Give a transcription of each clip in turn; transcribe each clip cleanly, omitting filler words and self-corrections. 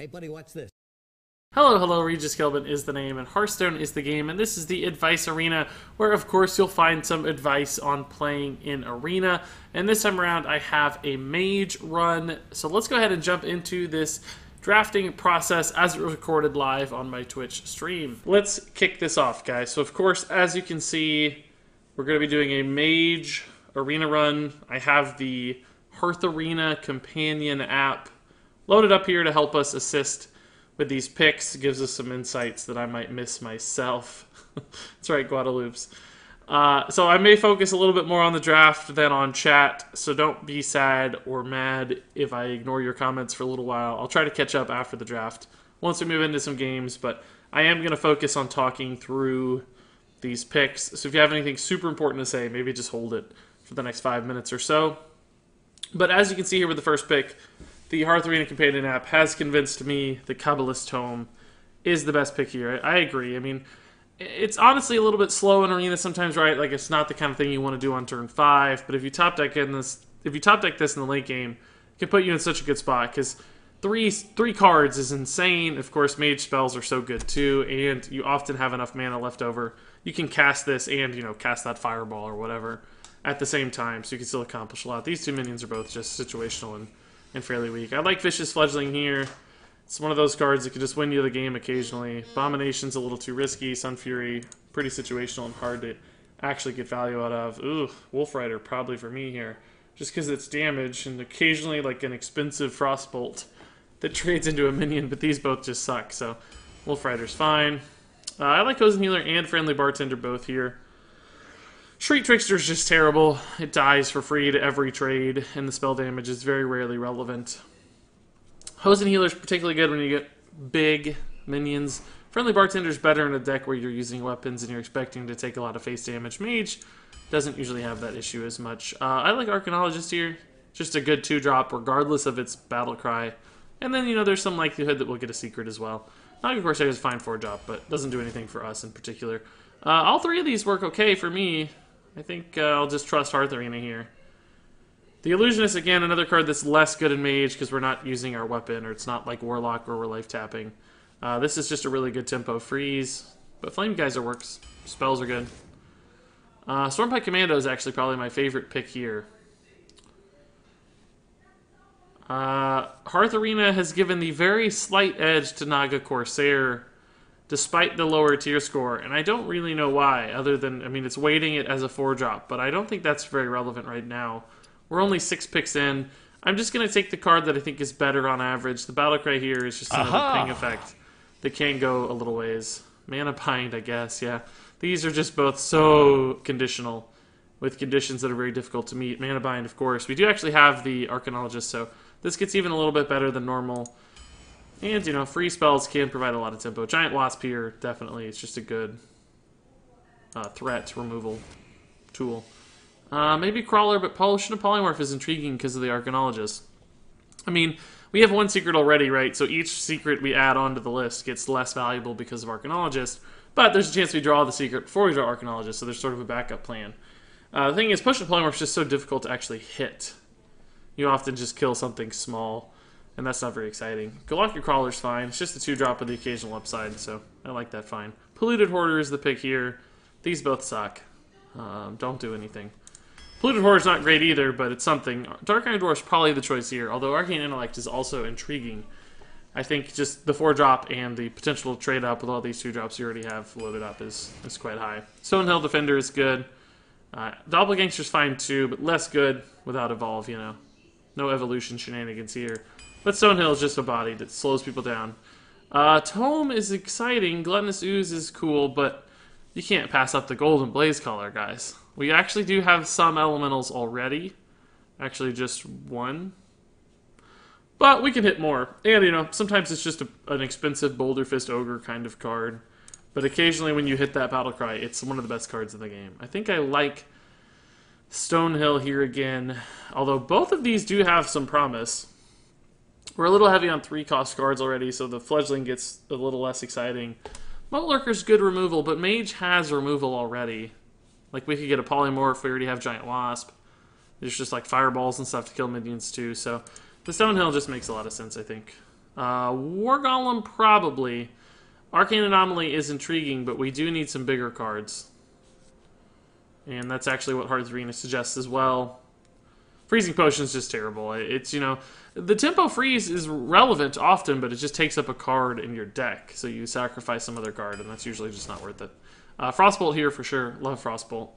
Hey, buddy, watch this. Hello, hello, Regis Kelvin is the name, and Hearthstone is the game, and this is the Advice Arena, where of course you'll find some advice on playing in Arena. And this time around I have a mage run, so let's go ahead and jump into this drafting process as recorded live on my Twitch stream. Let's kick this off, guys. So of course, as you can see, we're going to be doing a mage arena run. I have the Hearth Arena companion app loaded up here to help us assist with these picks. Gives us some insights that I might miss myself. That's right, Guadalupe's. So I may focus a little bit more on the draft than on chat, so don't be sad or mad if I ignore your comments for a little while. I'll try to catch up after the draft once we move into some games, but I am going to focus on talking through these picks. So if you have anything super important to say, maybe just hold it for the next 5 minutes or so. But as you can see here with the first pick, the Hearth Arena Companion app has convinced me the Kabbalist Tome is the best pick here. I agree. I mean, it's honestly a little bit slow in Arena sometimes, right? Like, it's not the kind of thing you want to do on turn 5. But if you top deck this in the late game, it can put you in such a good spot because three cards is insane. Of course, mage spells are so good too, and you often have enough mana left over. You can cast this and cast that fireball or whatever at the same time, so you can still accomplish a lot. These two minions are both just situational and fairly weak. I like Vicious Fledgling here. It's one of those cards that can just win you the game occasionally. Abomination's a little too risky. Sun Fury, pretty situational and hard to actually get value out of. Ooh, Wolf Rider probably for me here. Just because it's damage and occasionally like an expensive Frostbolt that trades into a minion, but these both just suck, so Wolf Rider's fine. I like Hosen Healer and Friendly Bartender both here. Shriek Trickster's just terrible. It dies for free to every trade, and the spell damage is very rarely relevant. Hosen Healer's particularly good when you get big minions. Friendly Bartender's better in a deck where you're using weapons and you're expecting to take a lot of face damage. Mage doesn't usually have that issue as much. I like Arcanologist here. Just a good 2-drop regardless of its battle cry. And then, there's some likelihood that we'll get a secret as well. Nog, of course, is a fine 4-drop, but doesn't do anything for us in particular. All three of these work okay for me. I think I'll just trust Hearth Arena here. The Illusionist, again, another card that's less good in Mage because we're not using our weapon, or it's not like Warlock where we're life tapping. This is just a really good tempo freeze, but Flame Geyser works. Spells are good. Stormpike Commando is actually probably my favorite pick here. Hearth Arena has given the very slight edge to Naga Corsair despite the lower tier score, and I don't really know why, other than, it's weighting it as a 4-drop, but I don't think that's very relevant right now. We're only 6 picks in. I'm just going to take the card that I think is better on average. The Battlecry here is just another ping effect that can go a little ways. Mana Bind, I guess, yeah. These are just both so conditional, with conditions that are very difficult to meet. Mana Bind, of course. We do actually have the Arcanologist, so this gets even a little bit better than normal. And, free spells can provide a lot of tempo. Giant Wasp here, definitely. It's just a good threat removal tool. Maybe Crawler, but Potion of Polymorph is intriguing because of the Arcanologist. We have one secret already, right? So each secret we add onto the list gets less valuable because of Arcanologist. But there's a chance we draw the secret before we draw Arcanologist, so there's sort of a backup plan. The thing is, Potion of Polymorph is just so difficult to actually hit. You often just kill something small, and that's not very exciting. Galactic Crawler's fine. It's just a 2-drop with the occasional upside, so I like that fine. Polluted Hoarder is the pick here. These both suck. Don't do anything. Polluted Hoarder is not great either, but it's something. Dark Iron Dwarf is probably the choice here, although Arcane Intellect is also intriguing. I think just the 4-drop and the potential to trade up with all these 2-drops you already have loaded up is quite high. Stonehill Defender is good. Doppelgangster's fine too, but less good without Evolve, No evolution shenanigans here. But Stonehill is just a body that slows people down. Tome is exciting. Gluttonous Ooze is cool, but you can't pass up the Golden Blaze Collar, guys. We actually do have some elementals already. Actually, just one. But we can hit more. And, sometimes it's just an expensive Boulder Fist Ogre kind of card. But occasionally when you hit that Battlecry, it's one of the best cards in the game. I think I like Stonehill here again. Although both of these do have some promise. We're a little heavy on 3-cost cards already, so the Fledgling gets a little less exciting. Moat Lurker's good removal, but Mage has removal already. Like, we could get a Polymorph, we already have Giant Wasp. There's just, like, Fireballs and stuff to kill minions, too, so the Stonehill just makes a lot of sense, I think. War Golem, probably. Arcane Anomaly is intriguing, but we do need some bigger cards. And that's actually what Hearth Arena suggests as well. Freezing Potion is just terrible. It's, you know, the Tempo Freeze is relevant often, but it just takes up a card in your deck. So you sacrifice some other card, and that's usually just not worth it. Frostbolt here for sure. Love Frostbolt.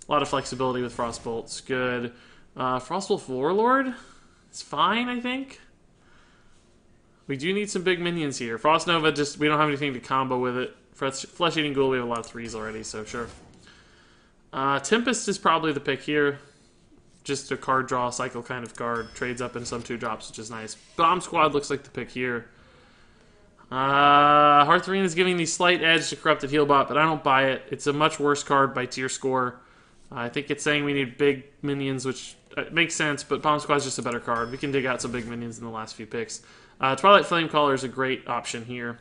A lot of flexibility with Frostbolt. It's good. Frostbolt Warlord? It's fine, I think. We do need some big minions here. Frost Nova, just we don't have anything to combo with it. Flesh Eating Ghoul, we have a lot of 3s already, so sure. Tempest is probably the pick here. Just a card draw cycle kind of card. Trades up in some 2-drops, which is nice. Bomb Squad looks like the pick here. Hearth Arena is giving the slight edge to Corrupted Healbot, but I don't buy it. It's a much worse card by tier score. I think it's saying we need big minions, which makes sense, but Bomb Squad is just a better card. We can dig out some big minions in the last few picks. Twilight Flamecaller is a great option here.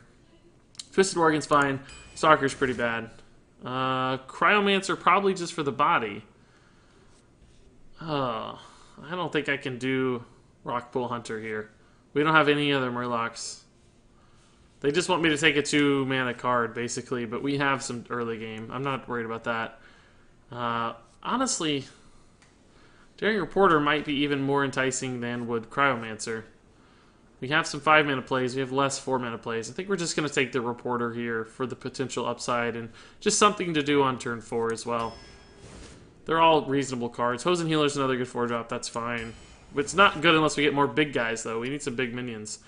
Twisted Organ's fine. Stalker's pretty bad. Cryomancer probably just for the body. I don't think I can do Rockpool Hunter here. We don't have any other Murlocs. They just want me to take a 2-mana card, basically, but we have some early game. I'm not worried about that. Honestly, Daring Reporter might be even more enticing than would Cryomancer. We have some 5-mana plays. We have less 4-mana plays. I think we're just going to take the Reporter here for the potential upside and just something to do on turn 4 as well. They're all reasonable cards. Hosen Healer's another good 4-drop. That's fine. It's not good unless we get more big guys, though. We need some big minions.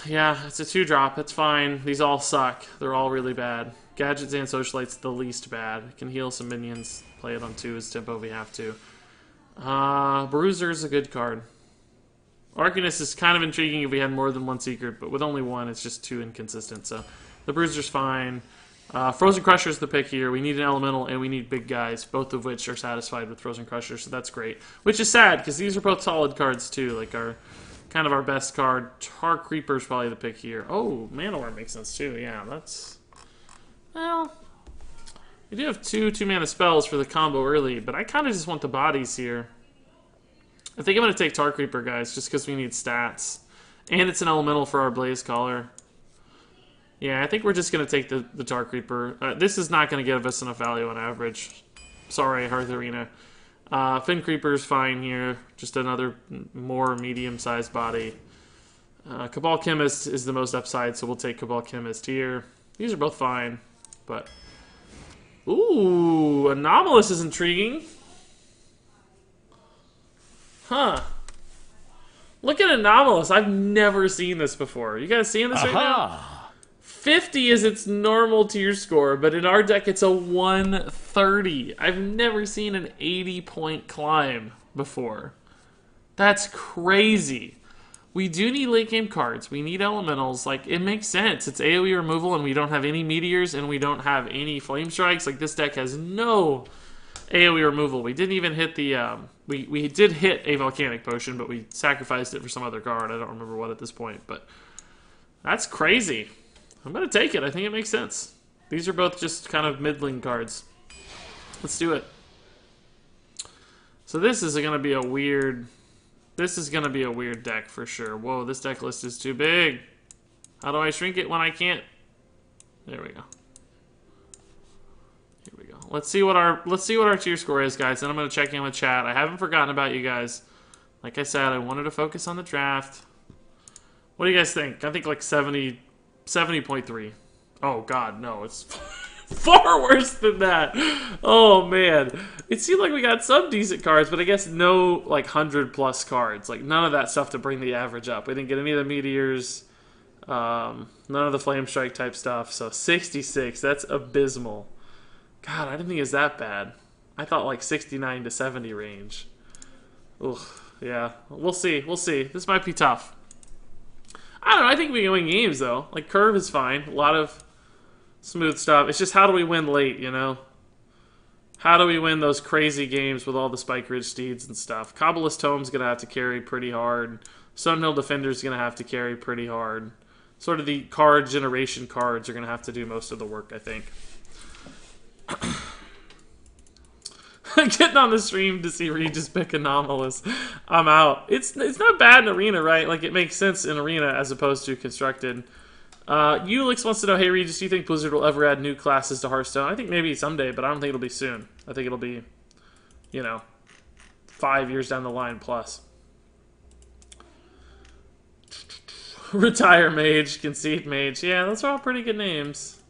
Yeah, it's a 2-drop. That's fine. These all suck. They're all really bad. Gadgets and Socialite's the least bad. It can heal some minions. Play it on 2 as tempo if we have to. Bruiser's a good card. Arcanist is kind of intriguing if we had more than one secret, but with only one, it's just too inconsistent. So the Bruiser's fine. Frozen Crusher's the pick here. We need an Elemental and we need big guys, both of which are satisfied with Frozen Crusher, so that's great. Which is sad, because these are both solid cards, too. Like, kind of our best card. Tar Creeper's probably the pick here. Oh, Manowar makes sense, too. Yeah, that's... Well... We do have 2-mana spells for the combo early, but I kind of just want the bodies here. I think I'm going to take Tar Creeper, guys, just because we need stats. And it's an Elemental for our Blaze Caller. Yeah, I think we're just going to take the Tar Creeper. This is not going to give us enough value on average. Sorry, Hearth Arena. Fin Creeper's fine here. Just another more medium-sized body. Cabal Chemist is the most upside, so we'll take Cabal Chemist here. These are both fine, but... Ooh, Anomalus is intriguing. Huh. Look at Anomalus. I've never seen this before. You guys seeing this right now? 50 is its normal tier score, but in our deck it's a 130. I've never seen an 80-point climb before. That's crazy. We do need late game cards. We need elementals. Like, it makes sense. It's AoE removal and we don't have any meteors and we don't have any flame strikes. Like, this deck has no AoE removal. We didn't even hit the... We did hit a volcanic potion, but we sacrificed it for some other card. I don't remember what at this point, but that's crazy. I'm going to take it. I think it makes sense. These are both just kind of middling cards. Let's do it. So this is going to be a weird... This is going to be a weird deck for sure. Whoa, this deck list is too big. How do I shrink it when I can't? There we go. Here we go. Let's see what our tier score is, guys. Then I'm going to check in with chat. I haven't forgotten about you guys. Like I said, I wanted to focus on the draft. What do you guys think? I think like 70.3. Oh god, no, it's far worse than that. Oh man, it seemed like we got some decent cards, but I guess no like 100+ cards. Like none of that stuff to bring the average up. We didn't get any of the meteors, none of the flame strike type stuff. So 66, that's abysmal. God, I didn't think it was that bad. I thought like 69 to 70 range. Ugh, yeah, we'll see. We'll see. This might be tough. I don't know. I think we can win games though. Like curve is fine. A lot of smooth stuff. It's just how do we win late, you know? How do we win those crazy games with all the Spike Ridge Steeds and stuff? Kabbalist Tome's going to have to carry pretty hard. Sunhill Defender's going to have to carry pretty hard. Sort of the card generation cards are going to have to do most of the work, I think. Getting on the stream to see Regis pick Anomalus. I'm out. It's not bad in Arena, right? Like, it makes sense in Arena as opposed to Constructed. Ulix wants to know, hey Regis, do you think Blizzard will ever add new classes to Hearthstone? I think maybe someday, but I don't think it'll be soon. I think it'll be, you know, 5 years down the line plus. Retire Mage, Concede Mage. Yeah, those are all pretty good names.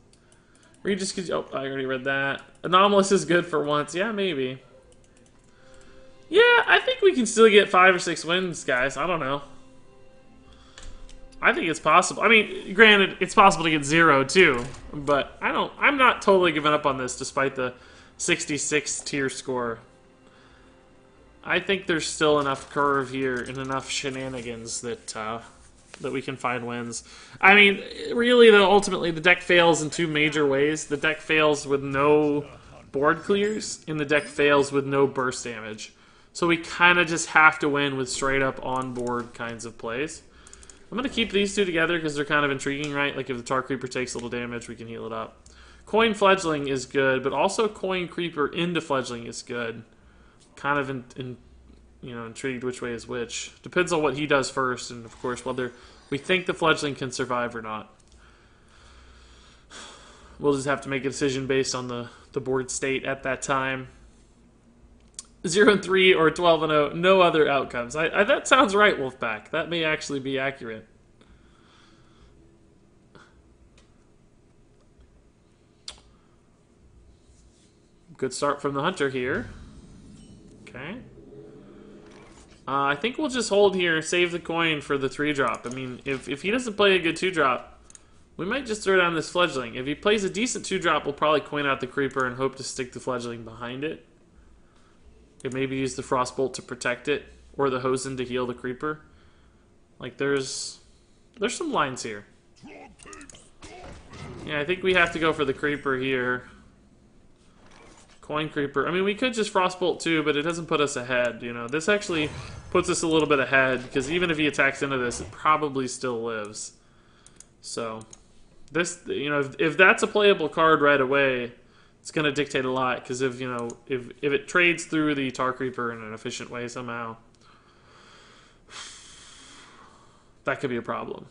Regis, oh, I already read that. Anomalus is good for once. Yeah, maybe. Yeah, I think we can still get 5 or 6 wins, guys. I don't know. I think it's possible. I mean, granted, it's possible to get 0 too, but I'm not totally giving up on this despite the 66 tier score. I think there's still enough curve here and enough shenanigans that that we can find wins. I mean, really, though, ultimately, the deck fails in 2 major ways. The deck fails with no board clears, and the deck fails with no burst damage. So we kind of just have to win with straight-up on-board kinds of plays. I'm going to keep these 2 together because they're kind of intriguing, right? Like, if the Tar Creeper takes a little damage, we can heal it up. Coin Fledgling is good, but also Coin Creeper into Fledgling is good. Kind of intrigued which way is which. Depends on what he does first, and of course whether we think the Fledgling can survive or not. We'll just have to make a decision based on the board state at that time. 0-3 or 12-0, no other outcomes. That sounds right, Wolfpack. That may actually be accurate. Good start from the Hunter here. Okay. I think we'll just hold here, save the coin for the 3-drop. I mean, if he doesn't play a good 2-drop, we might just throw down this Fledgling. If he plays a decent 2-drop, we'll probably coin out the Creeper and hope to stick the Fledgling behind it. And maybe use the Frostbolt to protect it, or the Hosen to heal the Creeper. Like, there's some lines here. Yeah, I think we have to go for the Creeper here. Coin Creeper. I mean, we could just Frostbolt too, but it doesn't put us ahead, you know. This actually puts us a little bit ahead, because even if he attacks into this, it probably still lives. So, this, you know, if that's a playable card right away, it's going to dictate a lot, because if, you know, if it trades through the Tar Creeper in an efficient way somehow, that could be a problem.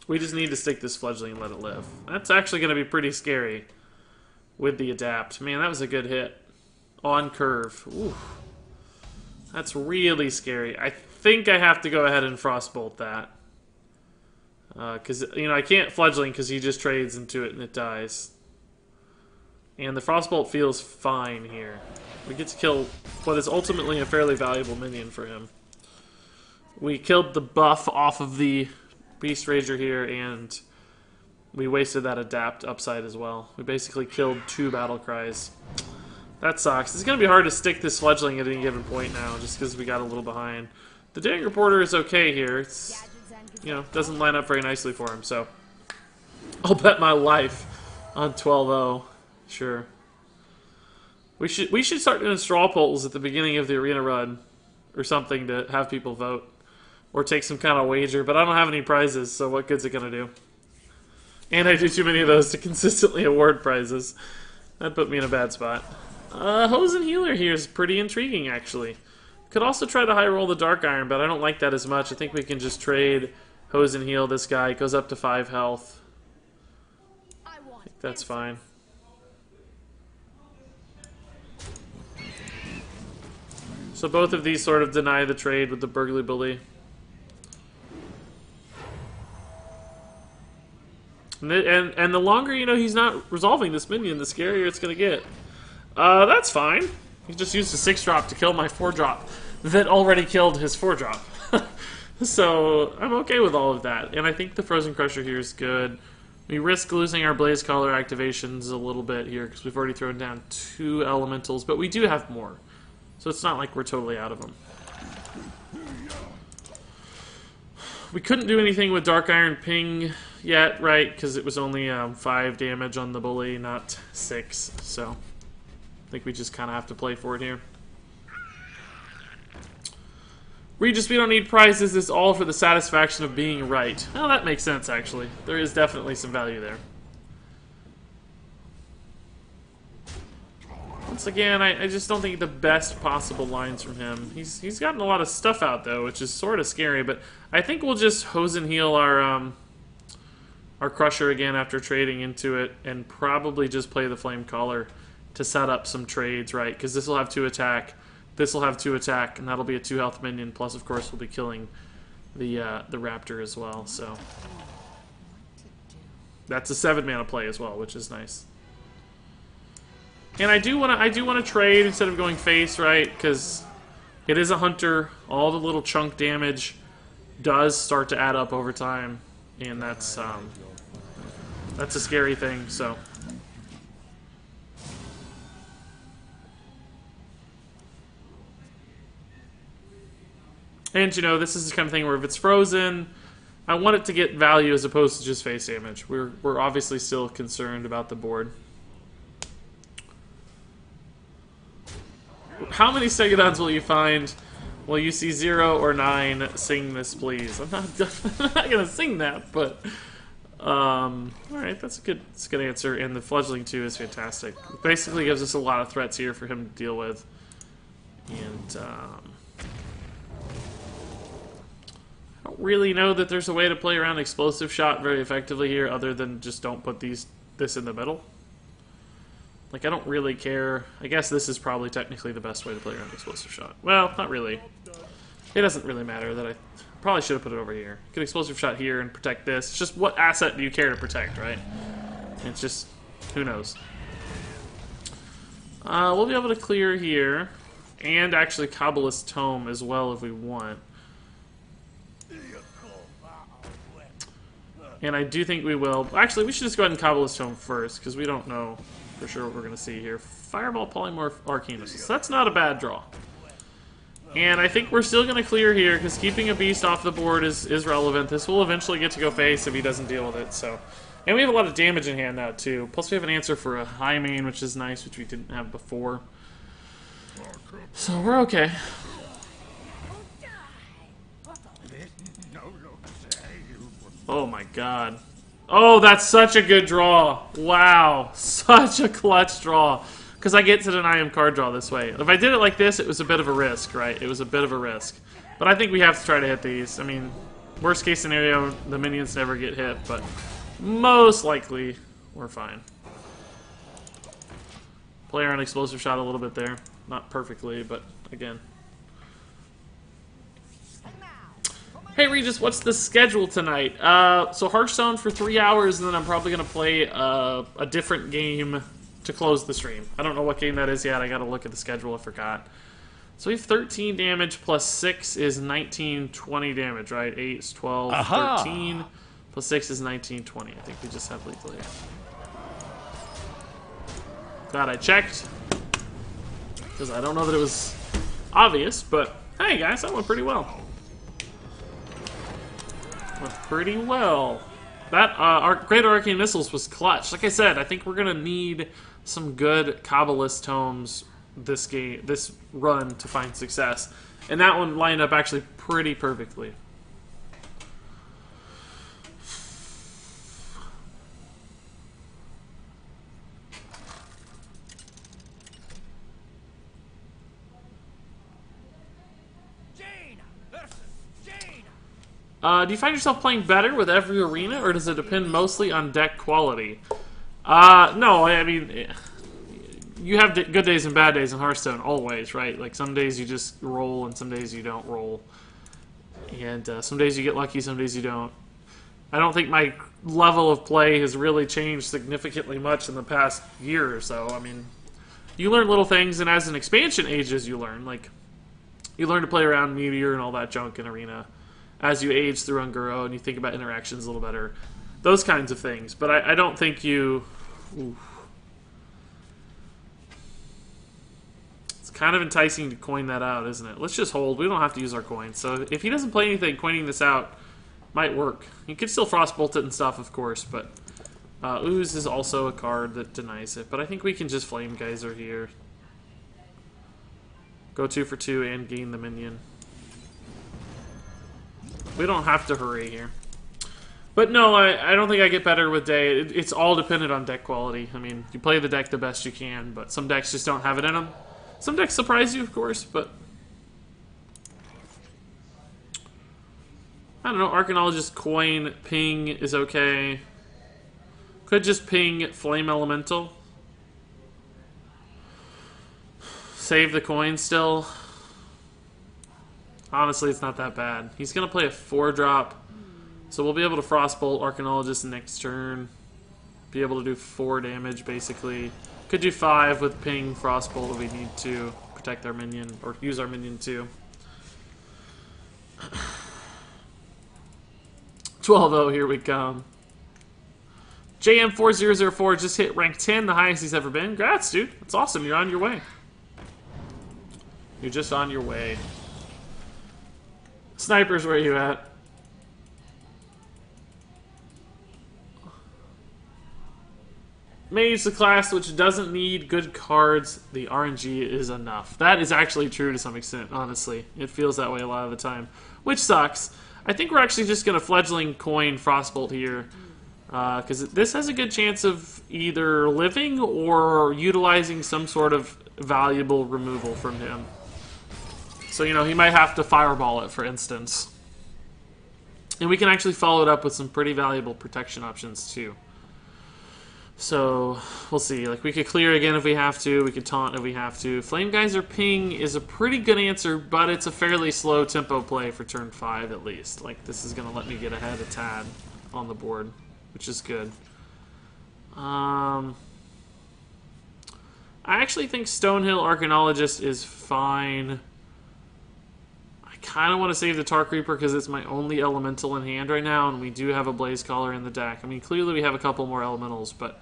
We just need to stick this Fledgling and let it live. That's actually going to be pretty scary with the Adapt. Man, that was a good hit. On curve. Ooh. That's really scary. I think I have to go ahead and Frostbolt that. Because, you know, I can't Fledgling because he just trades into it and it dies. And the Frostbolt feels fine here. We get to kill what is ultimately a fairly valuable minion for him. We killed the buff off of the Beast Rager here, and we wasted that Adapt upside as well. We basically killed 2 Battle Cries. That sucks. It's going to be hard to stick this Fledgling at any given point now, just because we got a little behind. The Daring Reporter is okay here. It's, you know, doesn't line up very nicely for him, so I'll bet my life on 12-0. Sure. We should start doing straw polls at the beginning of the arena run or something to have people vote. Or take some kind of wager, but I don't have any prizes, so what good's it gonna do? And I do too many of those to consistently award prizes. That put me in a bad spot. Hosen Healer here is pretty intriguing, actually. Could also try to high roll the Dark Iron, but I don't like that as much. I think we can just trade Hosen Heal this guy. It goes up to 5 health. I think that's fine. So both of these sort of deny the trade with the Burgly Bully. And the longer, you know, he's not resolving this minion, the scarier it's going to get. That's fine. He just used a 6-drop to kill my 4-drop that already killed his 4-drop. So I'm okay with all of that. And I think the Frozen Crusher here is good. We risk losing our Blaze Caller activations a little bit here because we've already thrown down 2 elementals, but we do have more. So it's not like we're totally out of them. We couldn't do anything with Dark Iron Ping yet, right? Because it was only 5 damage on the bully, not 6. So I think we just kind of have to play for it here. Regis, we don't need prizes. It's all for the satisfaction of being right. Well, that makes sense, actually. There is definitely some value there. once again, I just don't think the best possible lines from him. He's gotten a lot of stuff out, though, which is sort of scary, but I think we'll just hose and heal our Crusher again after trading into it, and probably just play the Flame Caller to set up some trades, right? Because this will have 2 attack, this will have 2 attack, and that'll be a 2 health minion, plus, of course, we'll be killing the Raptor as well, so... That's a 7 mana play as well, which is nice. And I do want to trade instead of going face, right? Because it is a hunter. All the little chunk damage does start to add up over time, and that's a scary thing. So, and you know, this is the kind of thing where if it's frozen, I want it to get value as opposed to just face damage. We're obviously still concerned about the board. How many Stegodons will you find? Will you see 0 or 9? Sing this, please. I'm not gonna sing that, but alright, that's a good answer. And the Fledgling 2 is fantastic. Basically gives us a lot of threats here for him to deal with. And I don't really know that there's a way to play around Explosive Shot very effectively here, other than just don't put this in the middle. Like, I don't really care. I guess this is probably technically the best way to play around Explosive Shot. Well, not really. It doesn't really matter that I probably should have put it over here. Get Explosive Shot here and protect this. It's just, what asset do you care to protect, right? It's just, who knows. We'll be able to clear here. And actually Kabbalist Tome as well if we want. And I do think we will. Actually, we should just go ahead and Kabbalist Tome first, because we don't know for sure what we're going to see here. Fireball, Polymorph, Arcane Missile. So that's not a bad draw. And I think we're still going to clear here, because keeping a beast off the board is relevant. This will eventually get to go face if he doesn't deal with it. So, and we have a lot of damage in hand now, too. Plus we have an answer for a high main, which is nice, which we didn't have before. So we're okay. Oh my god. Oh, that's such a good draw. Wow. Such a clutch draw. Because I get to deny him card draw this way. If I did it like this, it was a bit of a risk, right? It was a bit of a risk. But I think we have to try to hit these. I mean, worst case scenario, the minions never get hit, but most likely, we're fine. Play around Explosive Shot a little bit there. Not perfectly, but again. Hey Regis, what's the schedule tonight? So Hearthstone for 3 hours, and then I'm probably going to play a different game to close the stream. I don't know what game that is yet. I got to look at the schedule. I forgot. So we have 13 damage plus 6 is 19, 20 damage, right? 8 is 12, 13 plus 6 is 19, 20. I think we just have lethal here. Glad I checked, because I don't know that it was obvious, but hey guys, that went pretty well. Went pretty well. That Great Arcane Missiles was clutch. Like I said, I think we're gonna need some good Kabbalist Tomes this run to find success, and that one lined up actually pretty perfectly. Do you find yourself playing better with every arena, or does it depend mostly on deck quality? No, I mean, you have good days and bad days in Hearthstone, always, right? Like, some days you just roll, and some days you don't roll. And some days you get lucky, some days you don't. I don't think my level of play has really changed significantly much in the past year or so. I mean, you learn little things, and as an expansion ages, you learn. Like, you learn to play around Meteor and all that junk in Arena as you age through Unguro and you think about interactions a little better. Those kinds of things. But I don't think you... Oof. It's kind of enticing to coin that out, isn't it? Let's just hold. We don't have to use our coins. So if he doesn't play anything, coining this out might work. You could still Frostbolt it and stuff, of course, but Ooze is also a card that denies it. But I think we can just Flame Geyser here. Go 2 for 2 and gain the minion. We don't have to hurry here. But no, I don't think I get better with Day. It's all dependent on deck quality. I mean, you play the deck the best you can, but some decks just don't have it in them. Some decks surprise you, of course, but... I don't know, Archaeologist, Coin, Ping is okay. Could just ping Flame Elemental. Save the coin still. Honestly, it's not that bad. He's going to play a 4-drop. So we'll be able to Frostbolt Archaeologist next turn. Be able to do 4 damage, basically. Could do 5 with Ping Frostbolt if we need to protect our minion, or use our minion too. 12-0, here we come. JM4004 just hit rank 10, the highest he's ever been. Congrats, dude. That's awesome. You're on your way. You're just on your way. Snipers, where are you at? Mage, the class which doesn't need good cards. The RNG is enough. That is actually true to some extent, honestly. It feels that way a lot of the time, which sucks. I think we're actually just going to Fledgling Coin Frostbolt here, because this has a good chance of either living or utilizing some sort of valuable removal from him. So, you know, he might have to Fireball it, for instance. And we can actually follow it up with some pretty valuable protection options, too. So, we'll see. Like, we could clear again if we have to. We could taunt if we have to. Flame Geyser Ping is a pretty good answer, but it's a fairly slow tempo play for turn 5, at least. Like, this is going to let me get ahead a tad on the board, which is good. I actually think Stonehill Archaeologist is fine. I kind of want to save the Tar Creeper because it's my only elemental in hand right now, and we do have a Blaze Caller in the deck. I mean, clearly we have a couple more elementals, but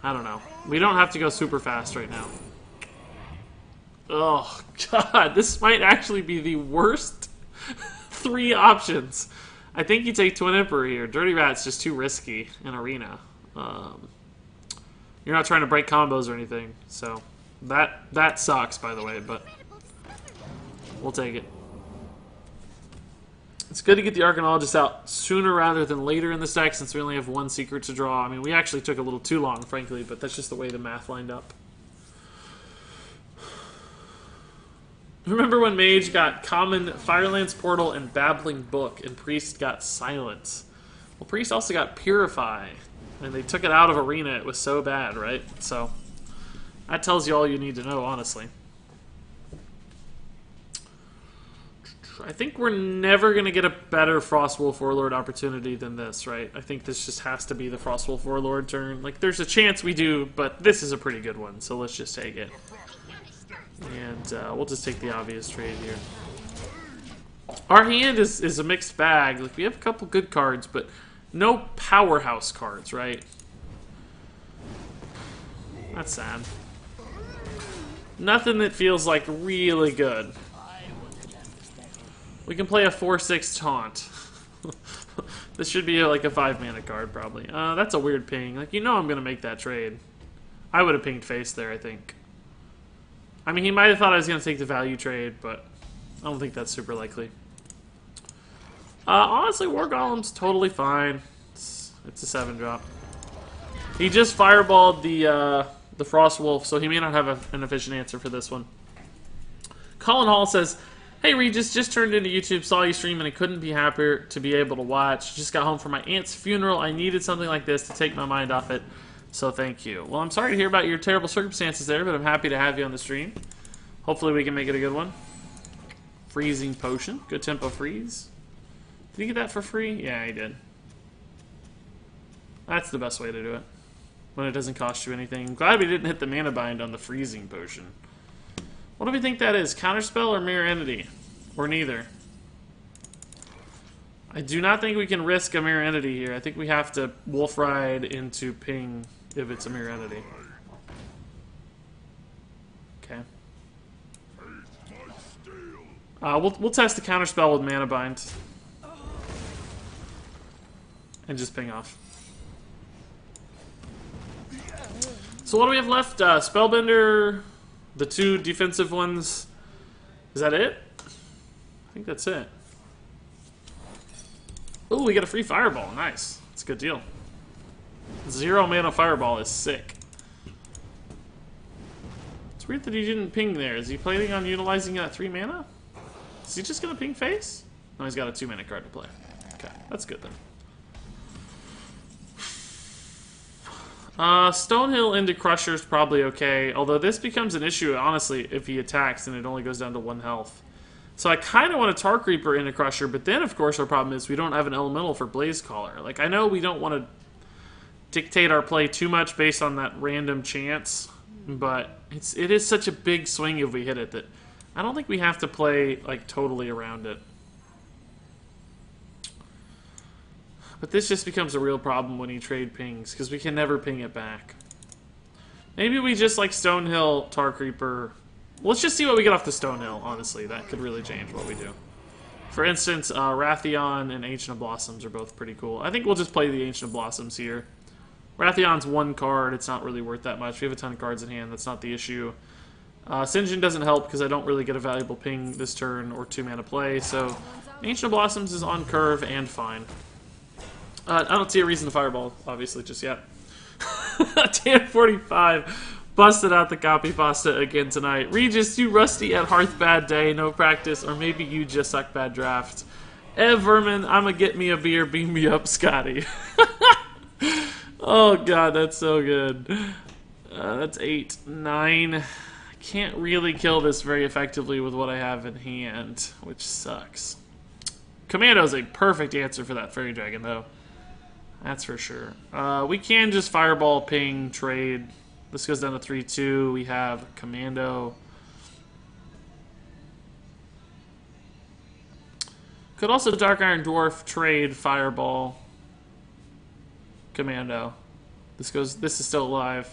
I don't know. We don't have to go super fast right now. Oh, God. This might actually be the worst 3 options. I think you take Twin Emperor here. Dirty Rat's just too risky in Arena. You're not trying to break combos or anything, so that sucks, by the way, but we'll take it. It's good to get the Archaeologist out sooner rather than later in this deck, since we only have 1 secret to draw. I mean, we actually took a little too long, frankly, but that's just the way the math lined up. Remember when Mage got Common, Firelance Portal, and Babbling Book, and Priest got Silence? Well, Priest also got Purify, and they took it out of Arena. It was so bad, right? So, that tells you all you need to know, honestly. I think we're never going to get a better Frostwolf Warlord opportunity than this, right? I think this just has to be the Frostwolf Warlord turn. Like, there's a chance we do, but this is a pretty good one, so let's just take it. And we'll just take the obvious trade here. Our hand is a mixed bag. Like, we have a couple good cards, but no powerhouse cards, right? That's sad. Nothing that feels like really good. We can play a 4/6 Taunt. This should be like a 5-mana card, probably. That's a weird ping. Like, you know I'm going to make that trade. I would have pinged face there, I think. I mean, he might have thought I was going to take the value trade, but I don't think that's super likely. Honestly, War Golem's totally fine. It's a 7-drop. He just fireballed the Frostwolf, so he may not have an efficient answer for this one. Colin Hall says, "Hey Regis, just turned into YouTube, saw you stream, and I couldn't be happier to be able to watch. Just got home from my aunt's funeral. I needed something like this to take my mind off it, so thank you." Well, I'm sorry to hear about your terrible circumstances there, but I'm happy to have you on the stream. Hopefully we can make it a good one. Freezing Potion. Good tempo freeze. Did he get that for free? Yeah, he did. That's the best way to do it, when it doesn't cost you anything. I'm glad we didn't hit the mana bind on the Freezing Potion. What do we think that is? Counterspell or Mirror Entity? Or neither? I do not think we can risk a Mirror Entity here. I think we have to Wolf Ride into Ping if it's a Mirror Entity. Okay. We'll test the Counterspell with Mana Bind. And just Ping off. So what do we have left? Spellbender... The 2 defensive ones. Is that it? I think that's it. Oh, we get a free fireball. Nice. That's a good deal. 0 mana fireball is sick. It's weird that he didn't ping there. Is he planning on utilizing that 3 mana? Is he just going to ping face? No, he's got a 2 mana card to play. Okay, that's good then. Stonehill into Crusher is probably okay. Although this becomes an issue, honestly, if he attacks and it only goes down to 1 health. So I kind of want a Tar Creeper into Crusher, but then, of course, our problem is we don't have an Elemental for Blaze Caller. Like, I know we don't want to dictate our play too much based on that random chance, but it is such a big swing if we hit it that I don't think we have to play, like, totally around it. But this just becomes a real problem when he trade pings, because we can never ping it back. Maybe we just, like, Stonehill, Tar Creeper. Let's just see what we get off the Stonehill, honestly. That could really change what we do. For instance, Wrathion and Ancient of Blossoms are both pretty cool. I think we'll just play the Ancient of Blossoms here. Wrathion's 1 card. It's not really worth that much. We have a ton of cards in hand. That's not the issue. Sinjin doesn't help because I don't really get a valuable ping this turn or 2 mana play, so Ancient of Blossoms is on curve and fine. I don't see a reason to fireball, obviously, just yet. TM45 busted out the copy pasta again tonight. Regis, you rusty at Hearth bad day, no practice, or maybe you just suck bad draft. Ev Verman, I'ma get me a beer, beam me up, Scotty. Oh god, that's so good. That's 8, 9. I can't really kill this very effectively with what I have in hand, which sucks. Commando's a perfect answer for that Fairy Dragon, though. That's for sure. We can just Fireball, ping, trade. This goes down to 3-2. We have Commando. Could also Dark Iron Dwarf, trade, Fireball, Commando. This is still alive.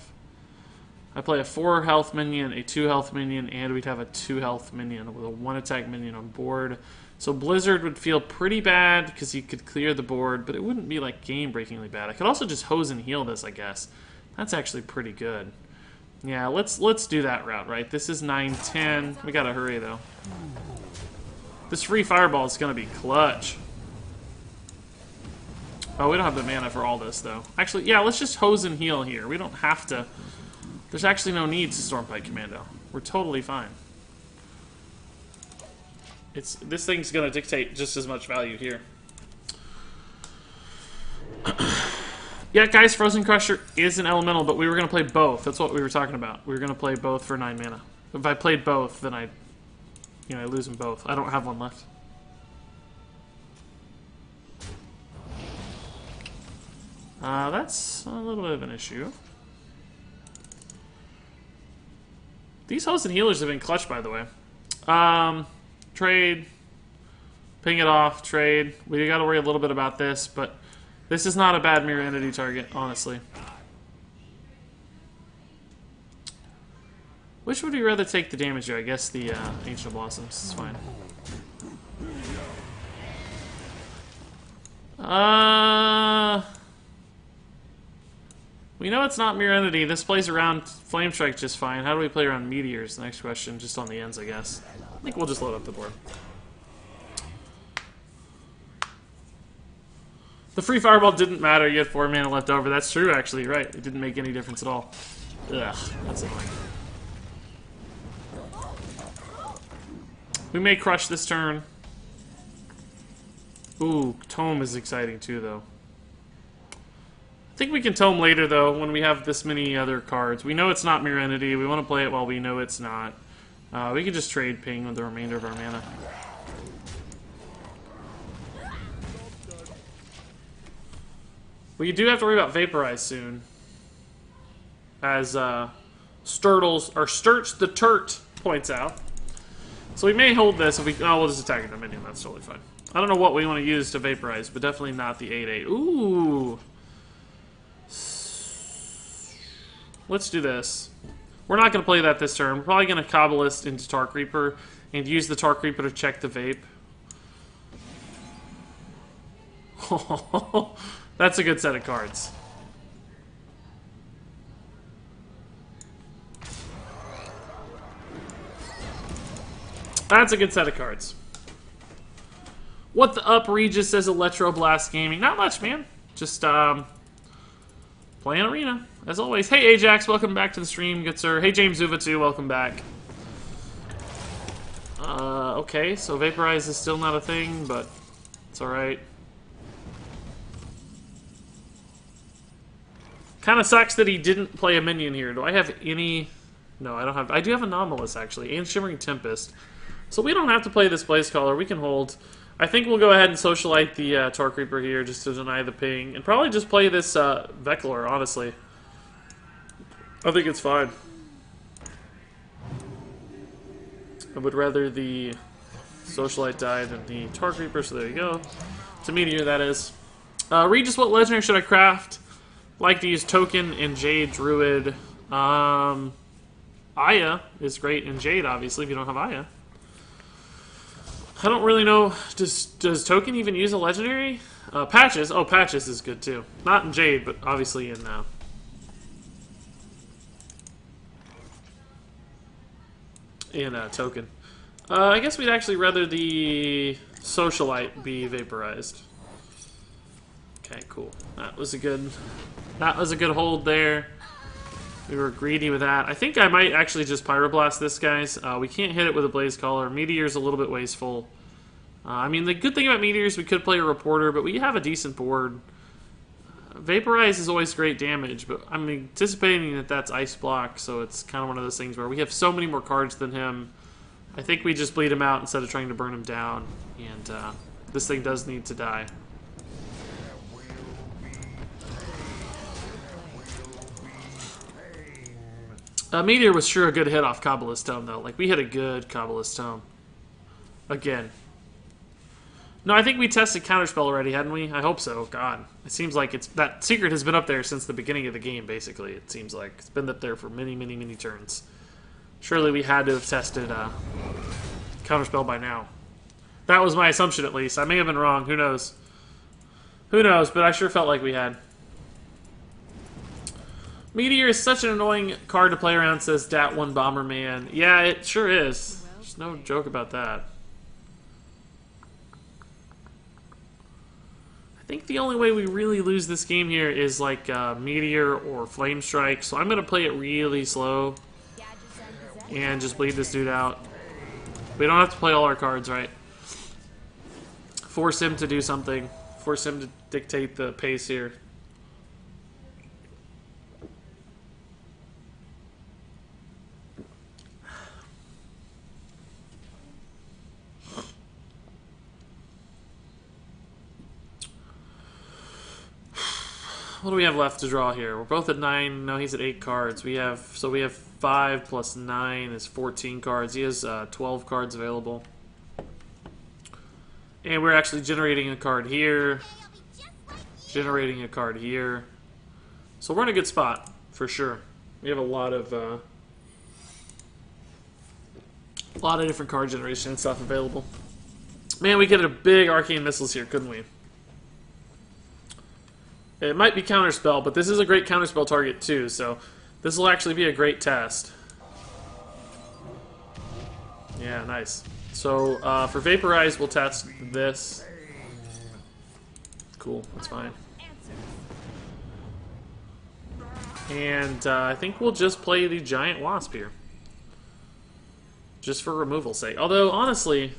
I play a 4 health minion, a 2 health minion, and we'd have a 2 health minion with a 1 attack minion on board. So Blizzard would feel pretty bad because he could clear the board, but it wouldn't be like game-breakingly bad. I could also just hose and heal this, I guess. That's actually pretty good. Yeah, let's do that route, right? This is 9-10. We gotta hurry though. This free fireball is gonna be clutch. Oh, we don't have the mana for all this though. Actually, yeah, let's just hose and heal here. We don't have to. There's actually no need to Stormpike Commando. We're totally fine. This thing's gonna dictate just as much value here. Yeah, guys, Frozen Crusher is an elemental, but we were gonna play both. That's what we were talking about. We were gonna play both for 9 mana. If I played both, then I lose them both. I don't have one left. That's a little bit of an issue. These hosts and healers have been clutch, by the way. Trade. Ping it off. Trade. We gotta worry a little bit about this, but this is not a bad mirror entity target, honestly. Which would you rather take the damage here? I guess the Ancient Blossoms is fine. We know it's not Mirror Entity. This plays around Flame Strike just fine. How do we play around Meteors? The next question, just on the ends, I guess. I think we'll just load up the board. The free Fireball didn't matter. You had 4 mana left over. That's true, actually. You're right. It didn't make any difference at all. Ugh, that's annoying. We may crush this turn. Ooh, Tome is exciting too, though. I think we can Tome later, though, when we have this many other cards. We know it's not Mirror Entity. We want to play it while we know it's not. We can just trade Ping with the remainder of our mana. We do have to worry about Vaporize soon. As Sturch the Turt points out. So we may hold this if we... Oh, we'll just attack a Dominion. That's totally fine. I don't know what we want to use to Vaporize, but definitely not the 8-8. Ooh! Let's do this. We're not going to play that this turn. We're probably going to Kabbalist into Tar Creeper and use the Tar Creeper to check the Vape. That's a good set of cards. That's a good set of cards. What the up, Regis, says Electroblast Gaming. Not much, man. Just playing Arena, as always. Hey, Ajax, welcome back to the stream, good sir. Hey, James Zuva, too, welcome back. Okay, so Vaporize is still not a thing, but it's alright. Kind of sucks that he didn't play a minion here. Do I have any... No, I don't have... I do have Anomalus, actually, and Shimmering Tempest. So we don't have to play this Blaze Caller. We can hold. I think we'll go ahead and socialite the Tar Creeper here just to deny the ping. And probably just play this Vector, honestly. I think it's fine. I would rather the socialite die than the Tar Creeper, so there you go. It's a meteor, that is. Regis, what legendary should I craft? Like to use Token and Jade Druid. Aya is great in Jade, obviously, if you don't have Aya. I don't really know. Does Token even use a legendary? Patches. Oh, Patches is good too. Not in Jade, but obviously in Token. I guess we'd actually rather the Socialite be vaporized. Okay, cool. That was a good hold there. We were greedy with that. I think I might actually just Pyroblast this, guys. We can't hit it with a Blaze Caller. Meteor's a little bit wasteful. I mean, the good thing about Meteors, we could play a Reporter, but we have a decent board. Vaporize is always great damage, but I'm anticipating that that's Ice Block, so it's kind of one of those things where we have so many more cards than him. I think we just bleed him out instead of trying to burn him down, and this thing does need to die. Meteor was sure a good hit off Kabbalist Tome, though. Like, we hit a good Kabbalist Tome. Again. No, I think we tested Counterspell already, hadn't we? I hope so. God. It seems like that secret has been up there since the beginning of the game, basically. It seems like. It's been up there for many, many, many turns. Surely we had to have tested Counterspell by now. That was my assumption, at least. I may have been wrong. Who knows? Who knows? But I sure felt like we had. Meteor is such an annoying card to play around, says Dat1 Bomberman. Yeah, it sure is. There's no joke about that. I think the only way we really lose this game here is like Meteor or Flame Strike, so I'm going to play it really slow and just bleed this dude out. We don't have to play all our cards, right? Force him to do something. Force him to dictate the pace here. What do we have left to draw here? We're both at 9. No, he's at 8 cards. We have 5 plus 9 is 14 cards. He has 12 cards available. And we're actually generating a card here. Generating a card here. So we're in a good spot, for sure. We have a lot of different card generation and stuff available. Man, we could have big Arcane Missiles here, couldn't we? It might be Counterspell, but this is a great Counterspell target too, so this will actually be a great test. Yeah, nice. So, for Vaporize, we'll test this. Cool, that's fine. And I think we'll just play the Giant Wasp here. Just for removal's sake. Although, honestly,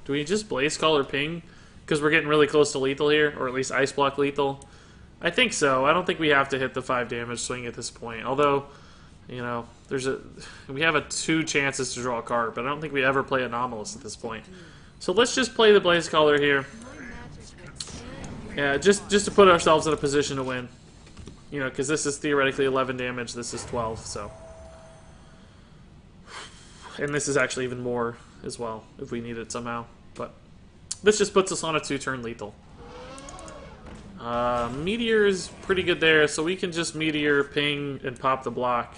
do we just Blaze Caller Ping? Because we're getting really close to lethal here, or at least Ice Block lethal. I think so. I don't think we have to hit the 5 damage swing at this point. Although, you know, we have 2 chances to draw a card, but I don't think we ever play Anomalous at this point. So let's just play the Blaze Caller here. Yeah, just to put ourselves in a position to win. You know, because this is theoretically 11 damage, this is 12, so. And this is actually even more as well, if we need it somehow. But this just puts us on a 2-turn lethal. Meteor is pretty good there, so we can just Meteor, ping, and pop the block.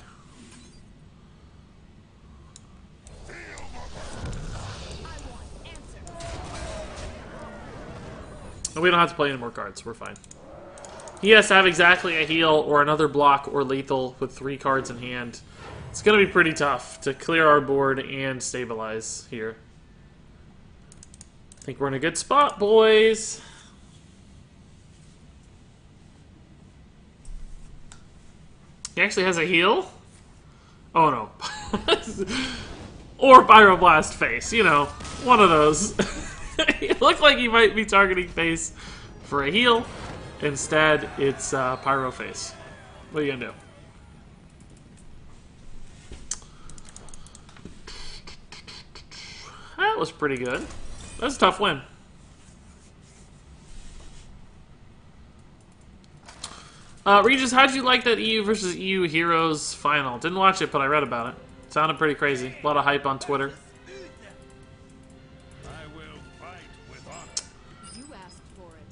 And we don't have to play any more cards, we're fine. He has to have exactly a heal, or another block, or lethal with 3 cards in hand. It's going to be pretty tough to clear our board and stabilize here. think we're in a good spot, boys. He actually has a heal? Oh no. Or Pyroblast face, you know, one of those. It looked like he might be targeting face for a heal. Instead, it's Pyro face. What are you gonna do? That was pretty good. That's a tough win. Regis, how'd you like that EU versus EU Heroes final? Didn't watch it, but I read about it. Sounded pretty crazy. A lot of hype on Twitter. I will fight with honor. You asked for it.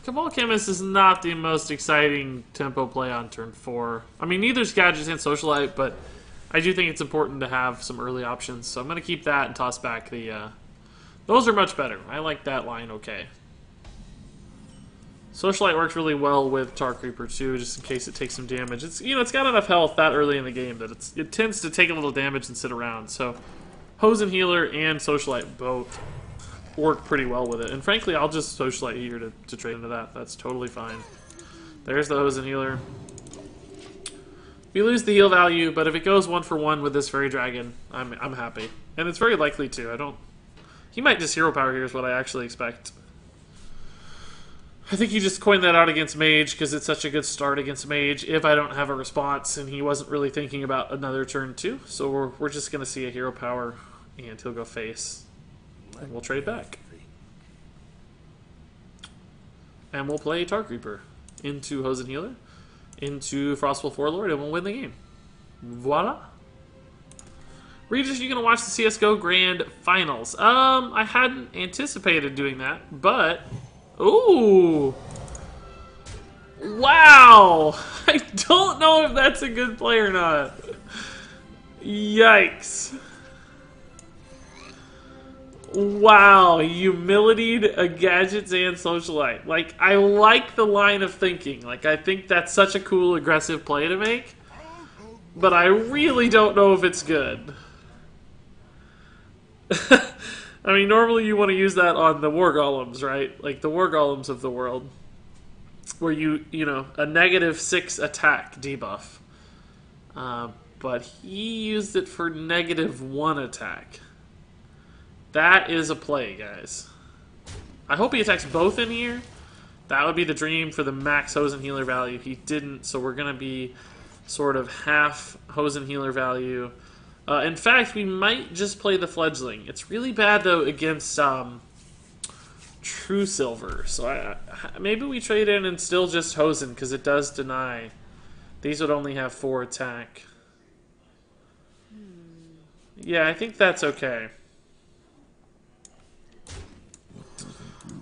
Cabal Chemist is not the most exciting tempo play on turn 4. I mean, neither is Gadgets and Socialite, but I do think it's important to have some early options. So I'm going to keep that and toss back the... those are much better. I like that line okay. Socialite works really well with Tar Creeper too, just in case it takes some damage. It's, you know, it's got enough health that early in the game that it tends to take a little damage and sit around. So Hose and Healer and Socialite both work pretty well with it. And frankly, I'll just Socialite here to trade into that. That's totally fine. There's the Hose and Healer. We lose the heal value, but if it goes 1-for-1 with this Fairy Dragon, I'm happy. And it's very likely to. He might just hero power here is what I actually expect. I think he just coined that out against Mage because it's such a good start against Mage if I don't have a response, and he wasn't really thinking about another turn 2. So we're just going to see a hero power, and he'll go face. And we'll trade back. And we'll play Tar Creeper into Hose and Healer, into Frostful Warlord, and we'll win the game. Voila. Regis, you gonna watch the CSGO Grand Finals? I hadn't anticipated doing that, but... Ooh! Wow! I don't know if that's a good play or not. Yikes. Wow, humilitied a Gadgets and Socialite. Like, I like the line of thinking. Like, I think that's such a cool, aggressive play to make. But I really don't know if it's good. I mean, normally you want to use that on the War Golems, right? Like, the War Golems of the world. Where you know, a -6 attack debuff. But he used it for -1 attack. That is a play, guys. I hope he attacks both in here. That would be the dream for the max Hose and Healer value. He didn't, so we're going to be sort of half Hose and Healer value. In fact, we might just play the Fledgling. It's really bad, though, against True Silver. So maybe we trade in and still just Hosen, because it does deny. These would only have 4 attack. Yeah, I think that's okay.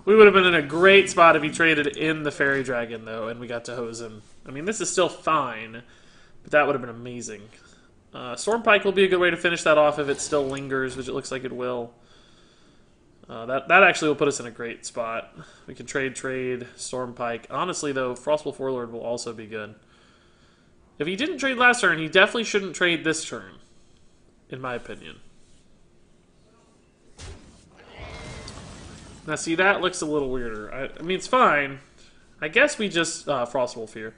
We would have been in a great spot if he traded in the Fairy Dragon, though, and we got to hose him. I mean, this is still fine, but that would have been amazing. Stormpike will be a good way to finish that off if it still lingers, which it looks like it will. That actually will put us in a great spot. We can trade Stormpike. Honestly, though, Frostwolf Warlord will also be good. If he didn't trade last turn, he definitely shouldn't trade this turn, in my opinion. Now, see, that looks a little weirder. I mean, it's fine. I guess we just Frostwolf here.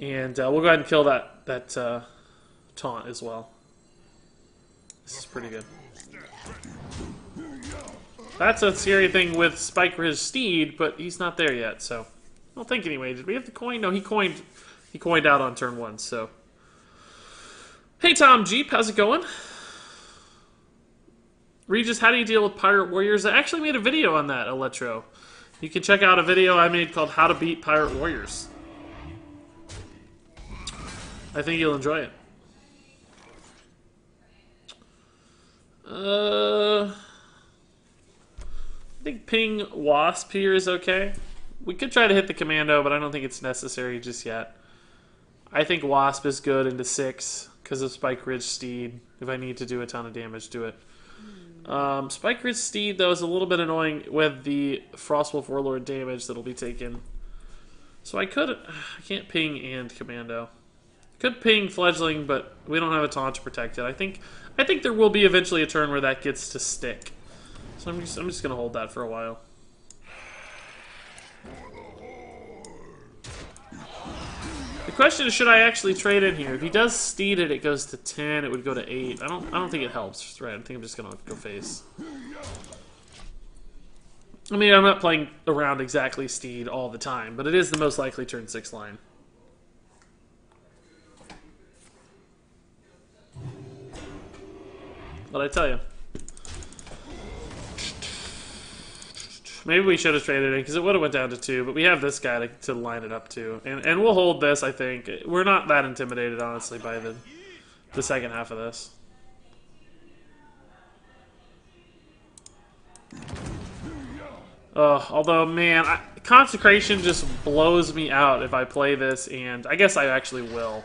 And we'll go ahead and kill that taunt as well. This is pretty good. That's a scary thing with Spike for his steed, but he's not there yet, so... I don't think anyway. Did we have the coin? No, he coined out on turn 1, so... Hey, Tom Jeep, how's it going? Regis, how do you deal with Pirate Warriors? I actually made a video on that, Electro. You can check out a video I made called How to Beat Pirate Warriors. I think you'll enjoy it. I think Ping Wasp here is okay. We could try to hit the Commando, but I don't think it's necessary just yet. I think Wasp is good into 6 because of Spike Ridge Steed. If I need to do a ton of damage to it. Spike Ridge Steed, though, is a little bit annoying with the Frostwolf Warlord damage that'll be taken. So I can't ping and Commando. Could ping Fledgling, but we don't have a taunt to protect it. I think there will be eventually a turn where that gets to stick. So I'm just gonna hold that for a while. The question is, should I actually trade in here? If he does Steed it, it goes to 10. It would go to 8. I don't think it helps. Right? I think I'm just gonna go face. I mean, I'm not playing around exactly Steed all the time, but it is the most likely turn 6 line. What'd I tell you? Maybe we should have traded in, because it would have went down to 2, but we have this guy to line it up to. And we'll hold this, I think. We're not that intimidated, honestly, by the second half of this. Although, man, Consecration just blows me out if I play this, and I guess I actually will.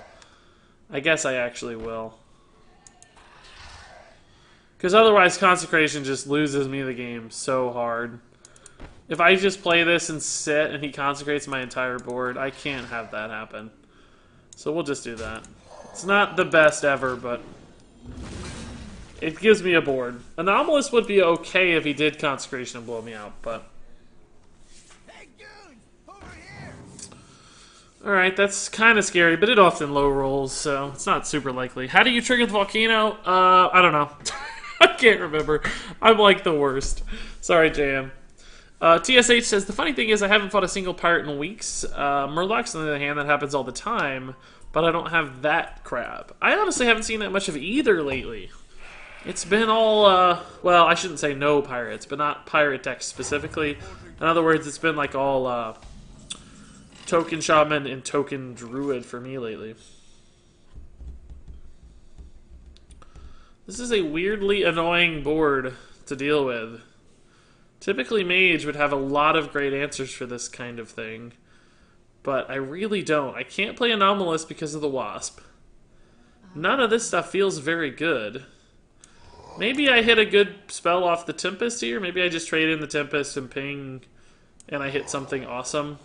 Because otherwise, Consecration just loses me the game so hard. If I just play this and sit and he consecrates my entire board, I can't have that happen. So we'll just do that. It's not the best ever, but it gives me a board. Anomalus would be okay if he did Consecration and blow me out, but... Alright, that's kind of scary, but it often low rolls, so it's not super likely. How do you trigger the volcano? I don't know. I can't remember. I'm like the worst. Sorry, JM. TSH says, the funny thing is I haven't fought a single pirate in weeks. Murlocs, on the other hand, that happens all the time, but I don't have that crap. I honestly haven't seen that much of either lately. It's been all, well, I shouldn't say no pirates, but not pirate decks specifically. In other words, it's been like all token shaman and token druid for me lately. This is a weirdly annoying board to deal with. Typically, Mage would have a lot of great answers for this kind of thing, but I really don't. I can't play Anomalous because of the Wasp. None of this stuff feels very good. Maybe I hit a good spell off the Tempest here. Maybe I just trade in the Tempest and ping, and I hit something awesome.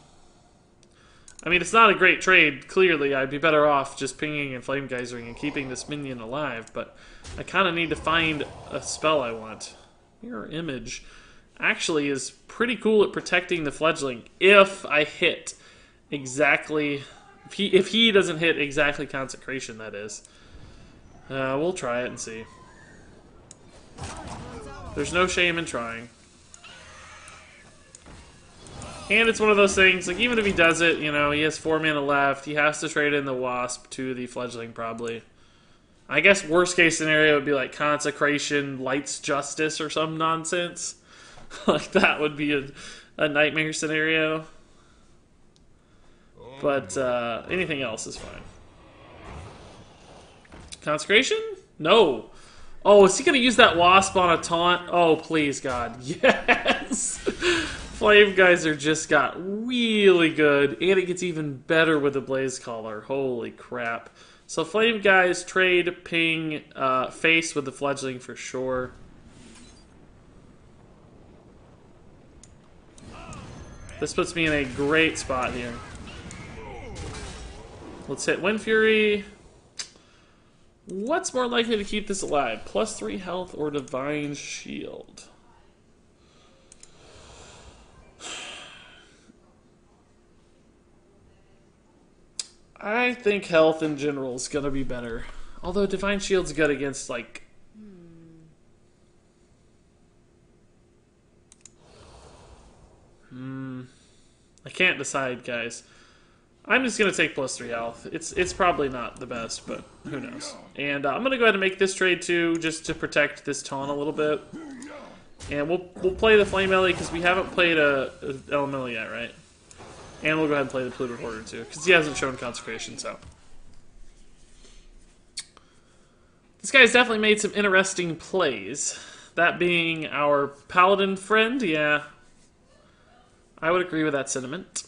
I mean, it's not a great trade, clearly. I'd be better off just pinging and Flame Geysering and keeping this minion alive, but I kind of need to find a spell I want. Mirror Image actually is pretty cool at protecting the Fledgling if I hit exactly... If he doesn't hit exactly Consecration, that is. We'll try it and see. There's no shame in trying. And it's one of those things, like, even if he does it, you know, he has 4 mana left, he has to trade in the Wasp to the Fledgling, probably. I guess worst case scenario would be, like, Consecration, Light's Justice, or some nonsense. Like, that would be a nightmare scenario. But, anything else is fine. Consecration? No! Oh, is he going to use that Wasp on a taunt? Oh, please, God. Yes! Flame Geyser just got really good, and it gets even better with the Blaze Caller. Holy crap. So Flame Guys, trade, ping, face with the Fledgling for sure. This puts me in a great spot here. Let's hit Wind Fury. What's more likely to keep this alive? +3 health or Divine Shield? I think health in general is going to be better. Although Divine Shield's good against, like... I can't decide, guys. I'm just going to take +3 health. It's probably not the best, but who knows. And I'm going to go ahead and make this trade too, just to protect this taunt a little bit. And we'll play the Flame Ellie, because we haven't played a Elemental yet, right? And we'll go ahead and play the Polluted Hoarder too, because he hasn't shown Consecration, so. This guy's definitely made some interesting plays. That being our Paladin friend, yeah. I would agree with that sentiment.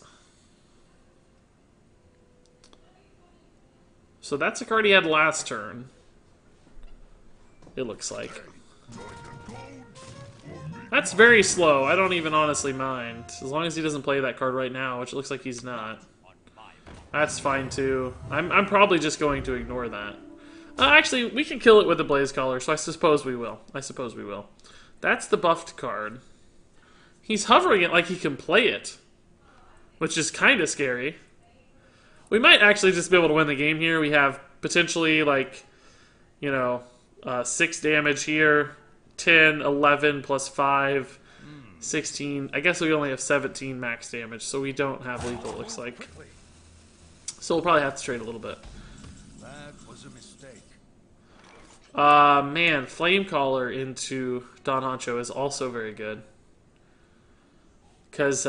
So that's a card he had last turn. It looks like. That's very slow. I don't even honestly mind. As long as he doesn't play that card right now, which it looks like he's not. That's fine too. I'm probably just going to ignore that. Actually, we can kill it with the Blaze Caller, so I suppose we will. That's the buffed card. He's hovering it like he can play it, which is kind of scary. We might actually just be able to win the game here. We have potentially, like, you know, 6 damage here, 10, 11 plus 5, 16. I guess we only have 17 max damage, so we don't have lethal, it looks like. So we'll probably have to trade a little bit. That was a mistake. Man, Flame Caller into Don Honcho is also very good. Because,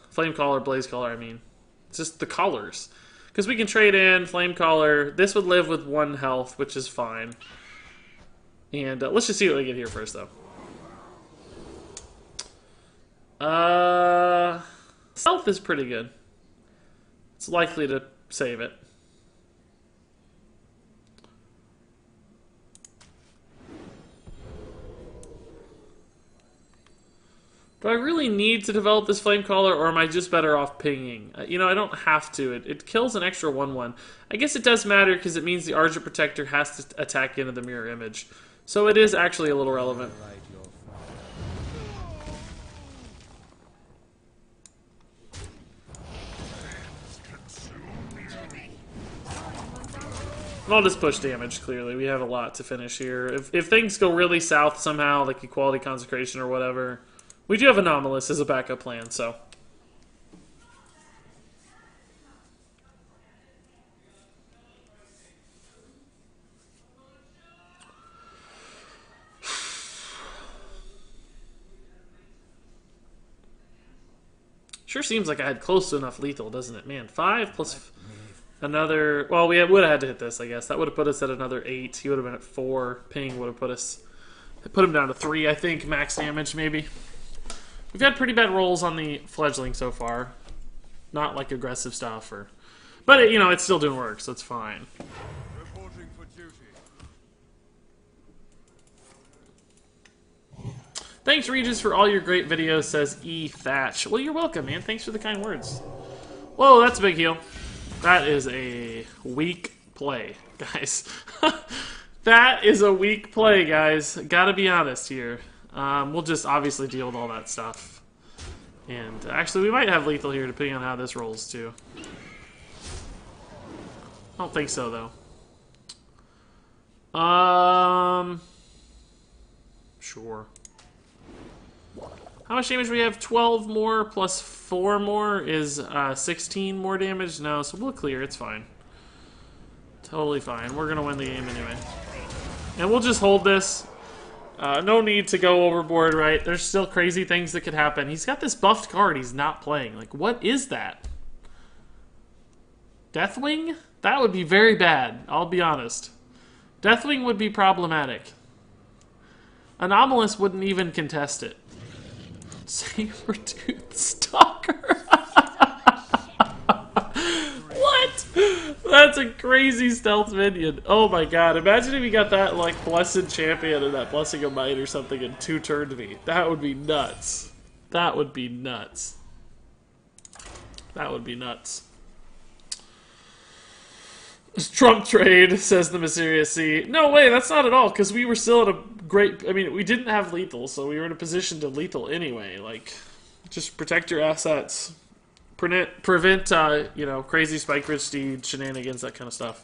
Flame Caller, Blaze Caller, I mean. It's just the collars. Because we can trade in Flame Caller. This would live with 1 health, which is fine. And let's just see what we get here first, though. Stealth is pretty good. It's likely to save it. Do I really need to develop this Flame Caller, or am I just better off pinging? You know, I don't have to. It kills an extra 1/1. I guess it does matter because it means the Argent Protector has to attack into the mirror image. So it is actually a little relevant. And I'll just push damage, clearly. We have a lot to finish here. If things go really south somehow, like Equality Consecration or whatever... We do have Anomalus as a backup plan, so... Sure seems like I had close to enough lethal, doesn't it? Man, 5 plus another... Well, we would have had to hit this, I guess. That would have put us at another 8. He would have been at 4. Ping would have put us... Put him down to 3, I think. Max damage, maybe. We've had pretty bad rolls on the Fledgling so far. Not like aggressive stuff, or... But, you know, it's still doing work, so it's fine. Reporting for duty. Thanks, Regis, for all your great videos, says E. Thatch. Well, you're welcome, man. Thanks for the kind words. Whoa, that's a big heal. That is a weak play, guys. That is a weak play, guys. Gotta be honest here. We'll just obviously deal with all that stuff. And actually, we might have lethal here, depending on how this rolls, too. I don't think so, though. Sure. How much damage do we have? 12 more plus 4 more is 16 more damage? No, so we'll clear. It's fine. Totally fine. We're going to win the game anyway. And we'll just hold this. No need to go overboard, right? There's still crazy things that could happen. He's got this buffed card he's not playing. Like, what is that? Deathwing? That would be very bad, I'll be honest. Deathwing would be problematic. Anomalus wouldn't even contest it. Sabertooth Stalker. What? That's a crazy stealth minion. Oh my god. Imagine if we got that, like, Blessed Champion and that Blessing of Might or something in 2 turn me. That would be nuts. That would be nuts. That would be nuts. Trump trade, says the Mysterious Sea. No way, that's not at all, because we were still at a great... I mean, we didn't have lethal, so we were in a position to lethal anyway. Like, just protect your assets. Prevent you know, crazy Spike Ridge Steed shenanigans, that kind of stuff.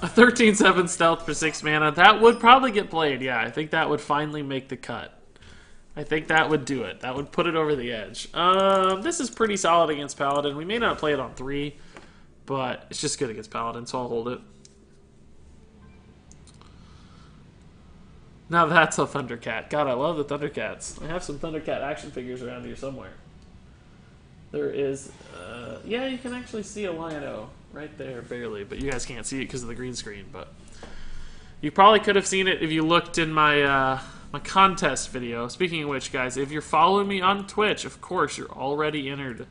A 13-7 stealth for 6 mana. That would probably get played, yeah. I think that would finally make the cut. I think that would do it. That would put it over the edge. This is pretty solid against Paladin. We may not play it on 3, but it's just good against Paladin, so I'll hold it. Now that's a Thundercat. God, I love the Thundercats. I have some Thundercat action figures around here somewhere. There is... yeah, you can actually see a Lion-O right there, barely, but you guys can't see it because of the green screen, but... You probably could have seen it if you looked in my... my contest video. Speaking of which, guys, if you're following me on Twitch, of course, you're already entered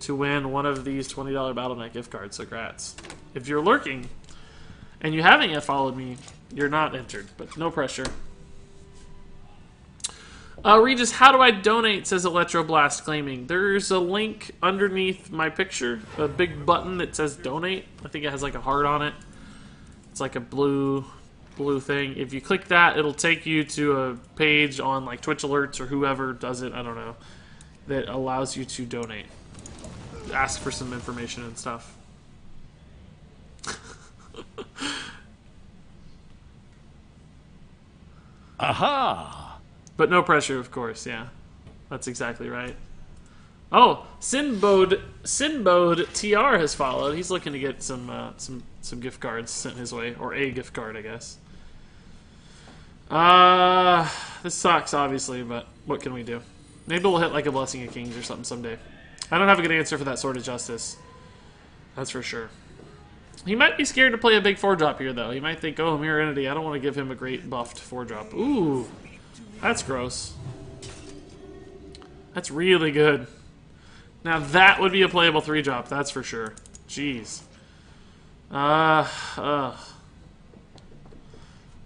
to win one of these $20 Battle.net gift cards, so congrats. If you're lurking, and you haven't yet followed me, you're not entered, but no pressure. Regis, how do I donate, says Electroblast claiming. There's a link underneath my picture, a big button that says donate. I think it has like a heart on it. It's like a blue thing. If you click that, it'll take you to a page on like Twitch Alerts or whoever does it, I don't know, that allows you to donate. Ask for some information and stuff. Aha! But no pressure, of course, yeah. That's exactly right. Oh, Sinbode TR has followed. He's looking to get some gift cards sent his way, or a gift card, I guess. This sucks, obviously, but what can we do? Maybe we'll hit like a Blessing of Kings or something someday. I don't have a good answer for that Sword of Justice. That's for sure. He might be scared to play a big 4-drop here, though. He might think, oh, Mirror Entity, I don't want to give him a great buffed 4-drop. Ooh, that's gross. That's really good. Now that would be a playable 3-drop, that's for sure. Jeez. I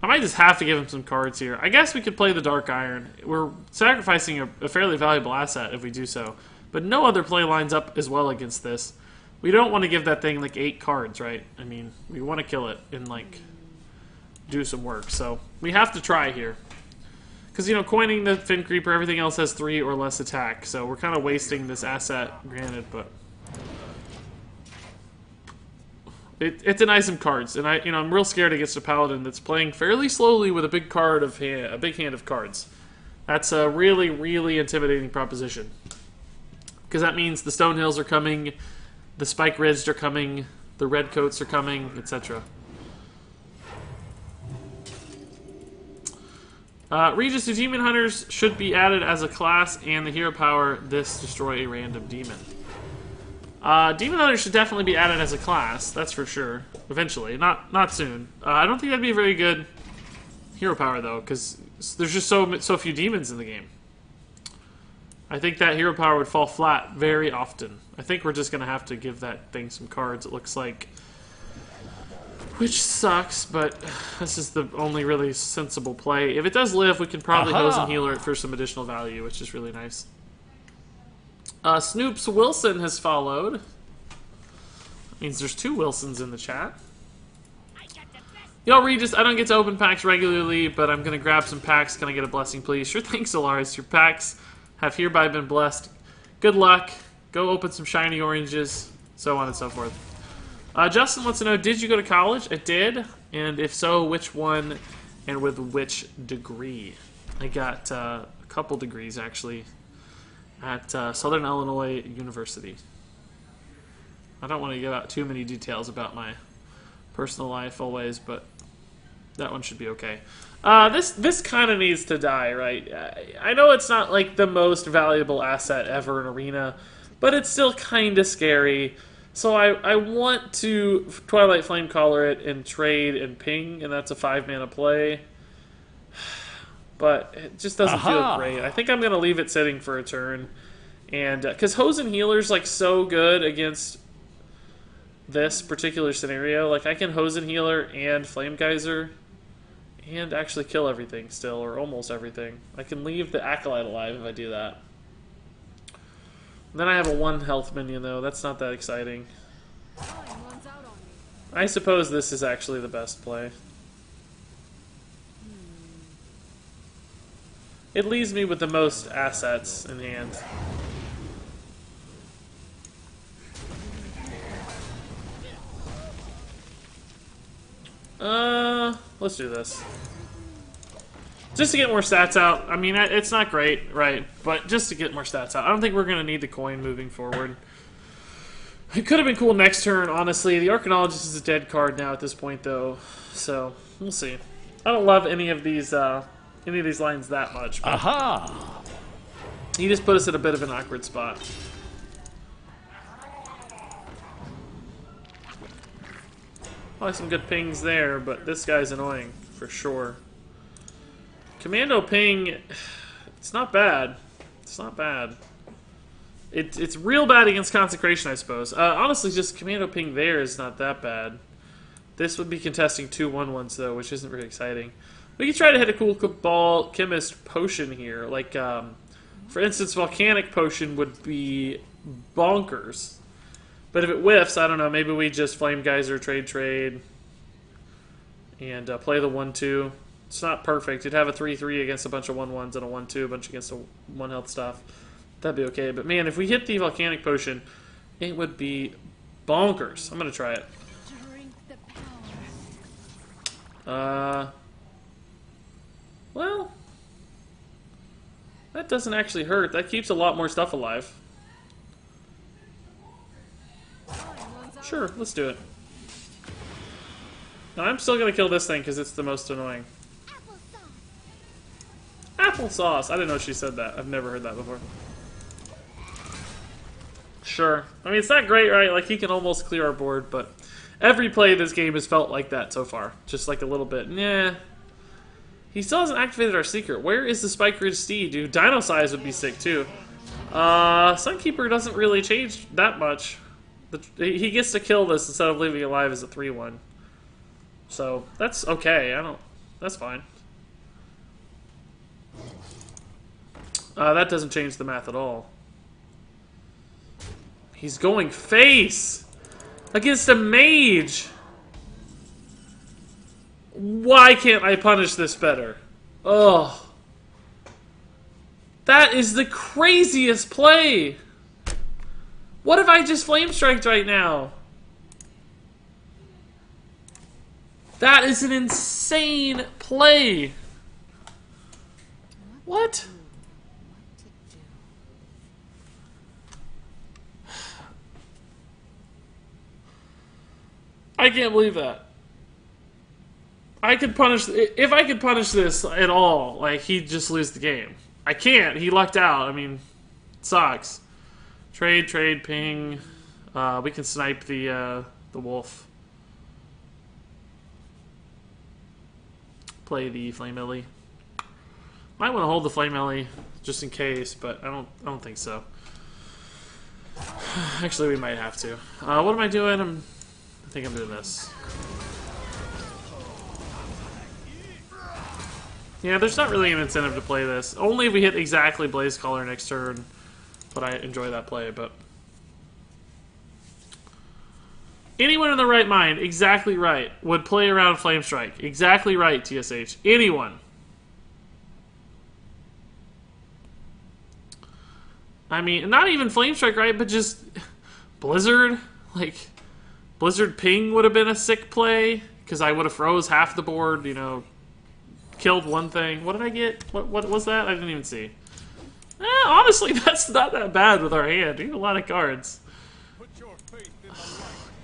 might just have to give him some cards here. I guess we could play the Dark Iron. We're sacrificing a fairly valuable asset if we do so. But no other play lines up as well against this. We don't want to give that thing like 8 cards, right? I mean, we want to kill it and like do some work. So we have to try here. Because, you know, coining the Fin Creeper, everything else has 3 or less attack. So we're kind of wasting this asset, granted, but it's an item cards, and I'm real scared against a paladin that's playing fairly slowly with a big hand of cards. That's a really, really intimidating proposition. Because that means the Stonehills are coming, the Spike Ridged are coming, the Redcoats are coming, etc. Regis, the Demon Hunters should be added as a class, and the hero power, this destroy a random demon. Demon Hunters should definitely be added as a class, that's for sure. Eventually, not soon. I don't think that'd be a very good hero power, though, because there's just so few demons in the game. I think that hero power would fall flat very often. I think we're just going to have to give that thing some cards, it looks like. Which sucks, but this is the only really sensible play. If it does live, we can probably hose and healer it for some additional value, which is really nice. Snoops Wilson has followed. That means there's 2 Wilsons in the chat. Yo, Regis, I don't get to open packs regularly, but I'm going to grab some packs. Can I get a blessing, please? Sure thing, Solaris. Your packs have hereby been blessed. Good luck. Go open some shiny oranges, so on and so forth. Justin wants to know, did you go to college? I did. And if so, which one and with which degree? I got a couple degrees, actually, at Southern Illinois University. I don't want to give out too many details about my personal life always, but that one should be okay. This kind of needs to die, right? I know it's not like the most valuable asset ever in Arena, but it's still kind of scary. So I want to Twilight Flamecaller it and trade and ping, and that's a 5-mana play. But it just doesn't feel great. I think I'm going to leave it sitting for a turn. And because Hose and Healer's like so good against this particular scenario. Like I can Hose and Healer and Flame Geyser and actually kill everything still, or almost everything. I can leave the Acolyte alive if I do that. Then I have a 1 health minion, though. That's not that exciting. I suppose this is actually the best play. It leaves me with the most assets in hand. Let's do this. Just to get more stats out. I mean, it's not great, right? But just to get more stats out. I don't think we're going to need the coin moving forward. It could have been cool next turn, honestly. The Archaeologist is a dead card now at this point, though. So, we'll see. I don't love any of these lines that much. Aha! He just put us at a bit of an awkward spot. Probably some good pings there, but this guy's annoying, for sure. Commando ping, it's not bad. It's not bad. It's real bad against Consecration, I suppose. Honestly, just Commando ping there is not that bad. This would be contesting 2 1/1s though, which isn't very exciting. We could try to hit a cool ball chemist potion here. Like, for instance, volcanic potion would be bonkers. But if it whiffs, I don't know, maybe we just flame geyser trade, and play the 1/2. It's not perfect. You'd have a 3/3 against a bunch of 1/1s and a 1/2, a bunch against a 1 health stuff. That'd be okay. But man, if we hit the volcanic potion, it would be bonkers. I'm gonna try it. Well, that doesn't actually hurt. That keeps a lot more stuff alive. Sure, let's do it. Now, I'm still gonna kill this thing because it's the most annoying. Applesauce! I didn't know she said that. I've never heard that before. Sure. I mean, it's not great, right? Like, he can almost clear our board, but every play of this game has felt like that so far. Just like a little bit. Nah. He still hasn't activated our secret. Where is the Spike Ridge Steed, dude? Dino Size would be sick, too. Sunkeeper doesn't really change that much. He gets to kill this instead of leaving it alive as a 3/1. So, that's okay. That's fine. That doesn't change the math at all. He's going face against a mage. Why can't I punish this better? Ugh. That is the craziest play. What if I just flame striked right now? That is an insane play. What? I can't believe that. I could punish... If I could punish this at all, like, he'd just lose the game. I can't. He lucked out. I mean, it sucks. Trade, ping. We can snipe the wolf. Play the Flame Ellie. Might want to hold the Flame Ellie just in case, but I don't think so. Actually, we might have to. What am I doing? I think I'm doing this. Yeah, there's not really an incentive to play this. Only if we hit exactly Blaze Caller next turn would I enjoy that play, but... Anyone in their right mind, exactly right, would play around Flame Strike. Exactly right, TSH. Anyone. I mean, not even Flame Strike, right, but just Blizzard. Like, Blizzard Ping would have been a sick play, because I would have froze half the board, you know... Killed one thing. What did I get? What was that? I didn't even see. Honestly, that's not that bad with our hand. We have a lot of cards.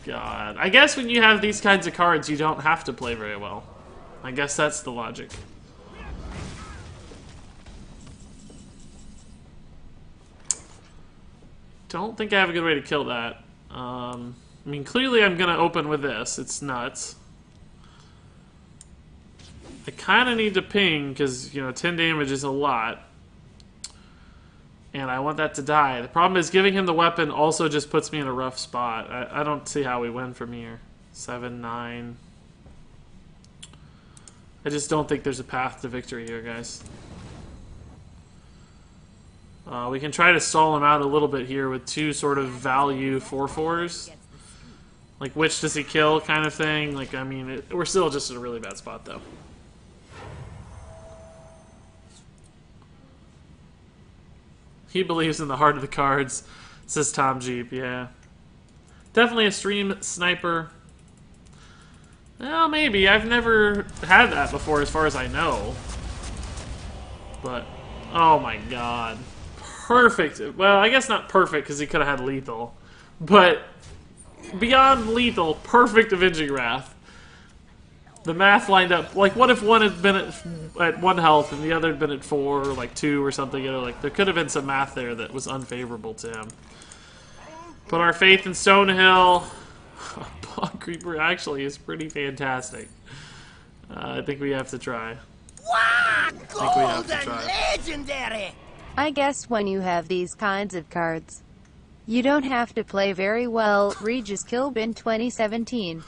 God. I guess when you have these kinds of cards, you don't have to play very well. I guess that's the logic. Don't think I have a good way to kill that. I mean, clearly I'm going to open with this. It's nuts. I kind of need to ping, because, you know, 10 damage is a lot. And I want that to die. The problem is giving him the weapon also just puts me in a rough spot. I don't see how we win from here. 7, 9. I just don't think there's a path to victory here, guys. We can try to stall him out a little bit here with 2 sort of value 4/4s. Like, which does he kill kind of thing. Like, I mean, we're still just in a really bad spot, though. He believes in the heart of the cards, says Tom Jeep, yeah. Definitely a stream sniper. Well, maybe. I've never had that before as far as I know. But, oh my god. Perfect. Well, I guess not perfect because he could have had lethal. But, beyond lethal, perfect Avenging Wrath. The math lined up. Like, what if one had been at 1 health and the other had been at 4 or like 2 or something? You know, like there could have been some math there that was unfavorable to him. Put our faith in Stonehill. Bog Creeper actually is pretty fantastic. I think we have to try. What? Golden legendary! I guess when you have these kinds of cards, you don't have to play very well. Regis Kilbin 2017.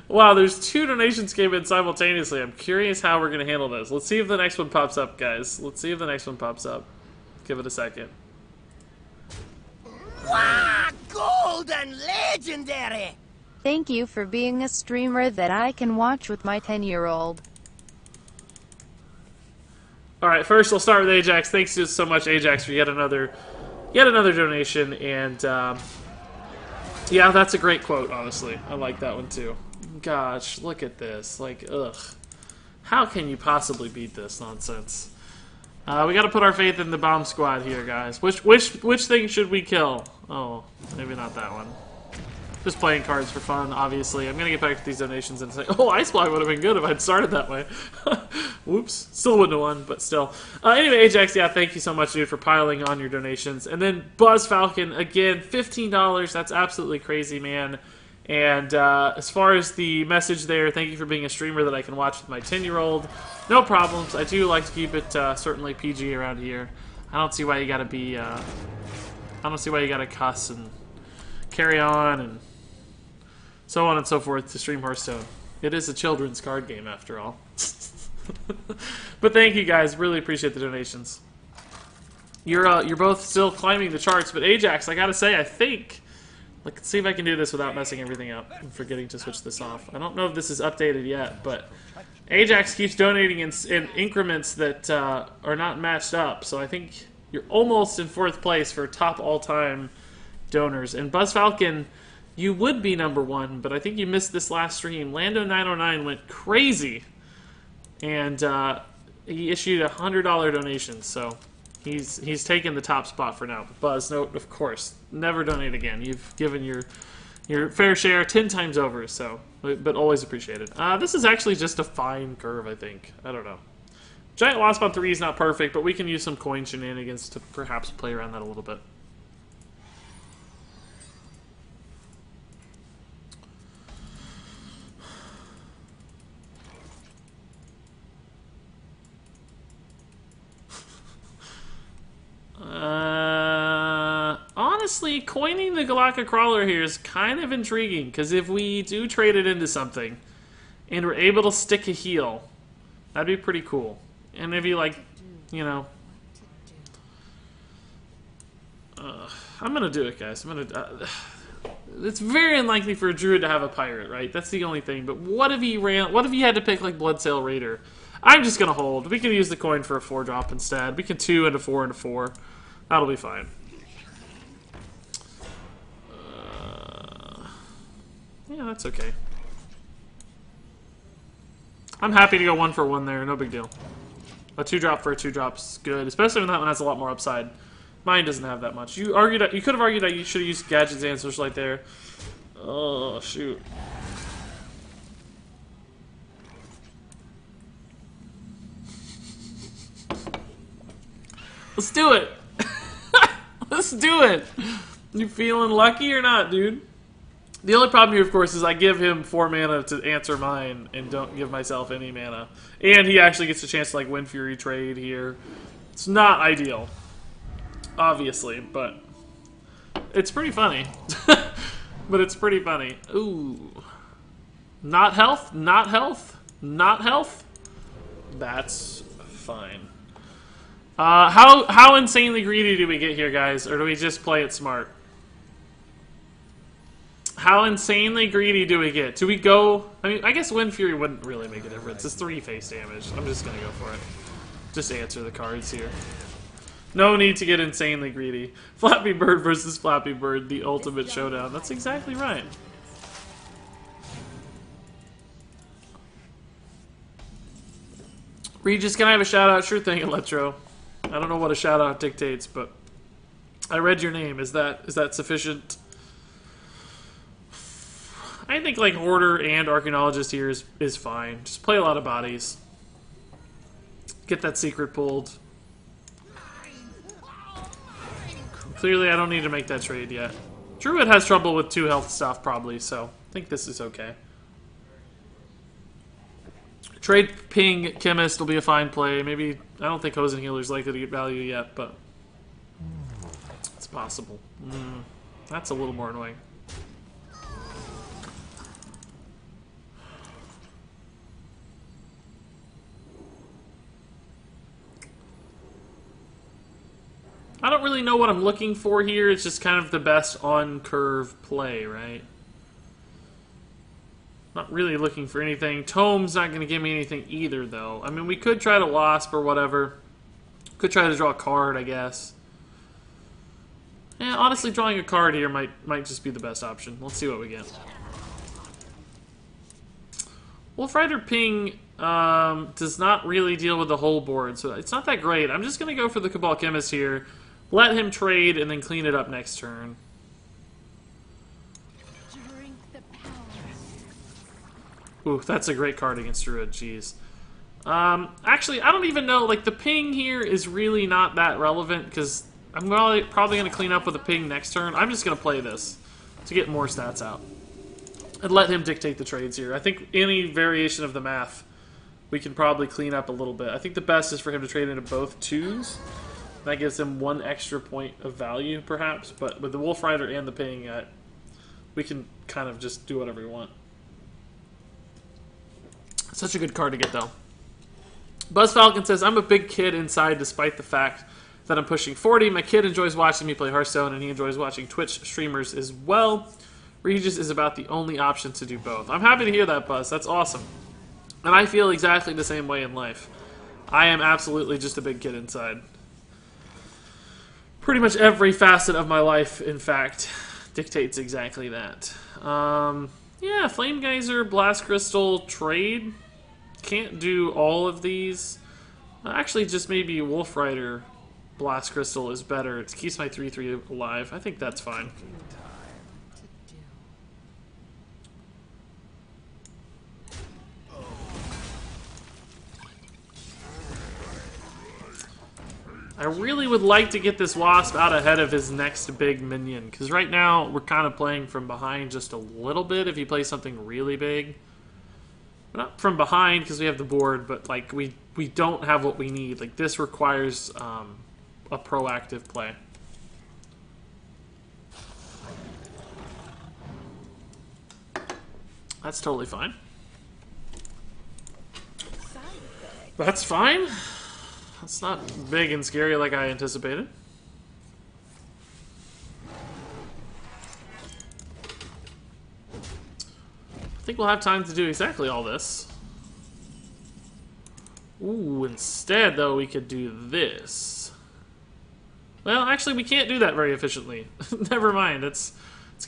Wow, there's 2 donations came in simultaneously. I'm curious how we're going to handle this. Let's see if the next one pops up, guys. Let's see if the next one pops up. Give it a second. Wow, golden legendary! Thank you for being a streamer that I can watch with my 10-year-old. Alright, first I'll start with Ajax. Thanks so much, Ajax, for yet another donation. And, yeah, that's a great quote, honestly. I like that one, too. Gosh, look at this. Like, ugh. How can you possibly beat this nonsense? We gotta put our faith in the bomb squad here, guys. Which thing should we kill? Oh, maybe not that one. Just playing cards for fun, obviously. I'm gonna get back to these donations and say, oh, Ice Block would have been good if I'd started that way. Whoops. Still wouldn't have won, but still. Anyway, Ajax, yeah, thank you so much, dude, for piling on your donations. And then Buzz Falcon, again, $15. That's absolutely crazy, man. And as far as the message there, thank you for being a streamer that I can watch with my 10-year-old. No problems. I do like to keep it certainly PG around here. I don't see why you gotta be, I don't see why you gotta cuss and carry on and so on and so forth to stream Hearthstone. It is a children's card game, after all. But thank you, guys. Really appreciate the donations. You're both still climbing the charts, but Ajax, I gotta say, I think... Let's see if I can do this without messing everything up and forgetting to switch this off. I don't know if this is updated yet, but Ajax keeps donating in increments that are not matched up, so I think you're almost in 4th place for top all-time donors. And Buzz Falcon, you would be number 1, but I think you missed this last stream. Lando909 went crazy, and he issued a $100 donation, so he's taken the top spot for now. But Buzz, no, of course, never donate again. You've given your fair share 10 times over, so, but always appreciated. This is actually just a fine curve, I think. I don't know. Giant Wasp on 3 is not perfect, but we can use some coin shenanigans to perhaps play around that a little bit. Honestly, coining the Galactic Crawler here is kind of intriguing, because if we do trade it into something, and we're able to stick a heal, that'd be pretty cool. And maybe, like, you know... I'm gonna do it, guys. I'm gonna... it's very unlikely for a Druid to have a Pirate, right? That's the only thing. But what if he ran... What if he had to pick, like, Bloodsail Raider? I'm just gonna hold. We can use the coin for a 4-drop instead. We can 2 into 4 into 4. That'll be fine. Yeah, that's okay. I'm happy to go 1 for 1 there. No big deal. A 2-drop for a 2-drop's good, especially when that one has a lot more upside. Mine doesn't have that much. You argued that you could have argued that you should have used Gadget's Answers right there. Oh shoot. Let's do it. Let's do it. You feeling lucky or not, dude? The only problem here, of course, is I give him 4 mana to answer mine and don't give myself any mana. And he actually gets a chance to, like, Wind Fury trade here. It's not ideal, obviously, but it's pretty funny. But it's pretty funny. Ooh. Not health? Not health? Not health? That's fine. How insanely greedy do we get here, guys? Or do we just play it smart? How insanely greedy do we get? Do we go... I mean, I guess Wind Fury wouldn't really make a difference. It's 3 face damage. I'm just gonna go for it. Just answer the cards here. No need to get insanely greedy. Flappy Bird versus Flappy Bird, the ultimate showdown. That's exactly right. Regis, can I have a shout-out? Sure thing, Electro. I don't know what a shout-out dictates, but... I read your name. Is that sufficient? I think, like, Hoarder and Archaeologist here is fine. Just play a lot of bodies. Get that secret pulled. Clearly, I don't need to make that trade yet. Druid has trouble with 2 health stuff, probably, so I think this is okay. Trade Ping Chemist will be a fine play. Maybe, I don't think Hosen Healer's likely to get value yet, but it's possible. That's a little more annoying. I don't really know what I'm looking for here. It's just kind of the best on-curve play, right? Not really looking for anything. Tome's not going to give me anything either, though. I mean, we could try to Wasp or whatever. Could try to draw a card, I guess. Yeah, honestly, drawing a card here might just be the best option. Let's see what we get. Wolf Rider Ping does not really deal with the whole board, so it's not that great. I'm just going to go for the Cabal Chemist here. Let him trade and then clean it up next turn. Ooh, that's a great card against Druid, jeez. Actually, I don't even know, like, the ping here is really not that relevant, because I'm probably going to clean up with a ping next turn. I'm just going to play this to get more stats out. And let him dictate the trades here. I think any variation of the math, we can probably clean up a little bit. I think the best is for him to trade into both 2s. That gives him 1 extra point of value, perhaps. But with the Wolf Rider and the ping, we can kind of just do whatever we want. Such a good card to get, though. Buzz Falcon says, I'm a big kid inside despite the fact that I'm pushing 40. My kid enjoys watching me play Hearthstone, and he enjoys watching Twitch streamers as well. Regis is about the only option to do both. I'm happy to hear that, Buzz. That's awesome. And I feel exactly the same way in life. I am absolutely just a big kid inside. Pretty much every facet of my life, in fact, dictates exactly that. Yeah, Flame Geyser, Blast Crystal, Trade. Can't do all of these. Actually, just maybe Wolf Rider, Blast Crystal is better. It keeps my 3/3 alive. I think that's fine. I really would like to get this Wasp out ahead of his next big minion, because right now we're kind of playing from behind just a little bit if he plays something really big. Not from behind because we have the board, but like we don't have what we need. Like this requires a proactive play. That's totally fine. That's fine. That's not big and scary like I anticipated. I think we'll have time to do exactly all this. Ooh, instead, though, we could do this. Well, actually, we can't do that very efficiently. Never mind. It's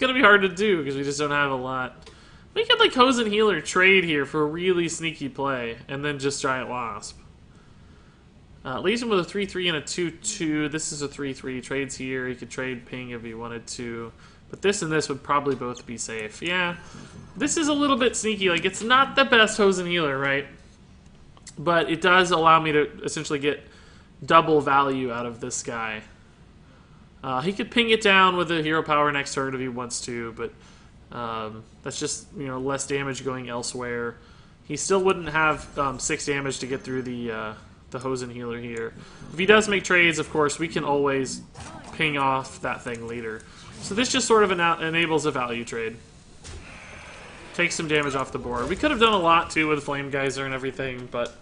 going to be hard to do because we just don't have a lot. We could, like, Hose and Healer trade here for a really sneaky play, and then just Giant Wasp. Leaves him with a 3/3 and a 2/2. This is a 3/3. Trades here. He could trade Ping if he wanted to. But this and this would probably both be safe. Yeah, this is a little bit sneaky. Like, it's not the best Hose and Healer, right? But it does allow me to essentially get double value out of this guy. He could ping it down with a hero power next turn if he wants to, but that's just, you know, less damage going elsewhere. He still wouldn't have 6 damage to get through the Hose and Healer here. If he does make trades, of course, we can always ping off that thing later. So this just sort of enables a value trade. Takes some damage off the board. We could have done a lot, too, with Flame Geyser and everything, but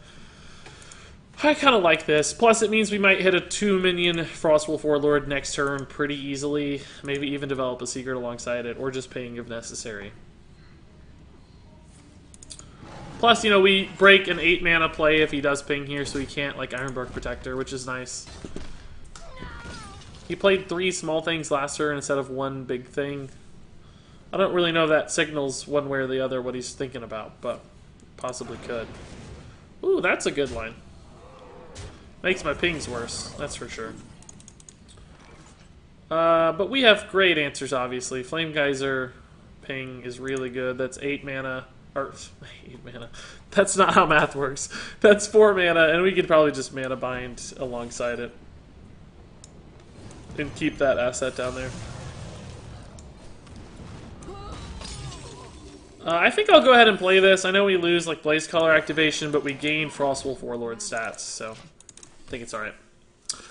I kind of like this. Plus, it means we might hit a 2-minion Frostwolf Warlord next turn pretty easily. Maybe even develop a secret alongside it, or just ping if necessary. Plus, you know, we break an 8-mana play if he does ping here, so he can't, like, Ironbark Protector, which is nice. He played 3 small things last turn instead of 1 big thing. I don't really know if that signals one way or the other what he's thinking about, but possibly could. Ooh, that's a good line. Makes my pings worse, that's for sure. But we have great answers, obviously. Flame Geyser ping is really good. That's 8 mana. Or, 8 mana. That's not how math works. That's 4 mana, and we could probably just mana bind alongside it. And keep that asset down there. I think I'll go ahead and play this. I know we lose, like, Blaze Color activation, but we gain Frostwolf Warlord stats, so I think it's alright.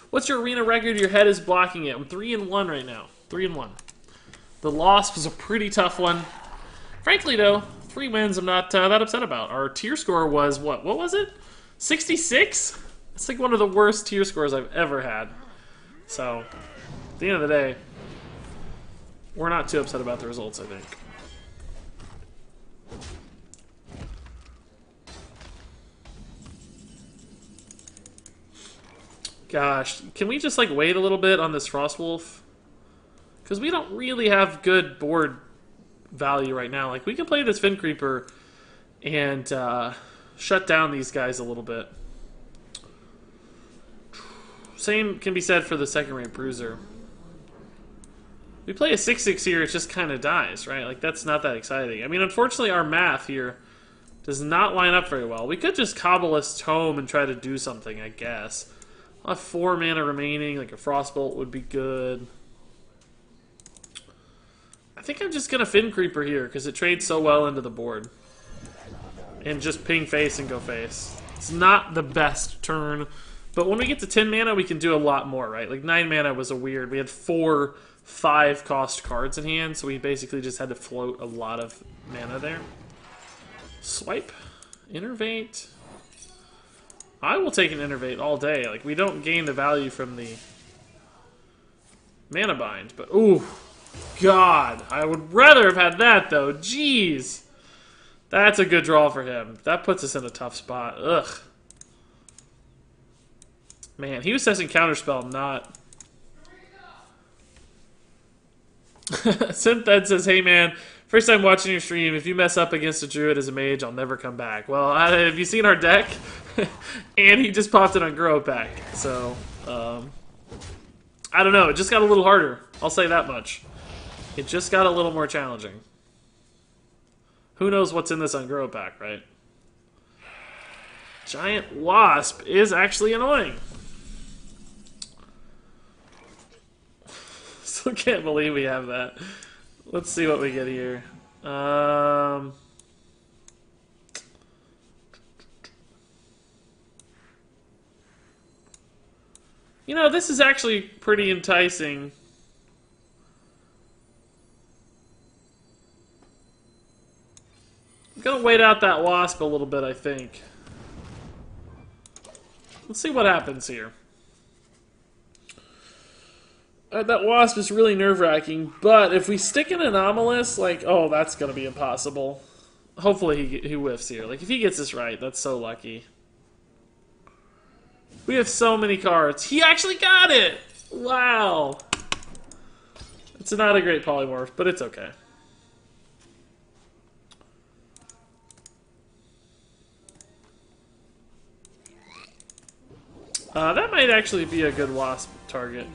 What's your arena record? Your head is blocking it. I'm 3-1 right now. 3-1. The loss was a pretty tough one. Frankly, though, 3 wins I'm not that upset about. Our tier score was, what was it? 66? It's like one of the worst tier scores I've ever had. So, at the end of the day, we're not too upset about the results, I think. Gosh, can we just, like, wait a little bit on this Frostwolf? Because we don't really have good board value right now. Like, we can play this Fin Creeper and shut down these guys a little bit. Same can be said for the second-rate Bruiser. We play a 6/6 here, it just kind of dies, right? Like, that's not that exciting. I mean, unfortunately, our math here does not line up very well. We could just cobble a Tome and try to do something, I guess. I'll have 4 mana remaining, like a Frostbolt would be good. I think I'm just going to Fin Creeper here, because it trades so well into the board. And just ping face and go face. It's not the best turn, but when we get to 10 mana, we can do a lot more, right? Like, 9 mana was a weird... We had 4 5-cost cards in hand, so we basically just had to float a lot of mana there. Swipe. Innervate. I will take an Innervate all day. Like, we don't gain the value from the Mana Bind, but... Ooh. God. I would rather have had that, though. Jeez. That's a good draw for him. That puts us in a tough spot. Ugh. Man, he was testing Counterspell, not... Synthad says, hey man, first time watching your stream, if you mess up against a druid as a mage, I'll never come back. Well, have you seen our deck? And he just popped it on Grow Pack. So, I don't know, it just got a little harder. I'll say that much. It just got a little more challenging. Who knows what's in this on Grow Pack, right? Giant Wasp is actually annoying. Still can't believe we have that. Let's see what we get here. You know, this is actually pretty enticing. I'm gonna wait out that Wasp a little bit, I think. Let's see what happens here. That Wasp is really nerve-wracking, but if we stick an Anomalus, like, oh, that's going to be impossible. Hopefully he whiffs here. Like, if he gets this right, that's so lucky. We have so many cards. He actually got it! Wow. It's not a great polymorph, but it's okay. That might actually be a good Wasp target.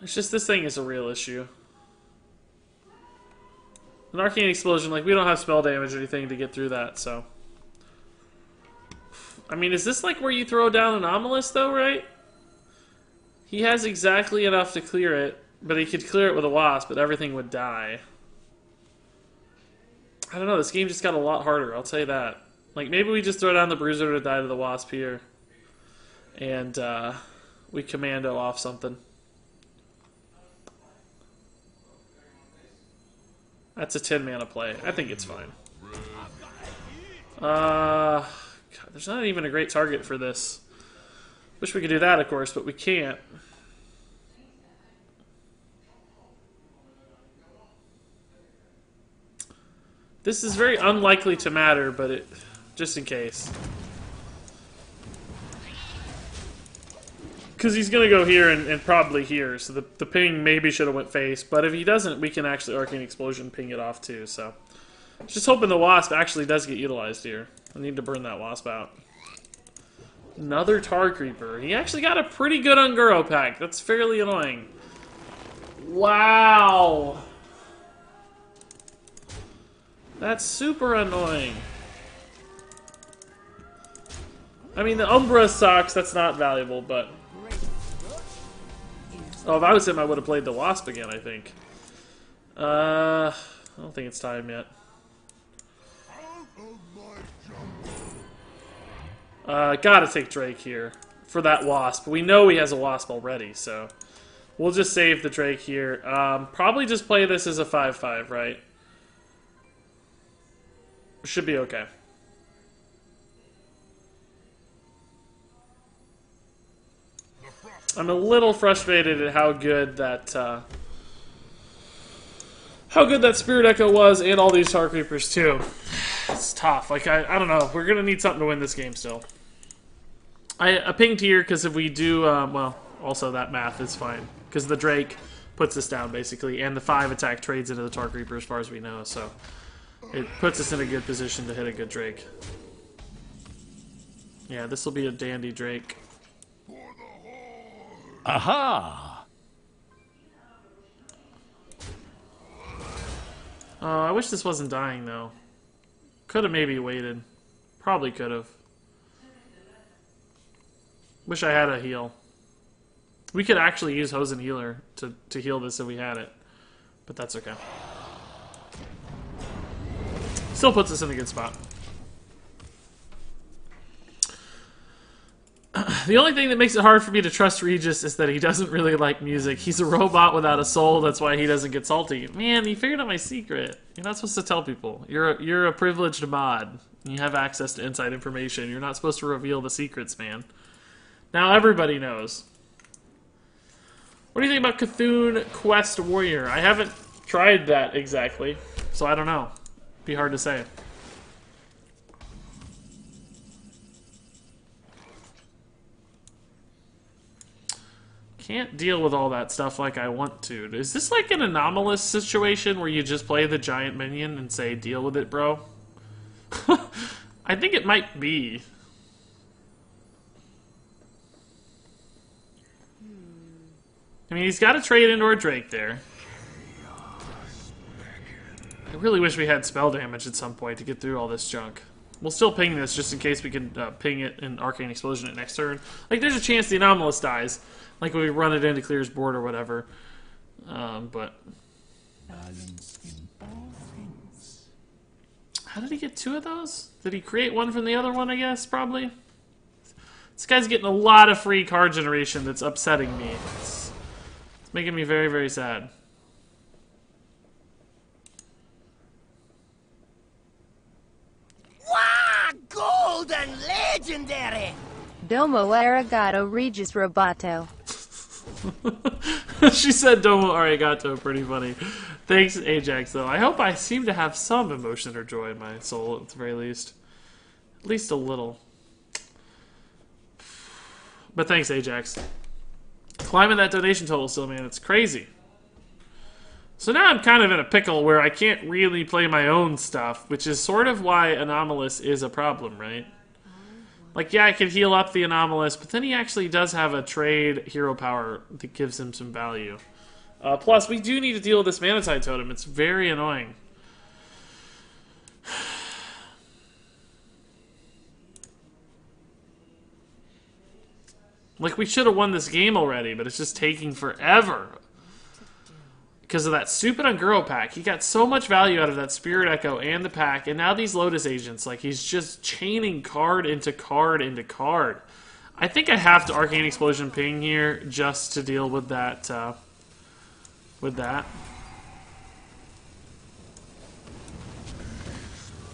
It's just this thing is a real issue. An Arcane Explosion, like, we don't have spell damage or anything to get through that, so... I mean, is this like where you throw down Anomalus, though, right? He has exactly enough to clear it, but he could clear it with a Wasp, but everything would die. I don't know, this game just got a lot harder, I'll tell you that. Like, maybe we just throw down the Bruiser to die to the Wasp here. And, we commando off something. That's a 10 mana play. I think it's fine. God, there's not even a great target for this. Wish we could do that, of course, but we can't. This is very unlikely to matter, but it just in case. Because he's going to go here and probably here, so the ping maybe should have went face, but if he doesn't, we can actually Arcane Explosion ping it off too, so... Just hoping the Wasp actually does get utilized here. I need to burn that Wasp out. Another Tar Creeper. He actually got a pretty good Unguro pack. That's fairly annoying. Wow! That's super annoying. I mean, the Umbra sucks, that's not valuable, but... Oh, if I was him, I would have played the Wasp again, I think. I don't think it's time yet. Gotta take Drake here for that Wasp. We know he has a Wasp already, so... We'll just save the Drake here. Probably just play this as a 5/5, right? Should be okay. I'm a little frustrated at how good that Spirit Echo was, and all these Tar Creepers too. It's tough. Like I don't know. We're gonna need something to win this game still. I pinged here because if we do, well, also that math is fine because the Drake puts us down basically, and the 5 attack trades into the Tar Creeper as far as we know, so it puts us in a good position to hit a good Drake. Yeah, this will be a dandy Drake. Aha! I wish this wasn't dying though. Could have maybe waited. Probably could have. Wish I had a heal. We could actually use Hose and Healer to heal this if we had it. But that's okay. Still puts us in a good spot. The only thing that makes it hard for me to trust Regis is that he doesn't really like music. He's a robot without a soul, that's why he doesn't get salty. Man, you figured out my secret. You're not supposed to tell people. You're a privileged mod. You have access to inside information. You're not supposed to reveal the secrets, man. Now everybody knows. What do you think about Cthulhu Quest Warrior? I haven't tried that exactly, so I don't know. Be hard to say. Can't deal with all that stuff like I want to. Is this like an anomalous situation where you just play the giant minion and say, deal with it, bro? I think it might be. I mean, he's got to trade into our Drake there. I really wish we had spell damage at some point to get through all this junk. We'll still ping this just in case we can ping it in Arcane Explosion at next turn. Like, there's a chance the Anomalus dies. Like, when we run it into clear his board or whatever. But... How did he get 2 of those? Did he create one from the other one, I guess? Probably. This guy's getting a lot of free card generation that's upsetting me. It's making me very, very sad. Wow! Golden legendary! Domo arigato Regis Roboto. She said Domo arigato, pretty funny. Thanks, Ajax, though. I hope I seem to have some emotion or joy in my soul, at the very least. At least a little. But thanks, Ajax. Climbing that donation total still, man. It's crazy. So now I'm kind of in a pickle where I can't really play my own stuff, which is sort of why Anomalus is a problem, right? Like, yeah, I could heal up the Anomalus, but then he actually does have a trade hero power that gives him some value. Plus, we do need to deal with this Manatide Totem. It's very annoying. Like, we should have won this game already, but it's just taking forever. Because of that stupid Unguro pack. He got so much value out of that Spirit Echo and the pack, and now these Lotus Agents, like, he's just chaining card into card into card. I think I have to Arcane Explosion ping here just to deal with that,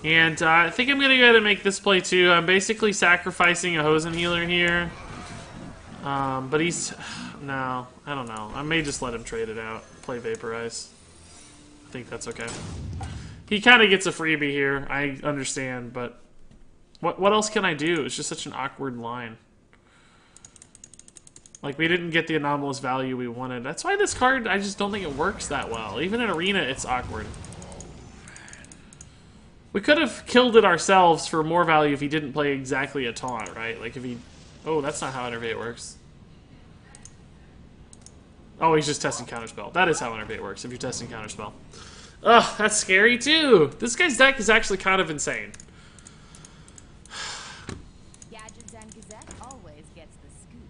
And I think I'm going to go ahead and make this play too. I'm basically sacrificing a Hosen Healer here. But he's... No, I don't know. I may just let him trade it out. Play Vaporize. I think that's okay. He kind of gets a freebie here. I understand, but... What else can I do? It's just such an awkward line. Like, we didn't get the anomalous value we wanted. That's why this card, I just don't think it works that well. Even in Arena, it's awkward. We could have killed it ourselves for more value if he didn't play exactly a taunt, right? Like, if he... Oh, that's not how Innervate works. Oh, he's just testing Counterspell. That is how Innervate works, if you're testing Counterspell. Ugh, that's scary, too! This guy's deck is actually kind of insane. Gadgets and Gazette always gets the scoop.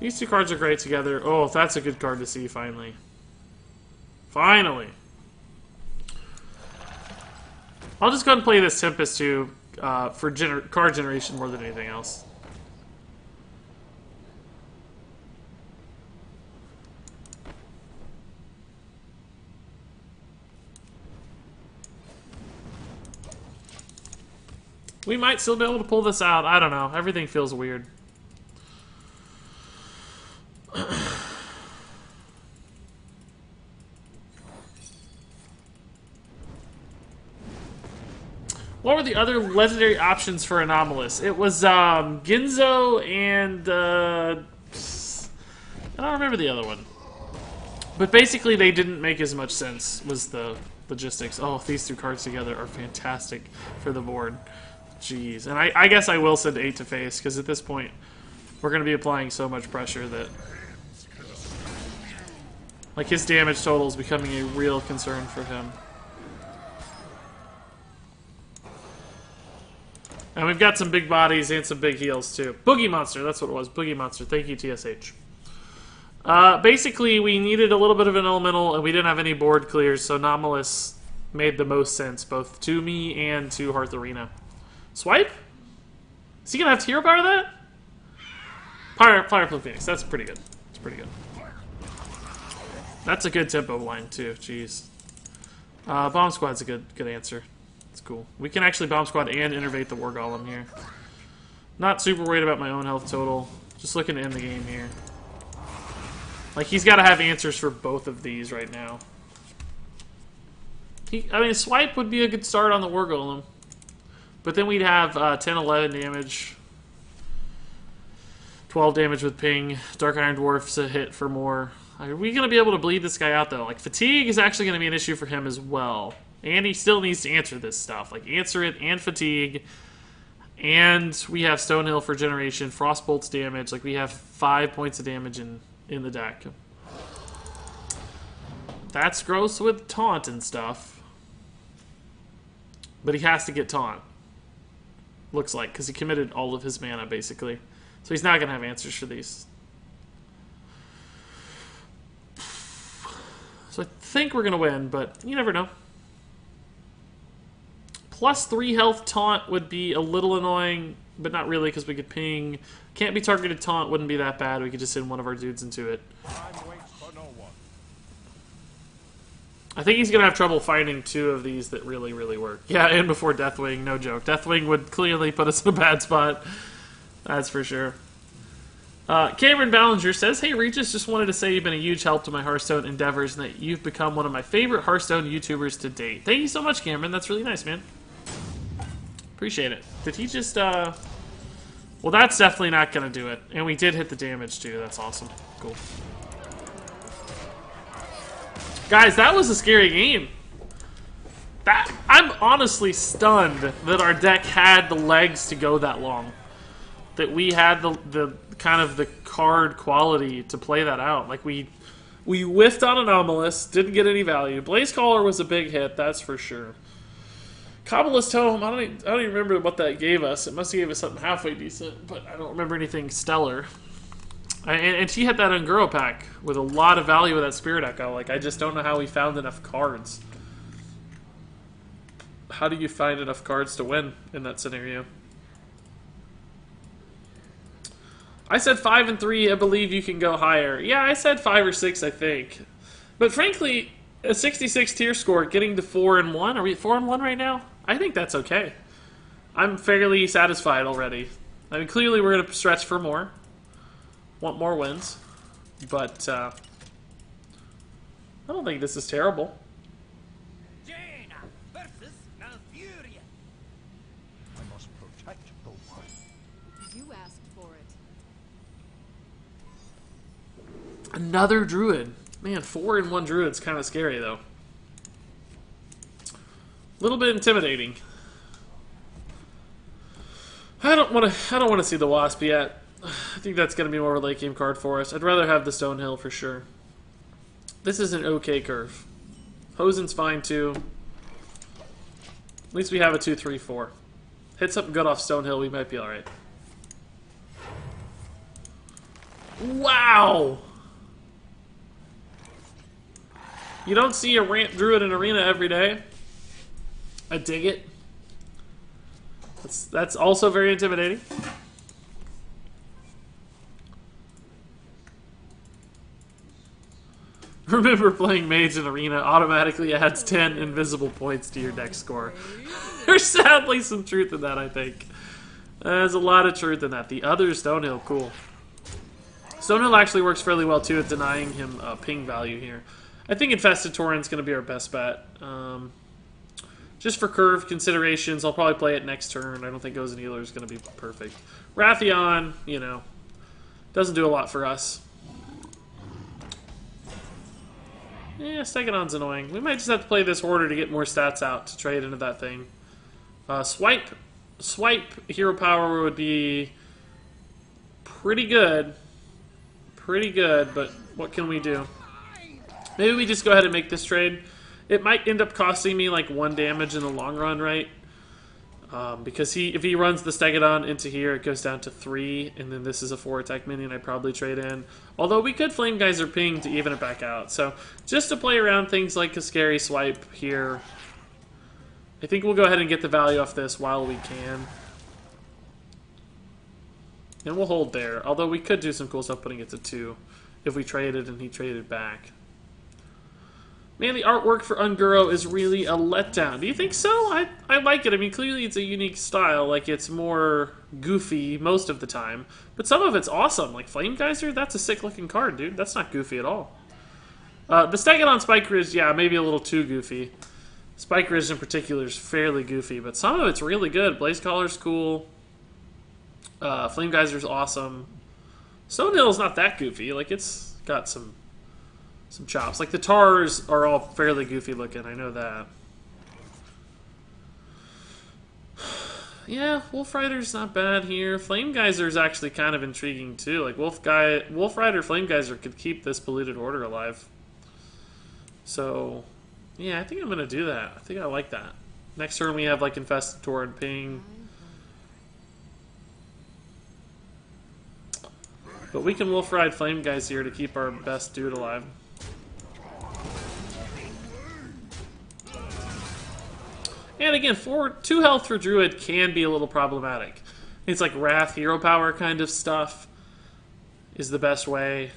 These two cards are great together. Oh, that's a good card to see, finally. Finally! I'll just go ahead and play this Tempest, too, for card generation more than anything else. We might still be able to pull this out. I don't know. Everything feels weird. What were the other legendary options for Anomalus? It was Ginzo and I don't remember the other one. But basically they didn't make as much sense, was the logistics. Oh, these two cards together are fantastic for the board. Jeez. And I guess I will send 8 to face, because at this point we're going to be applying so much pressure that like his damage total is becoming a real concern for him. And we've got some big bodies and some big heals too. Boogie Monster, that's what it was. Boogie Monster. Thank you, TSH. Basically, we needed a little bit of an elemental, and we didn't have any board clears, so Anomalus made the most sense, both to me and to Hearth Arena. Swipe? Is he gonna have hero power to that? Fire Plume Phoenix. That's pretty good. That's pretty good. That's a good tempo line too. Jeez. Bomb Squad's a good answer. It's cool. We can actually Bomb Squad and innervate the War Golem here. Not super worried about my own health total. Just looking to end the game here. Like, he's got to have answers for both of these right now. I mean, Swipe would be a good start on the War Golem. But then we'd have 10, 11 damage. 12 damage with Ping. Dark Iron Dwarf's a hit for more. Are we going to be able to bleed this guy out, though? Like, Fatigue is actually going to be an issue for him as well. And he still needs to answer this stuff. Like, answer it and Fatigue. And we have Stonehill for generation. Frostbolt's damage. Like, we have 5 points of damage in the deck. That's gross with taunt and stuff. But he has to get taunt. Looks like, because he committed all of his mana, basically. So he's not going to have answers for these. So I think we're going to win, but you never know. Plus 3 health taunt would be a little annoying, but not really, because we could ping. Can't be targeted taunt wouldn't be that bad. We could just send one of our dudes into it. I think he's going to have trouble finding 2 of these that really, really work. Yeah, and before Deathwing, no joke. Deathwing would clearly put us in a bad spot. That's for sure. Cameron Ballinger says, "Hey Regis, just wanted to say you've been a huge help to my Hearthstone endeavors and that you've become one of my favorite Hearthstone YouTubers to date." Thank you so much, Cameron. That's really nice, man. Appreciate it. Did he just, Well, that's definitely not going to do it. And we did hit the damage, too. That's awesome. Cool. Guys, that was a scary game. I'm honestly stunned that our deck had the legs to go that long. That we had the kind of the card quality to play that out. Like, we whiffed on Anomalus, didn't get any value. Blaze Caller was a big hit, that's for sure. Kabbalist Tome, I don't even remember what that gave us. It must have gave us something halfway decent, but I don't remember anything stellar. And she had that Unguro pack with a lot of value with that Spirit Echo. Like, I just don't know how we found enough cards. How do you find enough cards to win in that scenario? I said 5 and 3. I believe you can go higher. Yeah, I said 5 or 6, I think. But frankly, a 66 tier score, getting to 4 and 1. Are we at 4 and 1 right now? I think that's okay. I'm fairly satisfied already. I mean, clearly we're going to stretch for more. Want more wins. But, I don't think this is terrible. Jaina versus Malfuria. I must protect the one. You asked for it. Another Druid. Man, 4 and 1 Druid's kind of scary, though. A little bit intimidating. I don't want to see the Wasp yet. I think that's going to be more of a late game card for us. I'd rather have the Stonehill for sure. This is an okay curve. Hosen's fine too. At least we have a 2-3-4. Hit something good off Stonehill, we might be alright. Wow! You don't see a Rant Druid in Arena every day. I dig it. That's also very intimidating. Remember, playing Mage in Arena automatically adds 10 invisible points to your deck score. There's sadly some truth in that, I think. There's a lot of truth in that. The other Stonehill, cool. Stonehill actually works fairly well, too, at denying him ping value here. I think Infested Tauren's going to be our best bet. Just for curve considerations, I'll probably play it next turn. I don't think Gozen Healer is going to be perfect. Wrathion, you know, doesn't do a lot for us. Yeah, Stegodon's annoying. We might just have to play this order to get more stats out to trade into that thing. Swipe hero power would be pretty good. Pretty good, but what can we do? Maybe we just go ahead and make this trade. It might end up costing me like 1 damage in the long run, right? Because if he runs the Stegodon into here, it goes down to 3, and then this is a 4 attack minion I'd probably trade in. Although we could Flame Geyser Ping to even it back out. So just to play around things like a scary swipe here, I think we'll go ahead and get the value off this while we can. And we'll hold there. Although we could do some cool stuff putting it to 2 if we traded and he traded back. Man, the artwork for Unguro is really a letdown. Do you think so? I like it. I mean, clearly it's a unique style. Like, it's more goofy most of the time. But some of it's awesome. Like, Flame Geyser, that's a sick-looking card, dude. That's not goofy at all. The Stegodon Spike Ridge, yeah, maybe a little too goofy. Spike Ridge in particular is fairly goofy, but some of it's really good. Blaze Caller's cool. Flame Geyser's awesome. Stonehill's not that goofy. Like, it's got some chops. Like, the Tars are all fairly goofy looking, I know that. Yeah, Wolf Rider's not bad here. Flame Geyser's actually kind of intriguing too. Like, Wolf Rider, Flame Geyser could keep this polluted order alive. So, yeah, I think I'm going to do that. I think I like that. Next turn we have, like, Infested Tauren Ping. But we can Wolf Ride Flame Geyser here to keep our best dude alive. And again, 2 health for Druid can be a little problematic. It's like Wrath, hero power kind of stuff is the best way.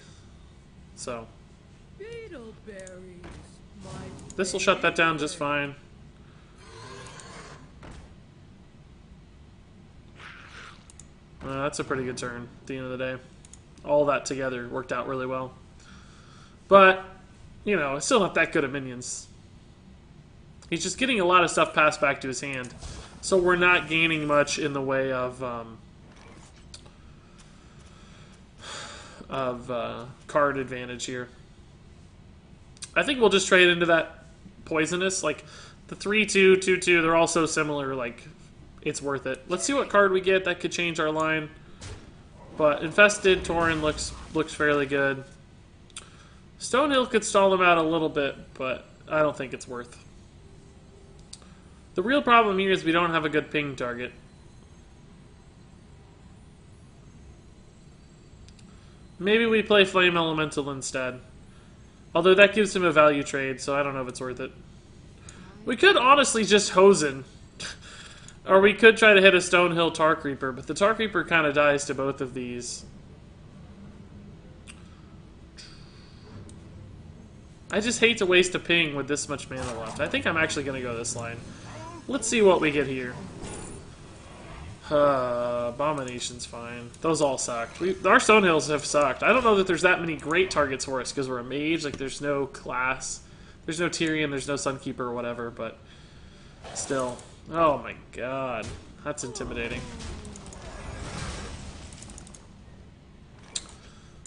So this will shut that down just fine. That's a pretty good turn at the end of the day. All that together worked out really well. But, you know, it's still not that good at minions. He's just getting a lot of stuff passed back to his hand. So we're not gaining much in the way of card advantage here. I think we'll just trade into that Poisonous. Like, the 3-2, 2-2, they're all so similar, like, it's worth it. Let's see what card we get that could change our line. But Infested Tauren looks fairly good. Stonehill could stall him out a little bit, but I don't think it's worth. The real problem here is we don't have a good ping target. Maybe we play Flame Elemental instead. Although that gives him a value trade, so I don't know if it's worth it. We could honestly just Hosen. Or we could try to hit a Stonehill Tar Creeper, but the Tar Creeper kind of dies to both of these. I just hate to waste a ping with this much mana left. I think I'm actually going to go this line. Let's see what we get here. Abomination's fine. Those all sucked. Our Stonehills have sucked. I don't know that there's that many great targets for us because we're a mage. Like, there's no class. There's no Tyrion, there's no Sunkeeper or whatever, but still. Oh my god. That's intimidating.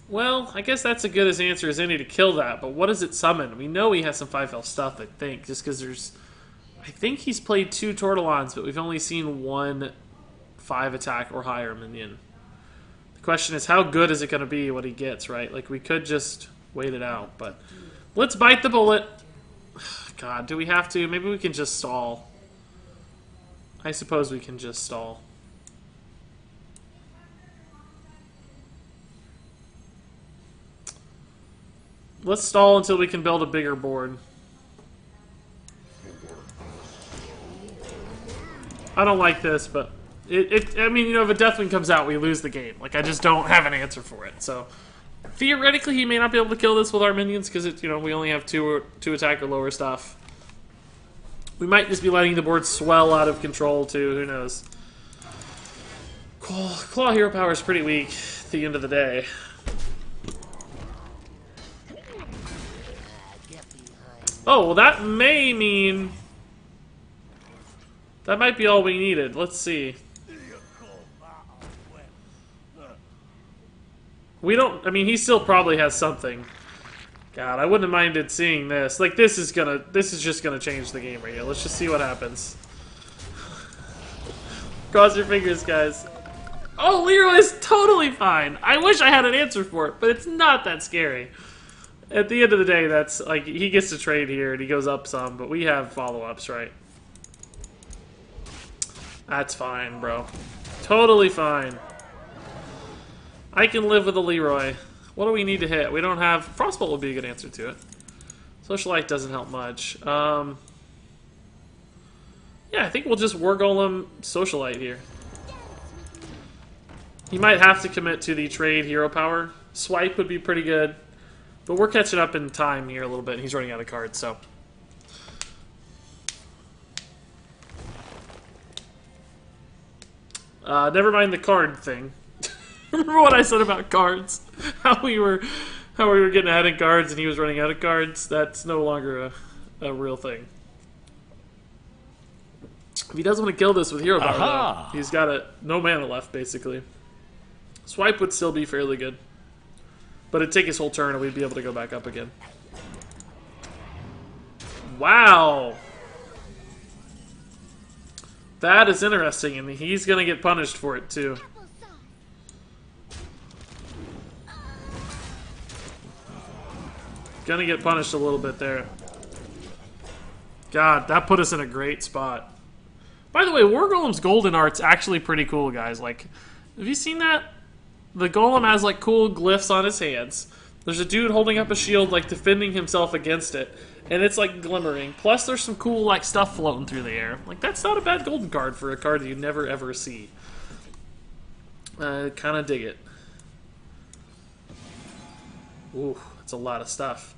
Well, I guess that's as good as answer as any to kill that, but what does it summon? We know he has some 5 health stuff, I think, just because there's... I think he's played 2 Tortolons, but we've only seen 1 5 attack or higher minion. The question is, how good is it going to be what he gets, right? Like, we could just wait it out, but... Let's bite the bullet! God, do we have to? Maybe we can just stall. I suppose we can just stall. Let's stall until we can build a bigger board. I don't like this, but I mean, you know, if a Deathwing comes out, we lose the game. Like, I just don't have an answer for it. So, theoretically, he may not be able to kill this with our minions because, you know, we only have 2 attack or lower stuff. We might just be letting the board swell out of control, too. Who knows? Claw hero power is pretty weak at the end of the day. Oh, well, that may mean... That might be all we needed. Let's see. We don't... I mean, he still probably has something. God, I wouldn't have minded seeing this. Like, this is just gonna change the game right here. Let's just see what happens. Cross your fingers, guys. Oh, Leroy's totally fine. I wish I had an answer for it, but it's not that scary. At the end of the day, that's, like, he gets to trade here, and he goes up some, but we have follow-ups, right? That's fine, bro. Totally fine. I can live with a Leroy. What do we need to hit? We don't have... Frostbolt would be a good answer to it. Socialite doesn't help much. Yeah, I think we'll just War Golem Socialite here. He might have to commit to the trade hero power. Swipe would be pretty good. But we're catching up in time here a little bit. He's running out of cards, so... never mind the card thing. Remember what I said about cards? How we were getting ahead in cards and he was running out of cards? That's no longer a real thing. If he does want to kill this with hero power, though, he's got no mana left, basically. Swipe would still be fairly good. But it'd take his whole turn and we'd be able to go back up again. Wow! That is interesting, and he's gonna get punished for it, too. Gonna get punished a little bit there. God, that put us in a great spot. By the way, War Golem's golden art's actually pretty cool, guys. Like, have you seen that? The golem has, like, cool glyphs on his hands. There's a dude holding up a shield, like, defending himself against it. And it's, like, glimmering. Plus, there's some cool, like, stuff floating through the air. Like, that's not a bad golden card for a card that you never, ever see. Kind of dig it. Ooh, that's a lot of stuff.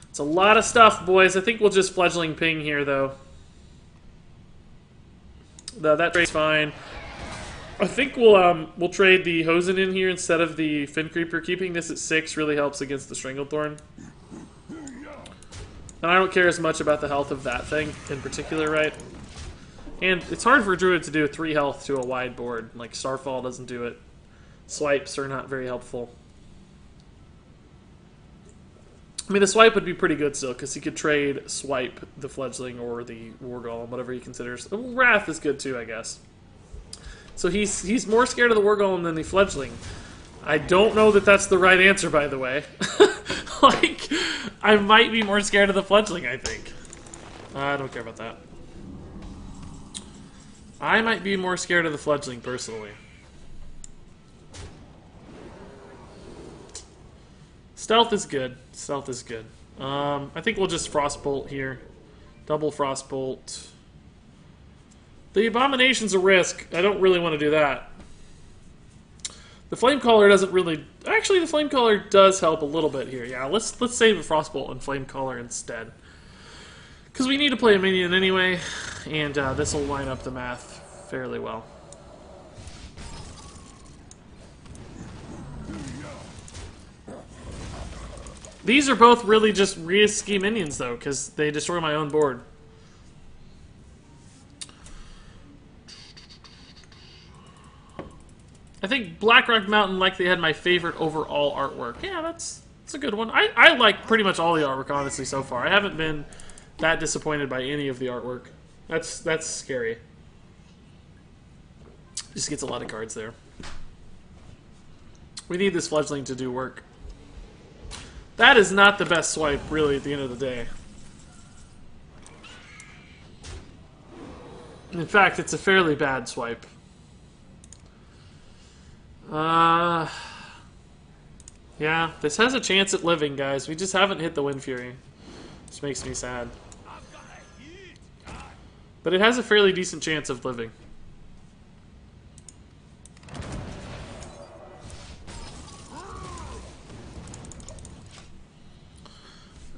It's a lot of stuff, boys. I think we'll just Fledgling Ping here, though. That trade's fine. I think we'll trade the Hosen in here instead of the Fin Creeper. Keeping this at 6 really helps against the Stranglethorn. And I don't care as much about the health of that thing in particular, right? And it's hard for a Druid to do 3 health to a wide board. Like, Starfall doesn't do it. Swipes are not very helpful. I mean, the Swipe would be pretty good still, because he could trade Swipe, the Fledgling, or the War Golem, whatever he considers. Wrath is good too, I guess. So he's more scared of the War Golem than the Fledgling. I don't know that that's the right answer, by the way. Like, I might be more scared of the Fledgling, I think. I don't care about that. I might be more scared of the Fledgling, personally. Stealth is good. Stealth is good. I think we'll just Frostbolt here. Double Frostbolt. The Abomination's a risk. I don't really want to do that. The Flamecaller doesn't really... Actually, the Flamecaller does help a little bit here. Yeah, let's save a Frostbolt and Flamecaller instead. Because we need to play a minion anyway, and this will line up the math fairly well. These are both really just risky minions, though, because they destroy my own board. I think Blackrock Mountain likely had my favorite overall artwork. Yeah, that's a good one. I like pretty much all the artwork, honestly, so far. I haven't been that disappointed by any of the artwork. That's scary. Just gets a lot of cards there. We need this Fledgling to do work. That is not the best swipe, really, at the end of the day. In fact, it's a fairly bad swipe. Yeah, this has a chance at living, guys. We just haven't hit the Wind Fury. Which makes me sad. But it has a fairly decent chance of living.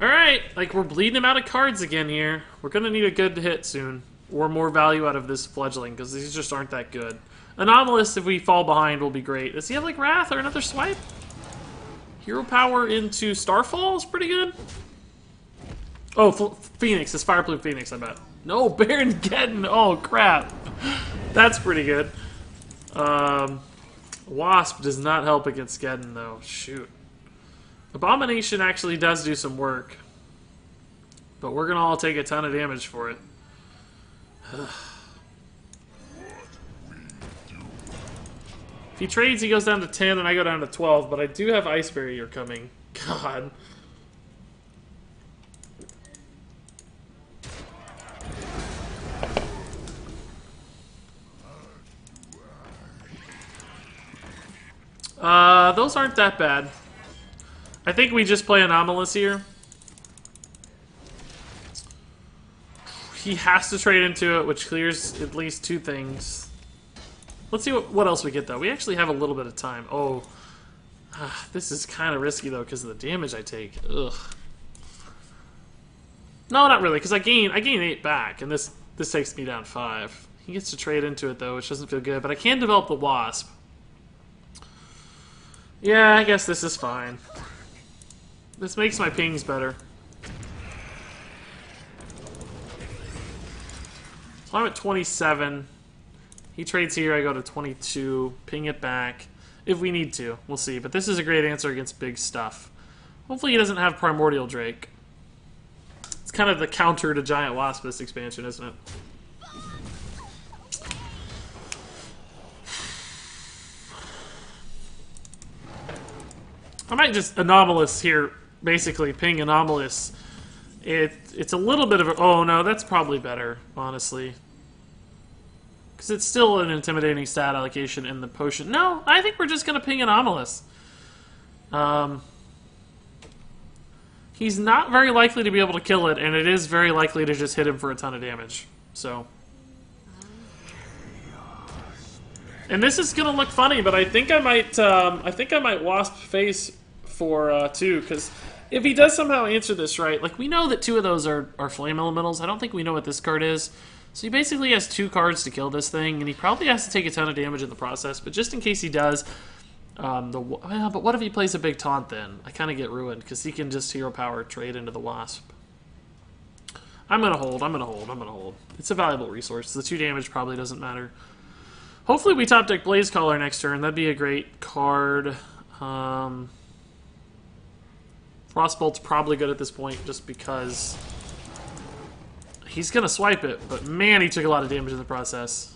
Alright, like we're bleeding him out of cards again here. We're gonna need a good hit soon. Or more value out of this fledgling, because these just aren't that good. Anomalus, if we fall behind, will be great. Does he have like Wrath or another swipe? Hero power into Starfall is pretty good. Oh, Phoenix. It's Fireproof Phoenix, I bet. No, Baron Geddon. Oh, crap. That's pretty good. Wasp does not help against Geddon, though. Shoot. Abomination actually does do some work. But we're going to all take a ton of damage for it. If he trades, he goes down to 10, and I go down to 12, but I do have Ice Barrier coming. God. Those aren't that bad. I think we just play Anomalus here. He has to trade into it, which clears at least 2 things. Let's see what else we get, though. We actually have a little bit of time. Oh. This is kind of risky, though, because of the damage I take. Ugh. No, not really, because I gain 8 back, and this takes me down 5. He gets to trade into it, though, which doesn't feel good. But I can develop the Wasp. Yeah, I guess this is fine. This makes my pings better. So I'm at 27. He trades here, I go to 22. Ping it back. If we need to. We'll see. But this is a great answer against big stuff. Hopefully he doesn't have Primordial Drake. It's kind of the counter to Giant Wasp this expansion, isn't it? I might just Anomalus here, basically. Ping Anomalus. It's a little bit of a... Oh, no, that's probably better, honestly. Because it's still an intimidating stat allocation in the potion. No, I think we're just going to ping Anomalus. He's not very likely to be able to kill it, and it is very likely to just hit him for a ton of damage. So... And this is gonna look funny, but I think I might Wasp face for 2, because if he does somehow answer this right, like we know that 2 of those are flame elementals. I don't think we know what this card is. So he basically has 2 cards to kill this thing, and he probably has to take a ton of damage in the process. But just in case he does, well, but what if he plays a big taunt then? I kind of get ruined because he can just hero power trade into the Wasp. I'm gonna hold. It's a valuable resource. The 2 damage probably doesn't matter. Hopefully we top deck Blaze Caller next turn. That'd be a great card. Frostbolt's probably good at this point just because he's going to swipe it. But man, he took a lot of damage in the process.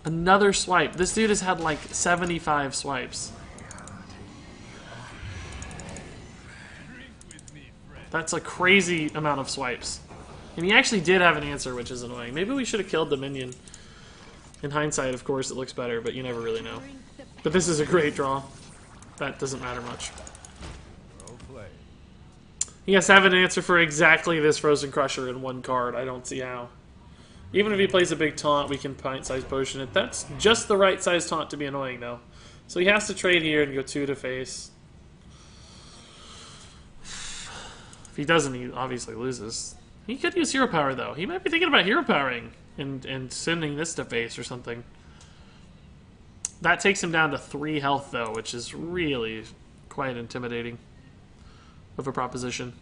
Another swipe. This dude has had like 75 swipes. That's a crazy amount of swipes. And he actually did have an answer, which is annoying. Maybe we should have killed the minion. In hindsight, of course, it looks better, but you never really know. But this is a great draw. That doesn't matter much. He has to have an answer for exactly this Frozen Crusher in 1 card. I don't see how. Even if he plays a big taunt, we can pint-sized potion it. That's just the right size taunt to be annoying, though. So he has to trade here and go 2 to face. If he doesn't, he obviously loses. He could use hero power, though. He might be thinking about hero powering. And sending this to face or something. That takes him down to 3 health, though, which is really quite intimidating of a proposition.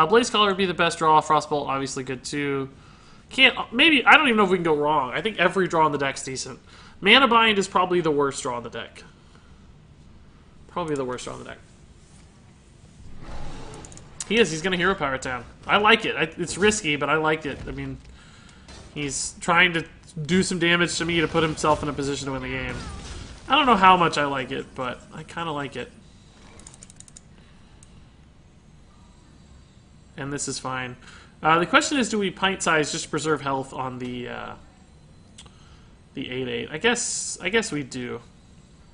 Blaze Caller would be the best draw. Frostbolt, obviously good, too. Maybe, I don't even know if we can go wrong. I think every draw on the deck's decent. Mana Bind is probably the worst draw on the deck. Probably the worst draw on the deck. He's going to hero power town. I like it. It's risky, but I like it. I mean... He's trying to do some damage to me to put himself in a position to win the game. I don't know how much I like it, but I kind of like it. And this is fine. The question is, do we pint size just to preserve health on the 8/8? I guess we do.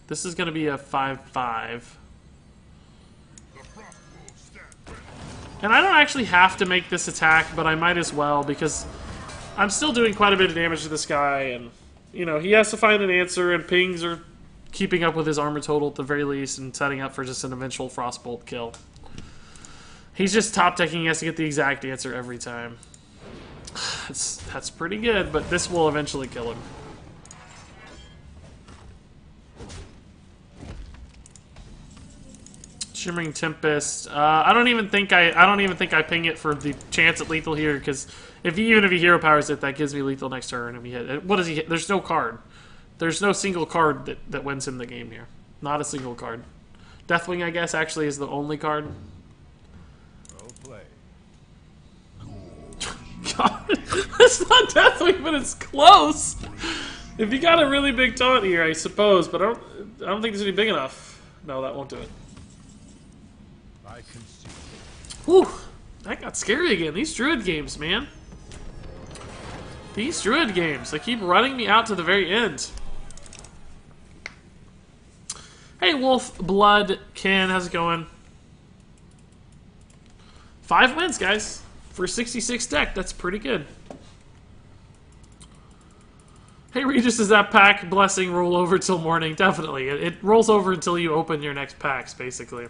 This is going to be a 5/5. And I don't actually have to make this attack, but I might as well because I'm still doing quite a bit of damage to this guy, and, you know, he has to find an answer, and pings are keeping up with his armor total at the very least, and setting up for just an eventual Frostbolt kill. He's just top decking. He has to get the exact answer every time. That's pretty good, but this will eventually kill him. Shimmering Tempest. I don't even think I ping it for the chance at lethal here, because even if he hero powers it, that gives me lethal next turn. If he hit, what does he hit? There's no card. There's no single card that wins him the game here. Not a single card. Deathwing, I guess, actually is the only card. Well played. God, it's not Deathwing, but it's close. If you got a really big taunt here, I suppose, but I don't think it's gonna be big enough. No, that won't do it. I can see. Whew, that got scary again. These Druid games, man. These Druid games, they keep running me out to the very end. Hey, Wolf Blood Ken, how's it going? 5 wins, guys, for a 66 deck. That's pretty good. Hey, Regis, does that pack blessing roll over till morning? Definitely. It rolls over until you open your next packs, basically.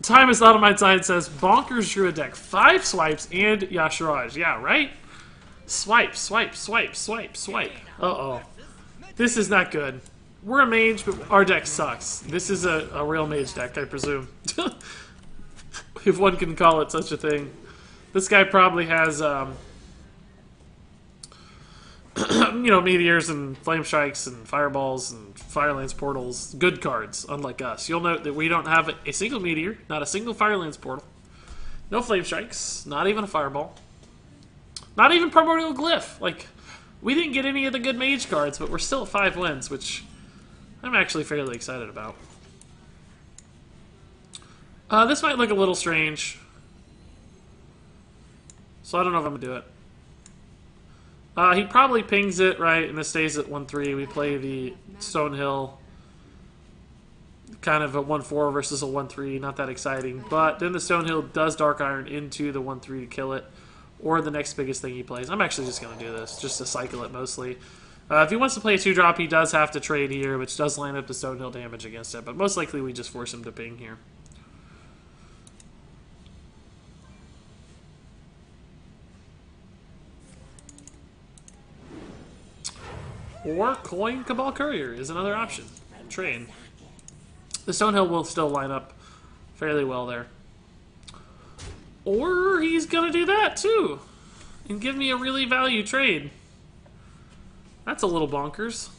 Time is not on my side, says Bonkers Druid deck. 5 swipes and Yashiraj. Yeah, right? Swipe, swipe, swipe, swipe, swipe. Uh-oh. This is not good. We're a mage, but our deck sucks. This is a real mage deck, I presume. If one can call it such a thing. This guy probably has, you know, meteors and flame strikes and fireballs and Firelands portals. Good cards, unlike us. You'll note that we don't have a single meteor, not a single Firelands portal. No flame strikes, not even a fireball. Not even primordial glyph. Like, we didn't get any of the good mage cards, but we're still at 5 wins, which I'm actually fairly excited about. This might look a little strange, so I don't know if I'm going to do it. He probably pings it, right, and this stays at 1-3. We play the Stonehill, kind of a 1-4 versus a 1-3, not that exciting. But then the Stonehill does Dark Iron into the 1-3 to kill it, or the next biggest thing he plays. I'm actually just going to do this, just to cycle it mostly. If he wants to play a 2-drop, he does have to trade here, which does line up the Stonehill damage against it, but most likely we just force him to ping here. Or Coin Cabal Courier is another option. Trade. The Stonehill will still line up fairly well there. Or he's going to do that too. And give me a really value trade. That's a little bonkers.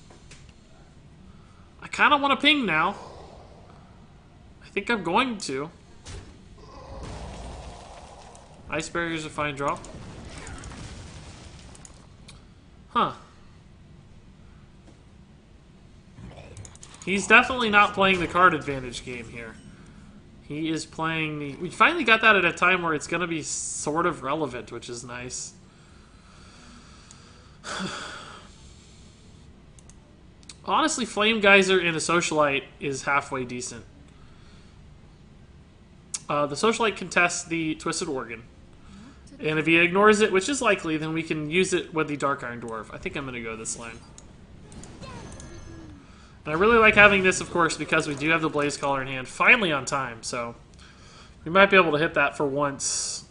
I kind of want to ping now. I think I'm going to. Ice Barrier's a fine draw. Huh. He's definitely not playing the card advantage game here. He is playing the... We finally got that at a time where it's going to be sort of relevant, which is nice. Honestly, Flame Geyser and a Socialite is halfway decent. The Socialite contests the Twisted Organ. And if he ignores it, which is likely, then we can use it with the Dark Iron Dwarf. I think I'm going to go this line. And I really like having this, of course, because we do have the Blaze Caller in hand, finally on time, so we might be able to hit that for once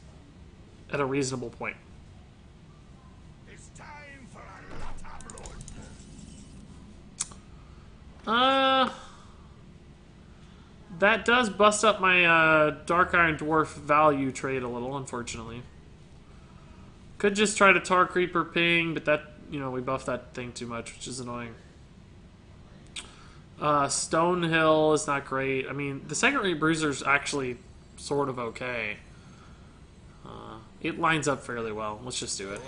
at a reasonable point. It's time for a lot of blood. That does bust up my Dark Iron Dwarf value trade a little, unfortunately. Could just try to Tar Creeper ping, but that, you know, we buff that thing too much, which is annoying. Stonehill is not great. I mean, the second rate Bruiser's actually sort of okay. It lines up fairly well. Let's just do it.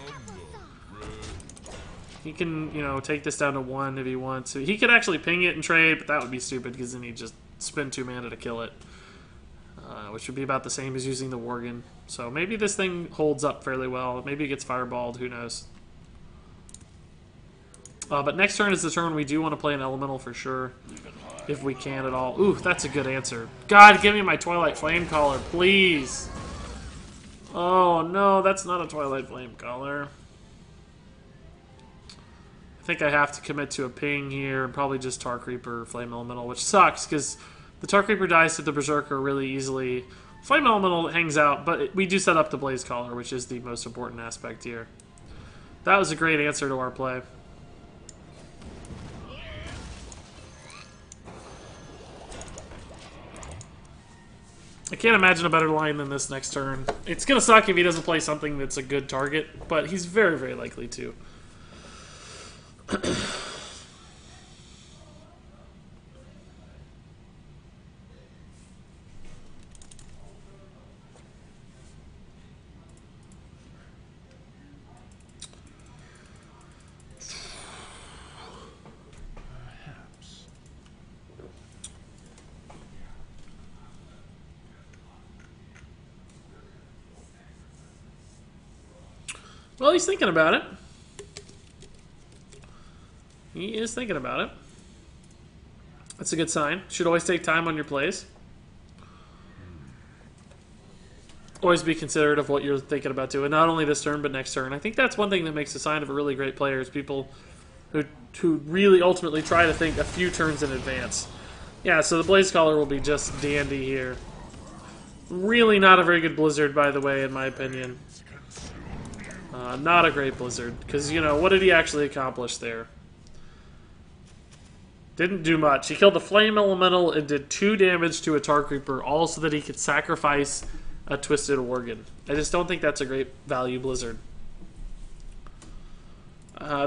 He can, you know, take this down to 1 if he wants to. He could actually ping it and trade, but that would be stupid because then he'd just spend 2 mana to kill it. Which would be about the same as using the Worgen. So maybe this thing holds up fairly well. Maybe it gets fireballed. Who knows? But next turn is the turn we do want to play an elemental for sure, if we can at all. Ooh, that's a good answer. God, give me my Twilight Flamecaller, please. Oh no, that's not a Twilight Flamecaller. I think I have to commit to a ping here, and probably just Tar Creeper Flame Elemental, which sucks because The Tar Creeper dies to the Berserker really easily. Flame Elemental hangs out, but we do set up the Blaze Caller, which is the most important aspect here. That was a great answer to our play. I can't imagine a better line than this next turn. It's going to suck if he doesn't play something that's a good target, but he's very, very likely to. Well, he's thinking about it. He is thinking about it. That's a good sign. Should always take time on your plays. Always be considerate of what you're thinking about doing, not only this turn, but next turn. I think that's one thing that makes a sign of a really great player is people who really ultimately try to think a few turns in advance. Yeah, so the Blaze Caller will be just dandy here. Really not a very good Blizzard, by the way, in my opinion. Not a great Blizzard, because, you know, what did he actually accomplish there? Didn't do much. He killed the Flame Elemental and did 2 damage to a Tar Creeper, all so that he could sacrifice a Twisted Organ. I just don't think that's a great value Blizzard.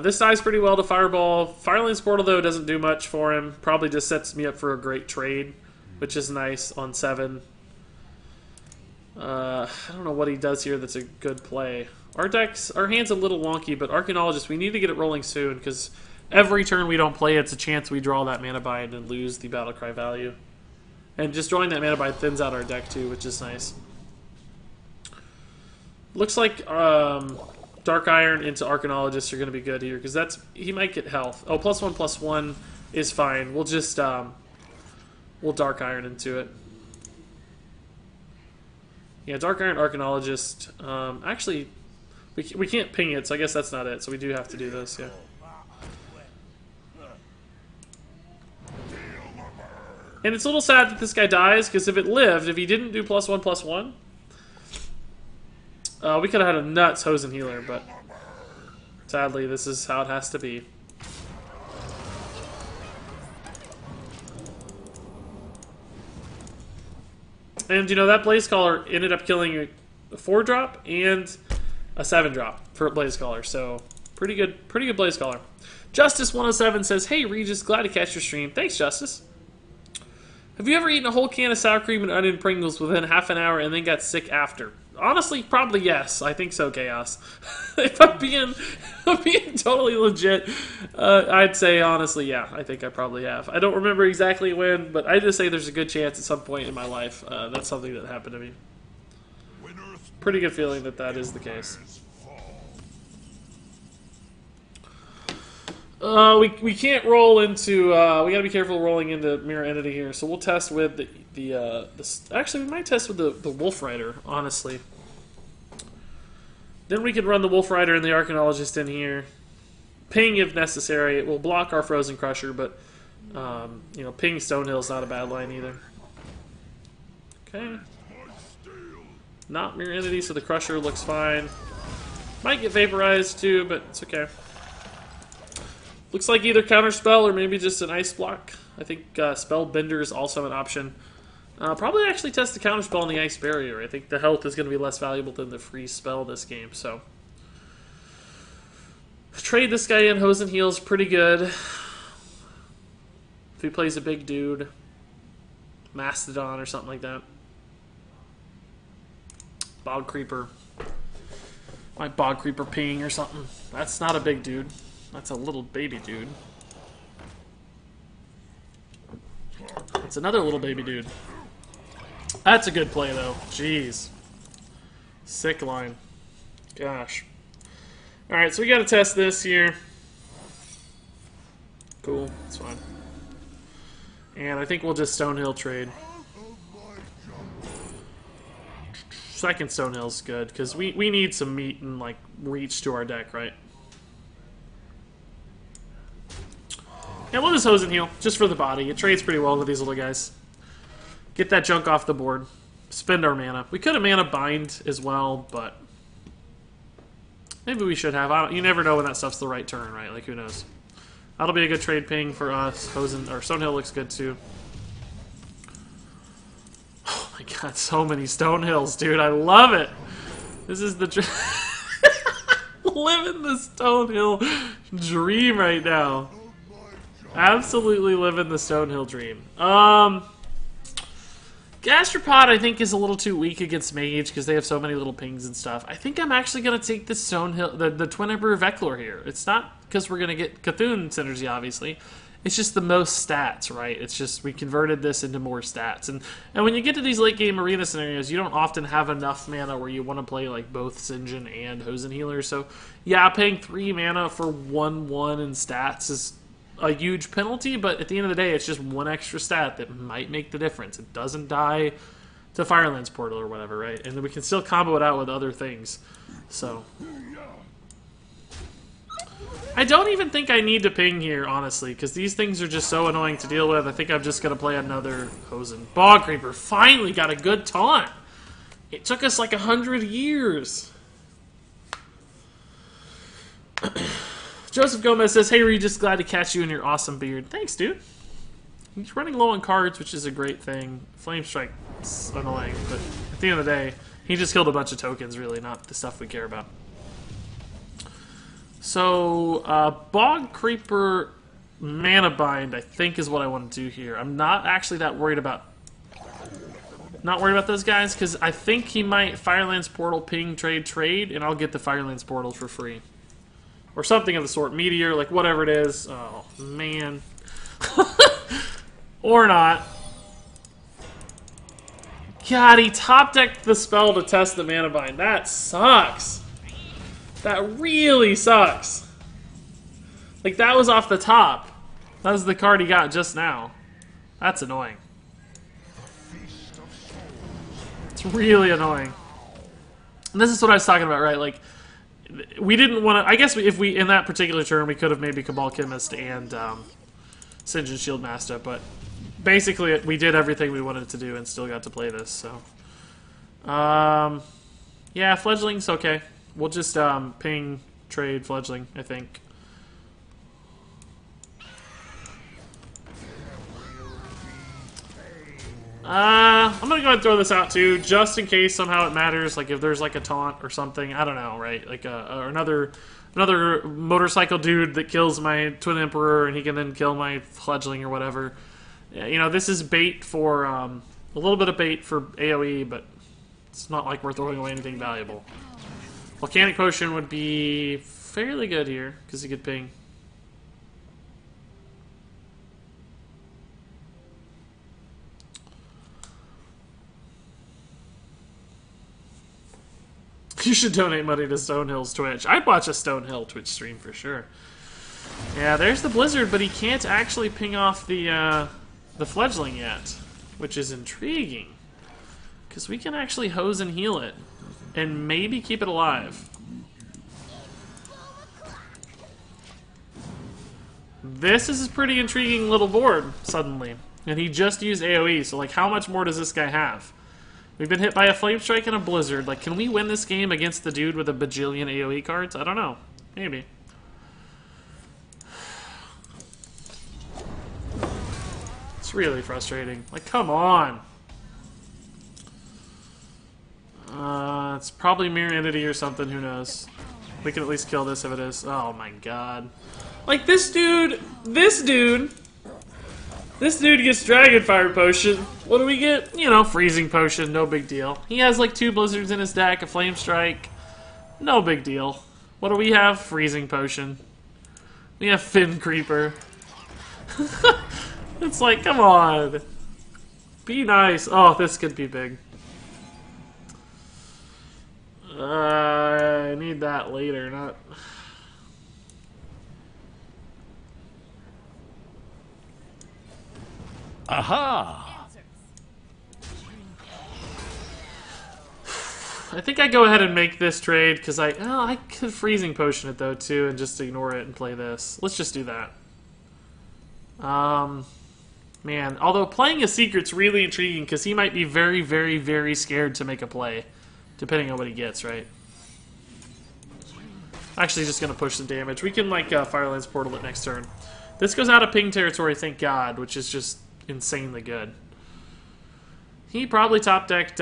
This dies pretty well to Fireball. Firelance Portal, though, doesn't do much for him. Probably just sets me up for a great trade, which is nice on 7. I don't know what he does here that's a good play. Our hand's a little wonky, but Archaeologist, we need to get it rolling soon, because every turn we don't play, it's a chance we draw that mana bind and lose the Battlecry value. And just drawing that mana bind thins out our deck too, which is nice. Looks like Dark Iron into Archaeologist are going to be good here, because he might get health. Oh, +1/+1 is fine. We'll just we'll Dark Iron into it. Yeah, Dark Iron Archaeologist. Actually, we can't ping it, so I guess that's not it. So we do have to do this, yeah. And it's a little sad that this guy dies, because if it lived, if he didn't do +1/+1, we could have had a nuts Hosen Healer, but sadly, this is how it has to be. And, you know, that Blaze Caller ended up killing a 4-drop and a 7-drop for Blaze Caller, so pretty good Blaze Caller. Justice107 says, "Hey Regis, glad to catch your stream." Thanks, Justice. Have you ever eaten a whole can of sour cream and onion Pringles within half an hour and then got sick after? Honestly, probably yes. I think so, Chaos. If I'm being totally legit, I'd say honestly, yeah. I think I probably have. I don't remember exactly when, but I just say there's a good chance at some point in my life that's something that happened to me. Pretty good feeling that that is the case. We can't roll into. We gotta be careful rolling into Mirror Entity here. So we'll test with actually, we might test with the Wolf Rider, honestly. Then we can run the Wolf Rider and the Archaeologist in here. Ping if necessary. It will block our Frozen Crusher, but you know, ping Stonehill's not a bad line either. Okay. Not Mirror Entity, so the Crusher looks fine. Might get vaporized too, but it's okay. Looks like either Counterspell or maybe just an Ice Block. I think Spell Bender is also an option. Probably actually test the Counterspell and the Ice Barrier. I think the health is going to be less valuable than the free spell this game, so. Trade this guy in. Hosen Heal's pretty good. If he plays a big dude. Mastodon or something like that. Bog Creeper. My Bog Creeper ping or something. That's not a big dude. That's a little baby dude. It's another little baby dude. That's a good play, though. Jeez. Sick line. Gosh. Alright, so we gotta test this here. Cool. That's fine. And I think we'll just Stonehill trade. Second Stonehill's good, because we need some meat and, like, reach to our deck, right? Yeah, we'll just Hosen Heal, just for the body. It trades pretty well with these little guys. Get that junk off the board. Spend our mana. We could have mana bind as well, but maybe we should have. You never know when that stuff's the right turn, right? Like, who knows? That'll be a good trade ping for us. Hosen, or Stonehill looks good too. Oh my god, so many Stonehills, dude. I love it. This is the living the Stonehill dream right now. Absolutely living the Stonehill dream. Gastropod, I think, is a little too weak against Mage because they have so many little pings and stuff. I think I'm actually going to take the Stonehill, the Twin Emperor Veclor here. It's not because we're going to get Cthulhu synergy, obviously. It's just the most stats, right? It's just we converted this into more stats. And when you get to these late game arena scenarios, you don't often have enough mana where you want to play like both Sinjin and Hosen Healer. So, yeah, paying 3 mana for 1/1 in stats is a huge penalty, but at the end of the day, it's just one extra stat that might make the difference. It doesn't die to Firelands Portal or whatever, right? And then we can still combo it out with other things. So I don't even think I need to ping here, honestly, because these things are just so annoying to deal with. I think I'm just going to play another Hosen. Bog Creeper finally got a good taunt. It took us like 100 years. Joseph Gomez says, "Hey Regis, glad to catch you in your awesome beard." Thanks, dude. He's running low on cards, which is a great thing. Flame Strike's annoying, but at the end of the day, he just killed a bunch of tokens, really, not the stuff we care about. So, Bog Creeper Mana Bind, I think, is what I want to do here. I'm not actually that worried about... Not worried about those guys, because I think he might Firelands Portal ping trade, and I'll get the Firelands Portal for free. Or something of the sort. Meteor, like whatever it is. Oh, man. Or not. God, he top-decked the spell to test the mana bind. That sucks. That really sucks. Like, that was off the top. That was the card he got just now. That's annoying. It's really annoying. And this is what I was talking about, right? Like, we didn't want to... I guess if we, in that particular turn, we could have maybe Cabal Chemist and Sinjin Shield Master, but basically we did everything we wanted to do and still got to play this, so... yeah, Fledgling's okay. We'll just ping, trade Fledgling, I think. I'm gonna go ahead and throw this out too, just in case somehow it matters. Like if there's like a taunt or something, I don't know, right? Like or another motorcycle dude that kills my Twin Emperor, and he can then kill my Fledgling or whatever. You know, this is bait for a little bit of bait for AOE, but it's not like we're throwing away anything valuable. Volcanic Potion would be fairly good here because he could ping. You should donate money to Stonehill's Twitch. I'd watch a Stonehill Twitch stream for sure. Yeah, there's the Blizzard, but he can't actually ping off the Fledgling yet, which is intriguing. Because we can actually hose and heal it, and maybe keep it alive. This is a pretty intriguing little board, suddenly. And he just used AoE, so like how much more does this guy have? We've been hit by a Flame Strike and a Blizzard. Like, can we win this game against the dude with a bajillion AoE cards? I don't know. Maybe. It's really frustrating. Like, come on. It's probably Mirror Entity or something. Who knows? We can at least kill this if it is. Oh my god. Like, this dude gets Dragon Fire Potion. What do we get? You know, Freezing Potion, no big deal. He has like 2 Blizzards in his deck, a Flame Strike. No big deal. What do we have? Freezing Potion. We have Fin Creeper. It's like, come on. Be nice. Oh, this could be big. I need that later, not... Aha! I think I go ahead and make this trade because I could Freezing Potion it though too and just ignore it and play this. Let's just do that. Man, although playing a Secret's really intriguing because he might be very, very, very scared to make a play, depending on what he gets, right? Actually, just going to push some damage. We can, like, Firelands Portal it next turn. This goes out of ping territory, thank God, which is just insanely good. He probably top-decked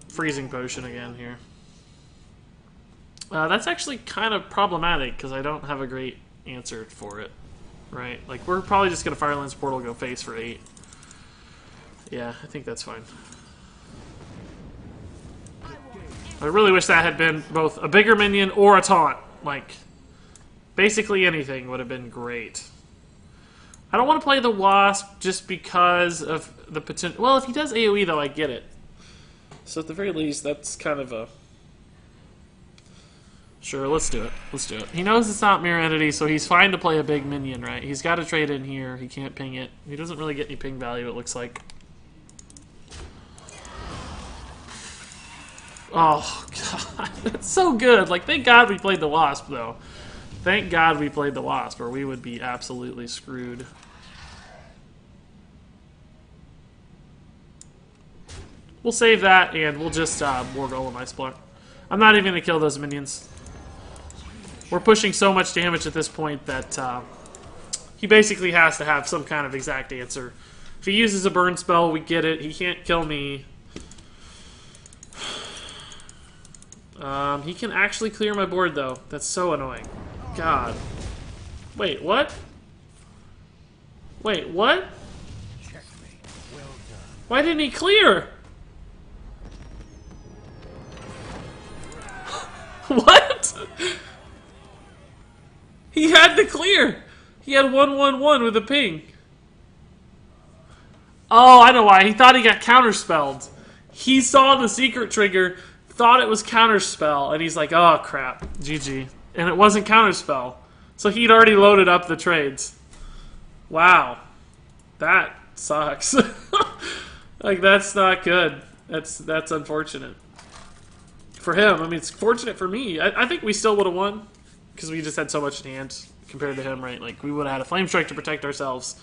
Freezing Potion again here. That's actually kind of problematic because I don't have a great answer for it. Right? Like, we're probably just going to Firelands Portal go face for 8. Yeah, I think that's fine. I really wish that had been both a bigger minion or a taunt. Like, basically anything would have been great. I don't want to play the Wasp just because of the potential... Well, if he does AoE, though, I get it. So at the very least, that's kind of a... Sure, let's do it. Let's do it. He knows it's not Mirror Entity, so he's fine to play a big minion, right? He's got to trade in here. He can't ping it. He doesn't really get any ping value, it looks like. Oh, God. That's so good. Like, thank God we played the Wasp, though. Thank God we played the Wasp, or we would be absolutely screwed. We'll save that, and we'll just War Golem Ice Block. I'm not even going to kill those minions. We're pushing so much damage at this point that he basically has to have some kind of exact answer. If he uses a burn spell, we get it. He can't kill me. He can actually clear my board, though. That's so annoying. God. Wait, what? Wait, what? Why didn't he clear? What? He had to clear. He had 1/1/1 with a ping. Oh, I know why. He thought he got counterspelled. He saw the secret trigger, thought it was counterspell, and he's like, oh, crap. GG. And it wasn't counterspell. So he'd already loaded up the trades. Wow. That sucks. Like, that's not good. That's unfortunate. For him. I mean, it's fortunate for me. I think we still would have won. Because we just had so much in hand compared to him, right? Like, we would have had a Flame Strike to protect ourselves.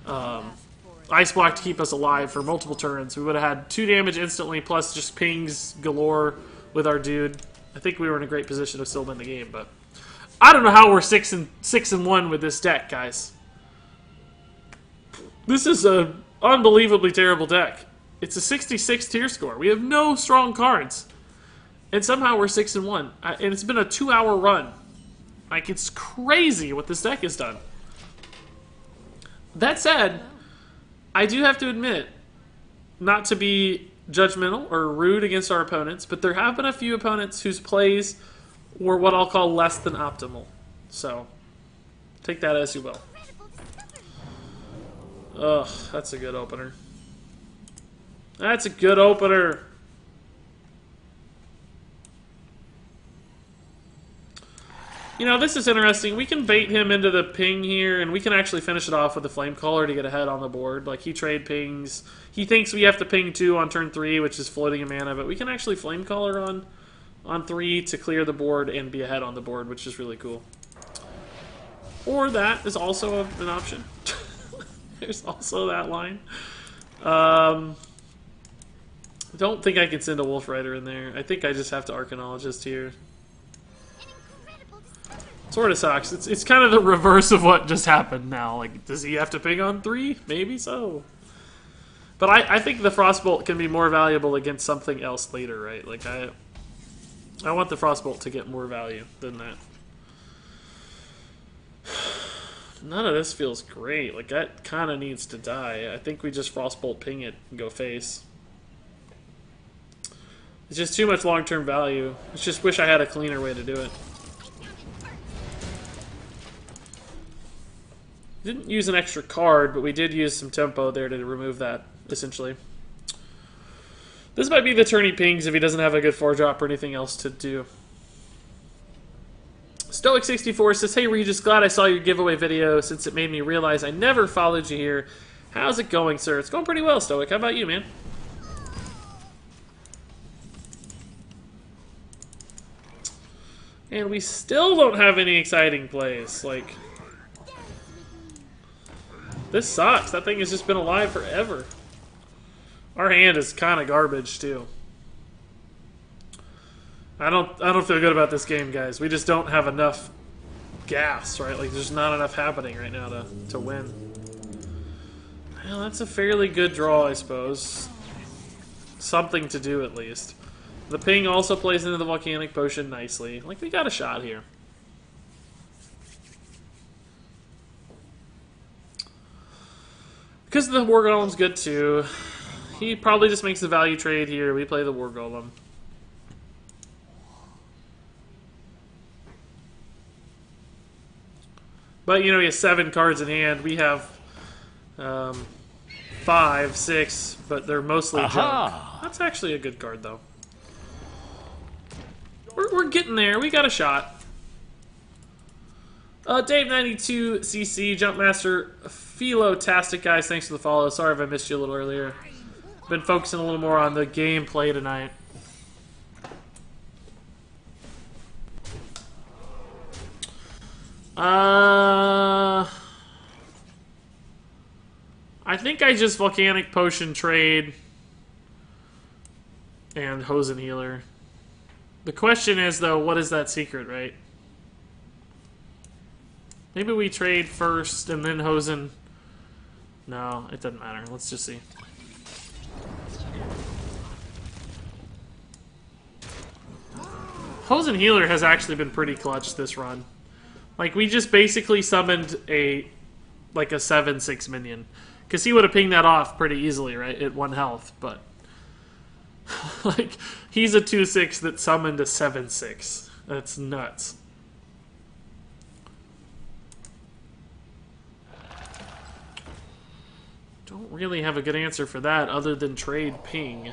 Ice Block to keep us alive for multiple turns. We would have had 2 damage instantly, plus just pings galore with our dude. I think we were in a great position to still win the game, but... I don't know how we're 6-1 with this deck, guys. This is an unbelievably terrible deck. It's a 66 tier score. We have no strong cards. And somehow we're 6-1. And it's been a 2-hour run. Like, it's crazy what this deck has done. That said, I do have to admit, not to be judgmental or rude against our opponents, but there have been a few opponents whose plays were what I'll call less than optimal. So, take that as you will. Ugh, that's a good opener. That's a good opener. You know, this is interesting. We can bait him into the ping here, and we can actually finish it off with the Flame Caller to get ahead on the board. Like, he trade pings. He thinks we have to ping 2 on turn 3, which is floating a mana, but we can actually Flame Caller on 3 to clear the board and be ahead on the board, which is really cool. Or that is also an option. There's also that line. Don't think I can send a Wolf Rider in there. I think I just have to Arcanologist here. Sort of sucks. It's kind of the reverse of what just happened now. Like, does he have to ping on 3? Maybe so. But I think the Frostbolt can be more valuable against something else later, right? Like, I want the Frostbolt to get more value than that. None of this feels great. Like, that kind of needs to die. I think we just Frostbolt ping it and go face. It's just too much long-term value. I just wish I had a cleaner way to do it. Didn't use an extra card, but we did use some tempo there to remove that, essentially. This might be the turn he pings if he doesn't have a good 4-drop or anything else to do. Stoic64 says, hey Regis, glad I saw your giveaway video since it made me realize I never followed you here. How's it going, sir? It's going pretty well, Stoic. How about you, man? And we still don't have any exciting plays. Like... This sucks. That thing has just been alive forever. Our hand is kind of garbage too. I don't feel good about this game, guys. We just don't have enough gas, right? Like there's not enough happening right now to win. Well, that's a fairly good draw, I suppose. Something to do at least. The ping also plays into the volcanic potion nicely. Like we got a shot here. Because the War Golem's good too. He probably just makes the value trade here. We play the War Golem. But, you know, he has 7 cards in hand. We have 5, 6, but they're mostly junk. That's actually a good card, though. We're getting there. We got a shot. Dave92cc, Jumpmaster, Philo-tastic, guys. Thanks for the follow. Sorry if I missed you a little earlier. Been focusing a little more on the gameplay tonight. I think I just Volcanic Potion trade and Hosen Healer. The question is, though, what is that secret, right? Maybe we trade first and then Hosen. No, it doesn't matter. Let's just see. Hosen Healer has actually been pretty clutch this run. Like, we just basically summoned a 7/6 minion. Because he would have pinged that off pretty easily, right? At 1 health, but... like, he's a 2/6 that summoned a 7/6. That's nuts. Don't really have a good answer for that other than trade ping.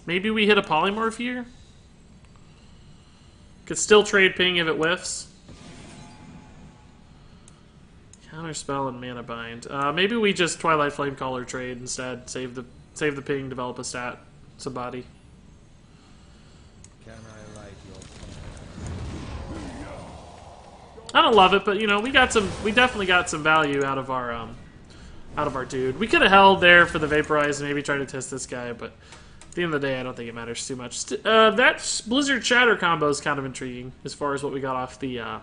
Maybe we hit a polymorph here? Could still trade ping if it whiffs. Counterspell and mana bind. Maybe we just Twilight Flamecaller trade instead. Save the ping, develop a stat. Somebody. Can I light your I don't love it, but you know, we definitely got some value out of our dude. We could have held there for the Vaporize and maybe try to test this guy, but at the end of the day, I don't think it matters too much. That Blizzard Shatter combo is kind of intriguing as far as what we got off the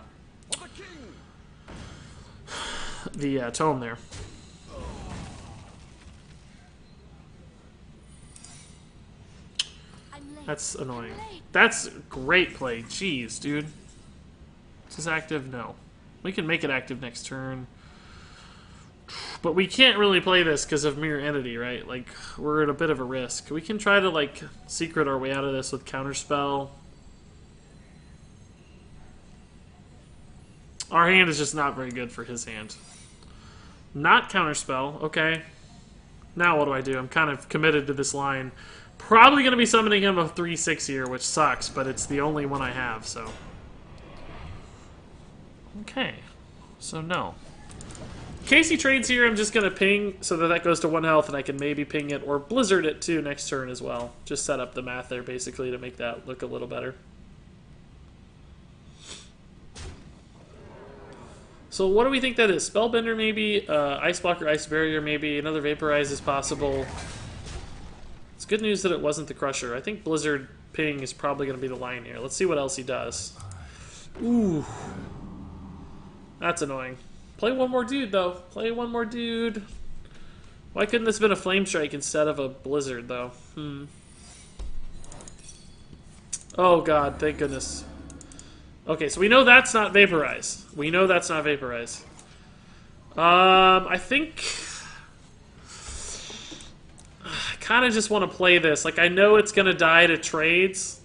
tome there. That's annoying. That's great play. Jeez, dude. Is this active? No. We can make it active next turn. But we can't really play this because of Mirror Entity, right? Like, we're at a bit of a risk. We can try to, like, secret our way out of this with Counterspell. Our hand is just not very good for his hand. Not Counterspell. Okay. Now what do? I'm kind of committed to this line. Probably going to be summoning him a 3/6 here, which sucks, but it's the only one I have, so... Okay. So, no. In case he trades here, I'm just going to ping so that goes to 1 health and I can maybe ping it or Blizzard it too next turn as well. Just set up the math there basically to make that look a little better. So what do we think that is? Spellbender maybe, Ice Blocker, Ice Barrier maybe, another Vaporize is possible. It's good news that it wasn't the Crusher. I think Blizzard ping is probably going to be the line here. Let's see what else he does. Ooh. That's annoying. Play one more dude, though. Play one more dude. Why couldn't this have been a Flame Strike instead of a Blizzard, though? Oh, God. Thank goodness. Okay, so we know that's not Vaporize. We know that's not Vaporize. I think... I kind of just want to play this. Like, I know it's going to die to trades,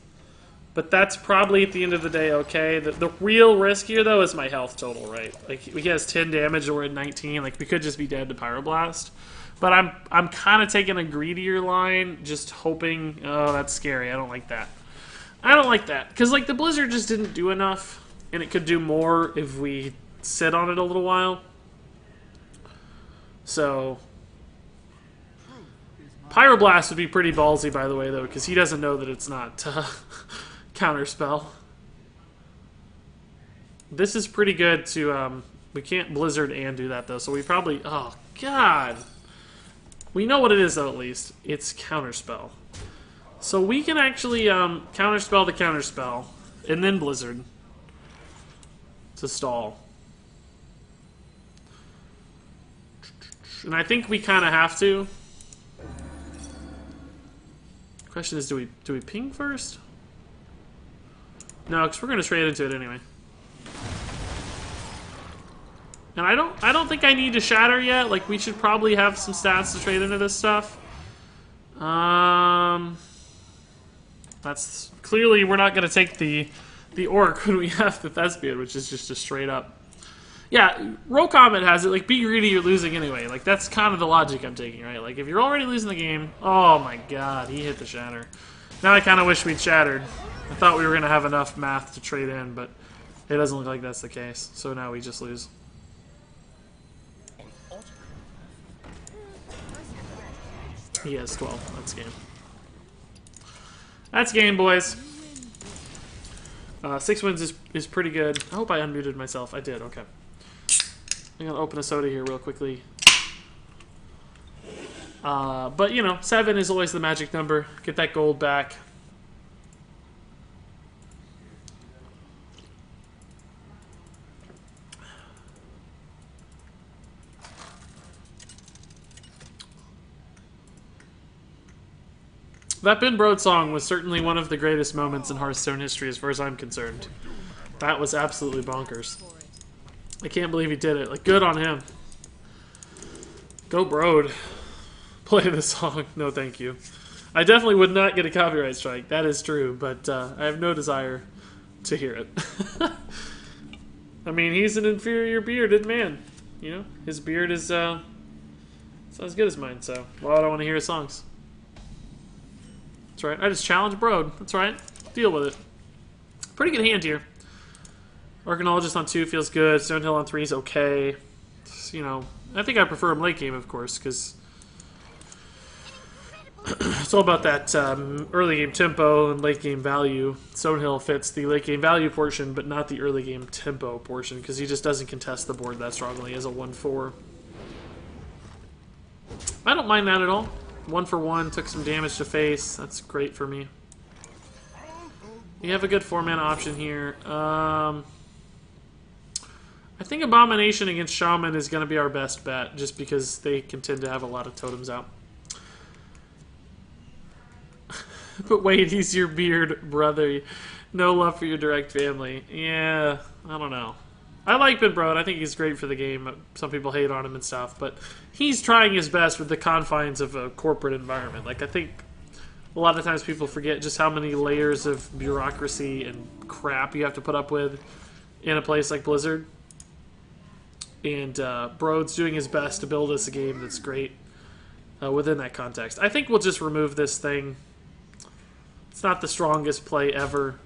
but that's probably, at the end of the day, okay. The real risk here, though, is my health total, right? Like, he has 10 damage, and we're at 19. Like, we could just be dead to Pyroblast. But I'm kind of taking a greedier line, just hoping... Oh, that's scary. I don't like that. I don't like that. Because, like, the Blizzard just didn't do enough, and it could do more if we sit on it a little while. So... Pyroblast would be pretty ballsy, by the way, though, because he doesn't know that it's not Counterspell. This is pretty good to... we can't Blizzard and do that, though, so we probably... Oh, God! We know what it is, though, at least. It's Counterspell. So we can actually Counterspell the Counterspell, and then Blizzard to stall. And I think we kind of have to. The question is, do we ping first? No, because we're going to trade into it anyway. And I don't think I need to shatter yet. Like, we should probably have some stats to trade into this stuff. That's clearly we're not going to take the orc when we have the thespian, which is just a straight up. Yeah, roll comment has it, like, be greedy, you're losing anyway. Like, that's kind of the logic I'm taking, right? Like, if you're already losing the game... Oh, my God, he hit the shatter. Now I kind of wish we'd shattered. I thought we were going to have enough math to trade in, but it doesn't look like that's the case. So now we just lose. He has 12. That's game. That's game, boys. 6 wins is pretty good. I hope I unmuted myself. I did, okay. I'm going to open a soda here real quickly. But, you know, 7 is always the magic number. Get that gold back. That Ben Brode song was certainly one of the greatest moments in Hearthstone history as far as I'm concerned. That was absolutely bonkers. I can't believe he did it. Like, good on him. Go Brode. Play the song. No, thank you. I definitely would not get a copyright strike. That is true, but I have no desire to hear it. I mean, he's an inferior bearded man. You know, his beard is not as good as mine, so why would I want to hear his songs? That's right. I just challenged Brode. That's right. Deal with it. Pretty good hand here. Archaeologist on 2 feels good. Stonehill on 3 is okay. Just, you know, I think I prefer him late game, of course, because it's all about that early game tempo and late game value. Stonehill fits the late game value portion, but not the early game tempo portion, because he just doesn't contest the board that strongly as a 1/4. I don't mind that at all. 1 for 1, took some damage to face. That's great for me. You have a good 4-mana option here. I think Abomination against Shaman is going to be our best bet, just because they can tend to have a lot of totems out. But wait, he's your beard brother. No love for your direct family. Yeah, I don't know. I like Ben Brode. I think he's great for the game. Some people hate on him and stuff, but he's trying his best with the confines of a corporate environment. Like, I think a lot of times people forget just how many layers of bureaucracy and crap you have to put up with in a place like Blizzard. And Brode's doing his best to build us a game that's great within that context. I think we'll just remove this thing. It's not the strongest play ever,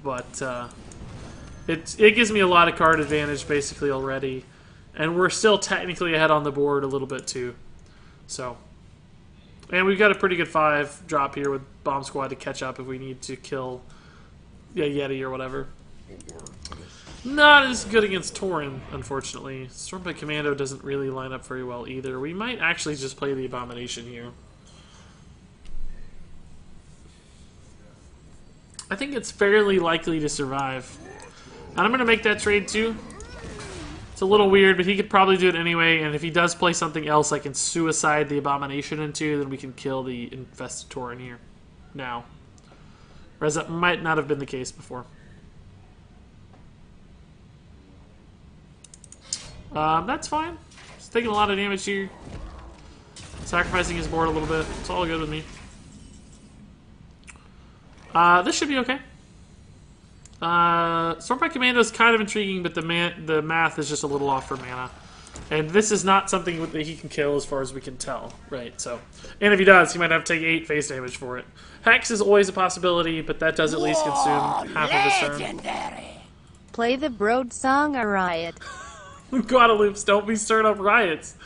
but it gives me a lot of card advantage basically already. And we're still technically ahead on the board a little bit too. So, and we've got a pretty good 5 drop here with Bomb Squad to catch up if we need to kill Yeti or whatever. Not as good against Tauren, unfortunately. Stormblade Commando doesn't really line up very well either. We might actually just play the Abomination here. I think it's fairly likely to survive. And I'm going to make that trade too. It's a little weird, but he could probably do it anyway, and if he does play something else I can suicide the Abomination into, then we can kill the Infested Tauren here. Now. Whereas that might not have been the case before. That's fine. He's taking a lot of damage here. Sacrificing his board a little bit. It's all good with me. This should be okay. Stormblade Commando is kind of intriguing, but the math is just a little off for mana. And this is not something that he can kill as far as we can tell, right? So, and if he does, he might have to take 8 face damage for it. Hex is always a possibility, but that does at least consume half of his turn. Play the Brode song, a riot. Guadalupes, don't be stirring up riots.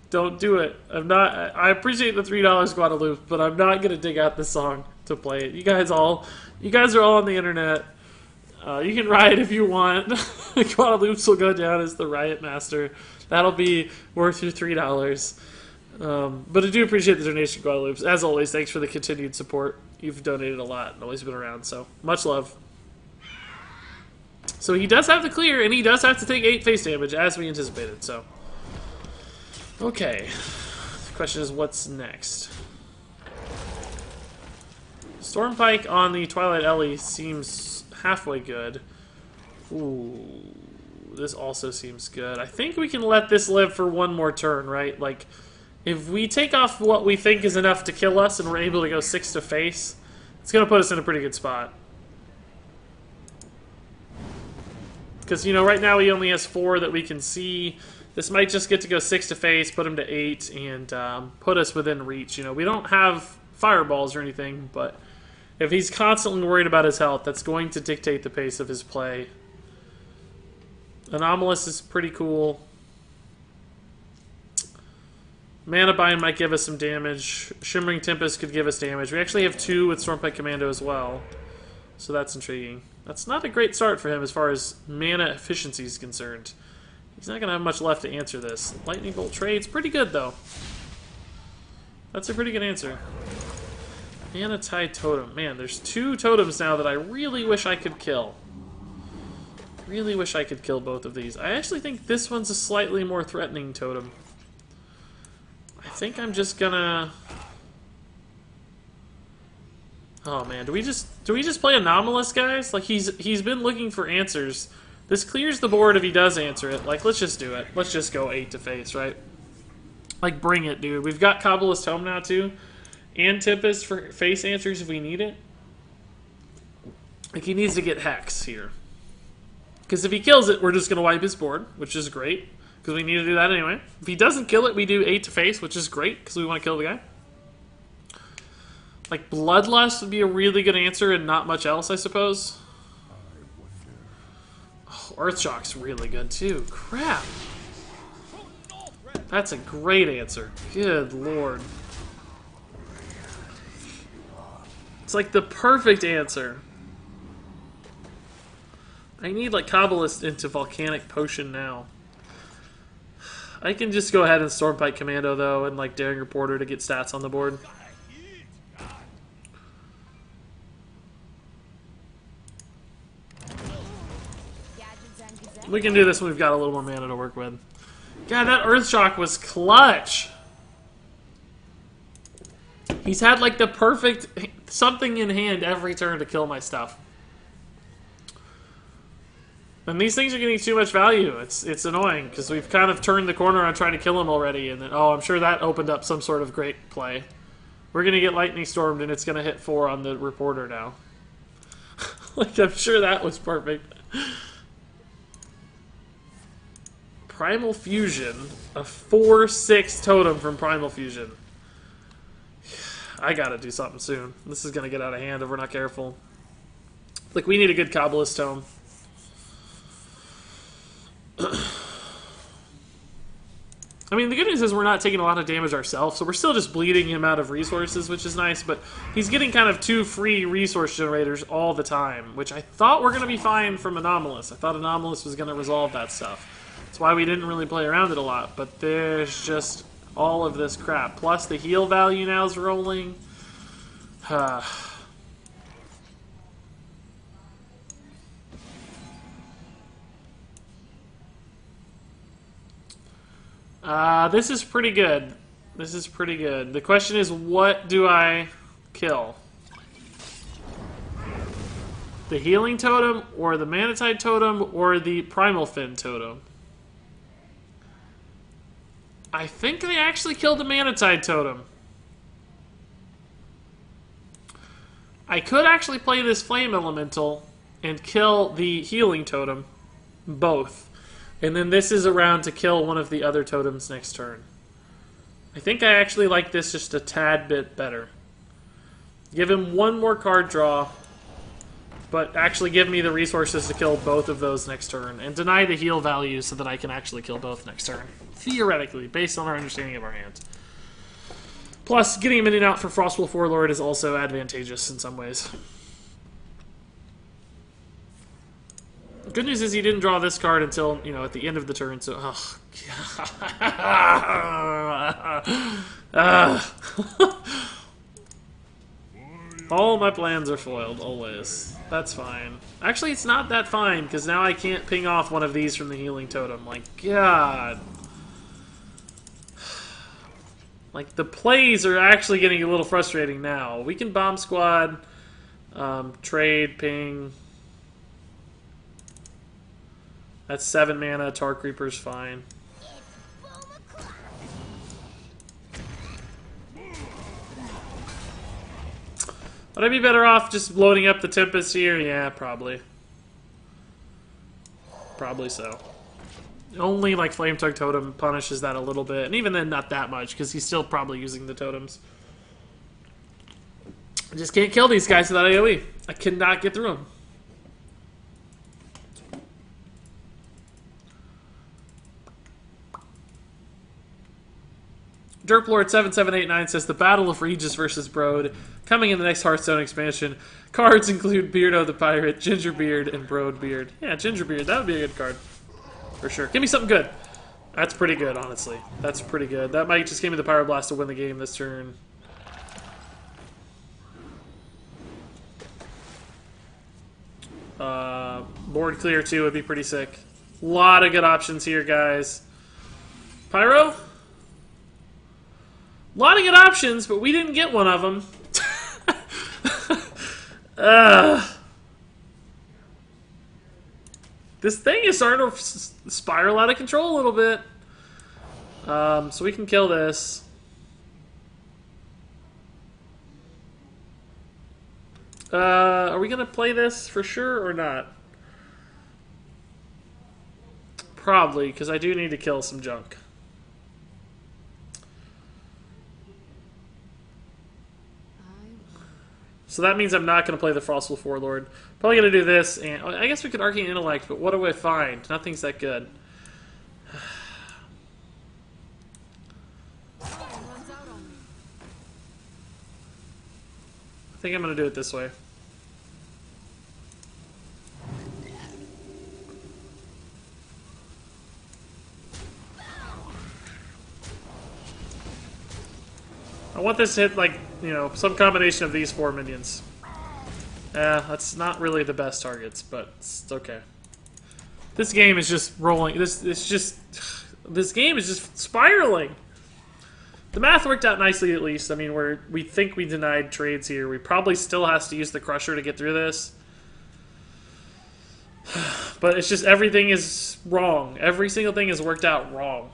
Don't do it. I appreciate the $3 Guadalupe, but I'm not gonna dig out the song to play it. You guys are all on the internet. You can riot if you want. Guadalupe's will go down as the Riot Master. That'll be worth your $3. But I do appreciate the donation, Guadalupe. As always, thanks for the continued support. You've donated a lot and always been around, so much love. So he does have the clear, and he does have to take 8 face damage, as we anticipated, so. Okay. The question is, what's next? Stormpike on the Twilight Ellie seems halfway good. Ooh, this also seems good. I think we can let this live for one more turn, right? Like, if we take off what we think is enough to kill us and we're able to go 6 to face, it's going to put us in a pretty good spot. Because, you know, right now he only has 4 that we can see. This might just get to go 6 to face, put him to 8, and put us within reach. You know, we don't have fireballs or anything, but if he's constantly worried about his health, that's going to dictate the pace of his play. Anomalus is pretty cool. Mana Bind might give us some damage. Shimmering Tempest could give us damage. We actually have 2 with Stormpike Commando as well, so that's intriguing. That's not a great start for him as far as mana efficiency is concerned. He's not going to have much left to answer this. Lightning Bolt trade's pretty good, though. That's a pretty good answer. Mana Tide Totem. Man, there's 2 totems now that I really wish I could kill. Really wish I could kill both of these. I actually think this one's a slightly more threatening totem. I think I'm just gonna... Oh man, do we just play Anomalus, guys? Like, he's been looking for answers. This clears the board if he does answer it. Like, let's just do it. Let's just go 8 to face, right? Like, bring it, dude. We've got Kabbalist Tome now, too. And Tempest for face answers if we need it. Like, he needs to get Hex here. Because if he kills it, we're just going to wipe his board, which is great. Because we need to do that anyway. If he doesn't kill it, we do 8 to face, which is great. Because we want to kill the guy. Like, Bloodlust would be a really good answer and not much else, I suppose. Oh, Earthshock's really good, too. Crap. That's a great answer. Good lord. It's like the perfect answer. I need, like, Kabbalist into Volcanic Potion now. I can just go ahead and Stormpike Commando, though, and, like, Daring Reporter to get stats on the board. We can do this when we've got a little more mana to work with. God, that Earthshock was clutch! He's had, like, the perfect something in hand every turn to kill my stuff. And these things are getting too much value. It's annoying, because we've kind of turned the corner on trying to kill him already, and then, oh, I'm sure that opened up some sort of great play. We're going to get Lightning Stormed, and it's going to hit 4 on the Reporter now. Like, I'm sure that was perfect. Primal Fusion. A 4/6 totem from Primal Fusion. I gotta do something soon. This is gonna get out of hand if we're not careful. Like, we need a good Kabbalist Tome. I mean, the good news is we're not taking a lot of damage ourselves, so we're still just bleeding him out of resources, which is nice, but he's getting kind of 2 free resource generators all the time, which I thought were going to be fine from Anomalus. I thought Anomalus was going to resolve that stuff. That's why we didn't really play around it a lot, but there's just all of this crap. Plus, the heal value now is rolling. This is pretty good. This is pretty good. The question is, what do I kill? The Healing Totem, or the Manatide Totem, or the Primal Fin Totem? I think they actually killed the Manatide Totem. I could actually play this Flame Elemental and kill the Healing Totem. Both. And then this is around to kill one of the other totems next turn. I think I actually like this just a tad bit better. Give him 1 more card draw, but actually give me the resources to kill both of those next turn, and deny the heal value so that I can actually kill both next turn. Theoretically, based on our understanding of our hand. Plus, getting him in and out for Frostwolf Warlord is also advantageous in some ways. Good news is he didn't draw this card until, you know, at the end of the turn, so... Oh, God. All my plans are foiled, always. That's fine. Actually, it's not that fine, because now I can't ping off one of these from the healing totem. Like, God. Like, the plays are actually getting a little frustrating now. We can bomb squad, trade, ping. That's 7 mana, Tar Creeper's fine. Would I be better off just loading up the Tempest here? Yeah, probably. Probably so. Only, like, Flame Tug Totem punishes that a little bit. And even then, not that much, because he's still probably using the totems. I just can't kill these guys without AoE. I cannot get through them. Derplord7789 says, the Battle of Regis versus Broad, coming in the next Hearthstone expansion. Cards include Beardo the Pirate, Gingerbeard, and Broadbeard. Yeah, Gingerbeard, that would be a good card. For sure. Give me something good. That's pretty good, honestly. That's pretty good. That might just give me the Pyroblast to win the game this turn. Board clear, too, would be pretty sick. A lot of good options here, guys. Pyro? A lot of good options, but we didn't get one of them. This thing is starting to spiral out of control a little bit. So we can kill this. Are we going to play this for sure or not? Probably, because I do need to kill some junk. So that means I'm not going to play the Frostful Warlord. Probably going to do this, and I guess we could Arcane Intellect, but what do I find? Nothing's that good. I think I'm going to do it this way. I want this to hit, like, you know, some combination of these 4 minions. That's not really the best targets, but it's okay. This game is just rolling. This game is just spiraling. The math worked out nicely, at least. I mean, we think we denied trades here. We probably still has to use the Crusher to get through this. But it's just everything is wrong. Every single thing has worked out wrong.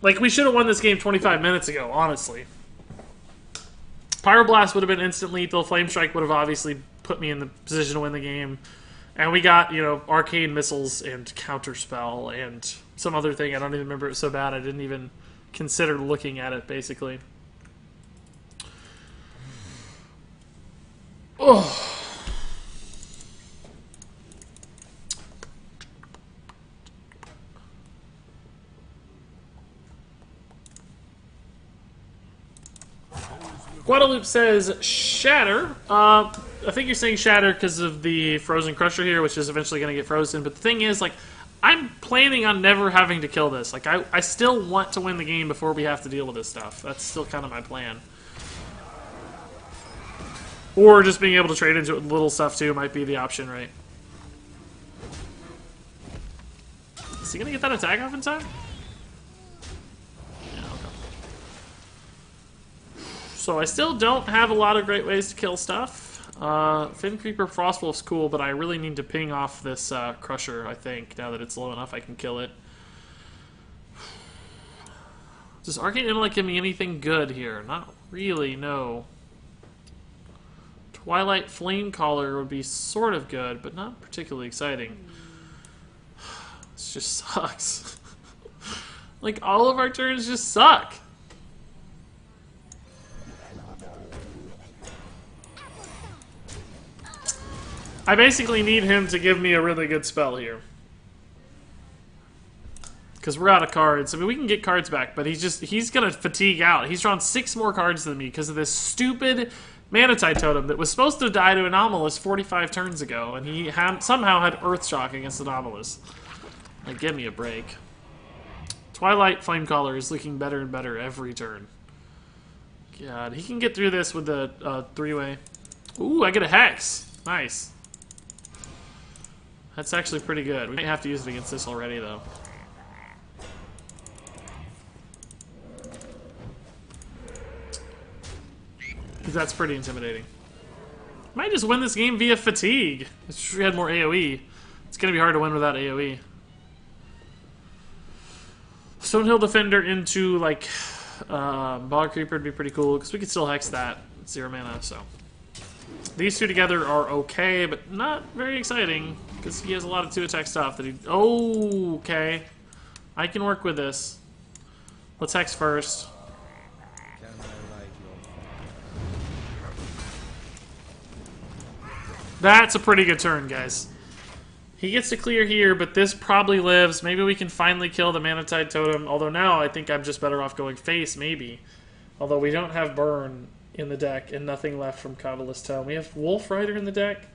Like, we should have won this game 25 minutes ago, honestly. Pyroblast would have been instant lethal. Flame Strike would have obviously put me in the position to win the game. And we got, you know, Arcane Missiles and Counterspell and some other thing. I don't even remember. It was so bad I didn't even consider looking at it, basically. Oh. Guadalupe says, Shatter. I think you're saying Shatter because of the Frozen Crusher here, which is eventually going to get frozen. But the thing is, like, I'm planning on never having to kill this. Like, I still want to win the game before we have to deal with this stuff. That's still kind of my plan. Or just being able to trade into little stuff, too, might be the option, right? Is he going to get that attack off in time? So I still don't have a lot of great ways to kill stuff. Fin Creeper Frostwolf's cool, but I really need to ping off this Crusher, I think. Now that it's low enough, I can kill it. Does Arcane Intellect give me anything good here? Not really, no. Twilight Flamecaller would be sort of good, but not particularly exciting. This just sucks. Like, all of our turns just suck. I basically need him to give me a really good spell here. Because we're out of cards. I mean, we can get cards back, but he's going to fatigue out. He's drawn 6 more cards than me because of this stupid Manatide Totem that was supposed to die to Anomalus 45 turns ago, and he somehow had Earthshock against Anomalus. Like, give me a break. Twilight Flamecaller is looking better and better every turn. God, he can get through this with the 3-way. Ooh, I get a Hex. Nice. That's actually pretty good. We might have to use it against this already, though. Because that's pretty intimidating. Might just win this game via fatigue. If we had more AoE. It's going to be hard to win without AoE. Stonehill Defender into, like, Bog Creeper would be pretty cool, because we could still Hex that. 0 mana, so. These two together are okay, but not very exciting, because he has a lot of 2-attack stuff that he... Oh, okay. I can work with this. Let's Hex first. That's a pretty good turn, guys. He gets to clear here, but this probably lives. Maybe we can finally kill the Manatide Totem. Although now I think I'm just better off going face, maybe. Although we don't have Burn in the deck and nothing left from Cabalist's Tome. We have Wolf Rider in the deck.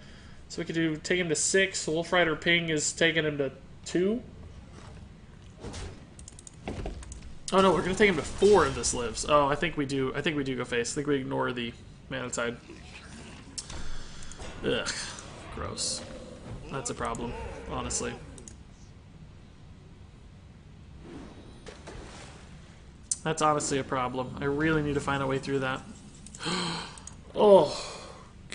So we could take him to 6. Wolf Rider Ping is taking him to 2. Oh no, we're going to take him to 4 if this lives. Oh, I think we do. I think we do go face. I think we ignore the Manatide. Ugh. Gross. That's a problem, honestly. That's honestly a problem. I really need to find a way through that. Oh,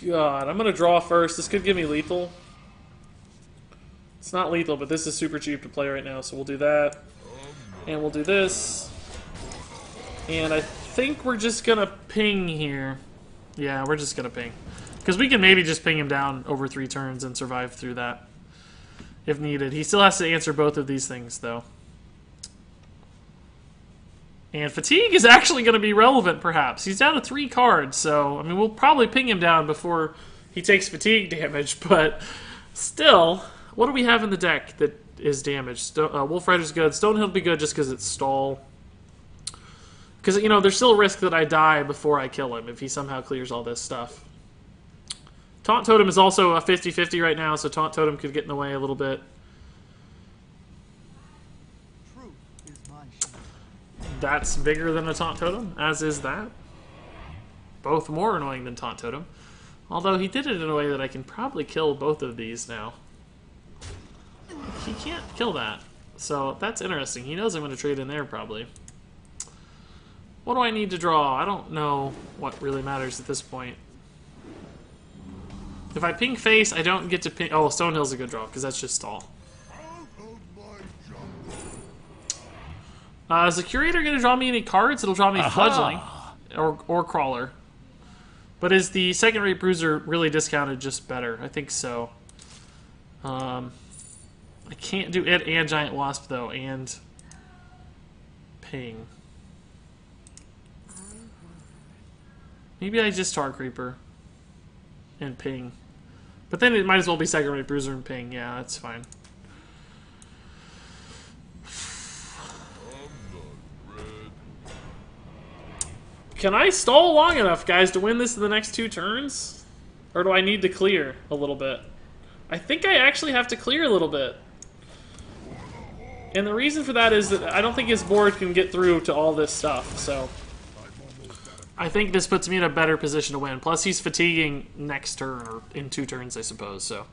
God. I'm going to draw first. This could give me lethal. It's not lethal, but this is super cheap to play right now, so we'll do that. And we'll do this. And I think we're just going to ping here. Yeah, we're just going to ping. Because we can maybe just ping him down over 3 turns and survive through that. If needed. He still has to answer both of these things, though. And fatigue is actually going to be relevant, perhaps. He's down to 3 cards, so... I mean, we'll probably ping him down before he takes fatigue damage, but... Still, what do we have in the deck that is damaged? Wolf Rider's good. Stonehill will be good just because it's stall. Because, you know, there's still a risk that I die before I kill him if he somehow clears all this stuff. Taunt Totem is also a 50-50 right now, so Taunt Totem could get in the way a little bit. That's bigger than a Taunt Totem, as is that. Both more annoying than Taunt Totem. Although he did it in a way that I can probably kill both of these now. He can't kill that. So that's interesting. He knows I'm going to trade in there, probably. What do I need to draw? I don't know what really matters at this point. If I ping face, I don't get to ping... Oh, Stonehill's a good draw, because that's just stall. Is the Curator going to draw me any cards? It'll draw me Fledgling. Or Crawler. But is the second-rate Bruiser really discounted just better? I think so. I can't do it and Giant Wasp, though, and... Ping. Maybe I just Tar Creeper. And ping. But then it might as well be second rate Bruiser and ping. Yeah, that's fine. Can I stall long enough, guys, to win this in the next 2 turns? Or do I need to clear a little bit? I think I actually have to clear a little bit. And the reason for that is that I don't think his board can get through to all this stuff, so... I think this puts me in a better position to win. Plus, he's fatiguing next turn, or in 2 turns, I suppose. So,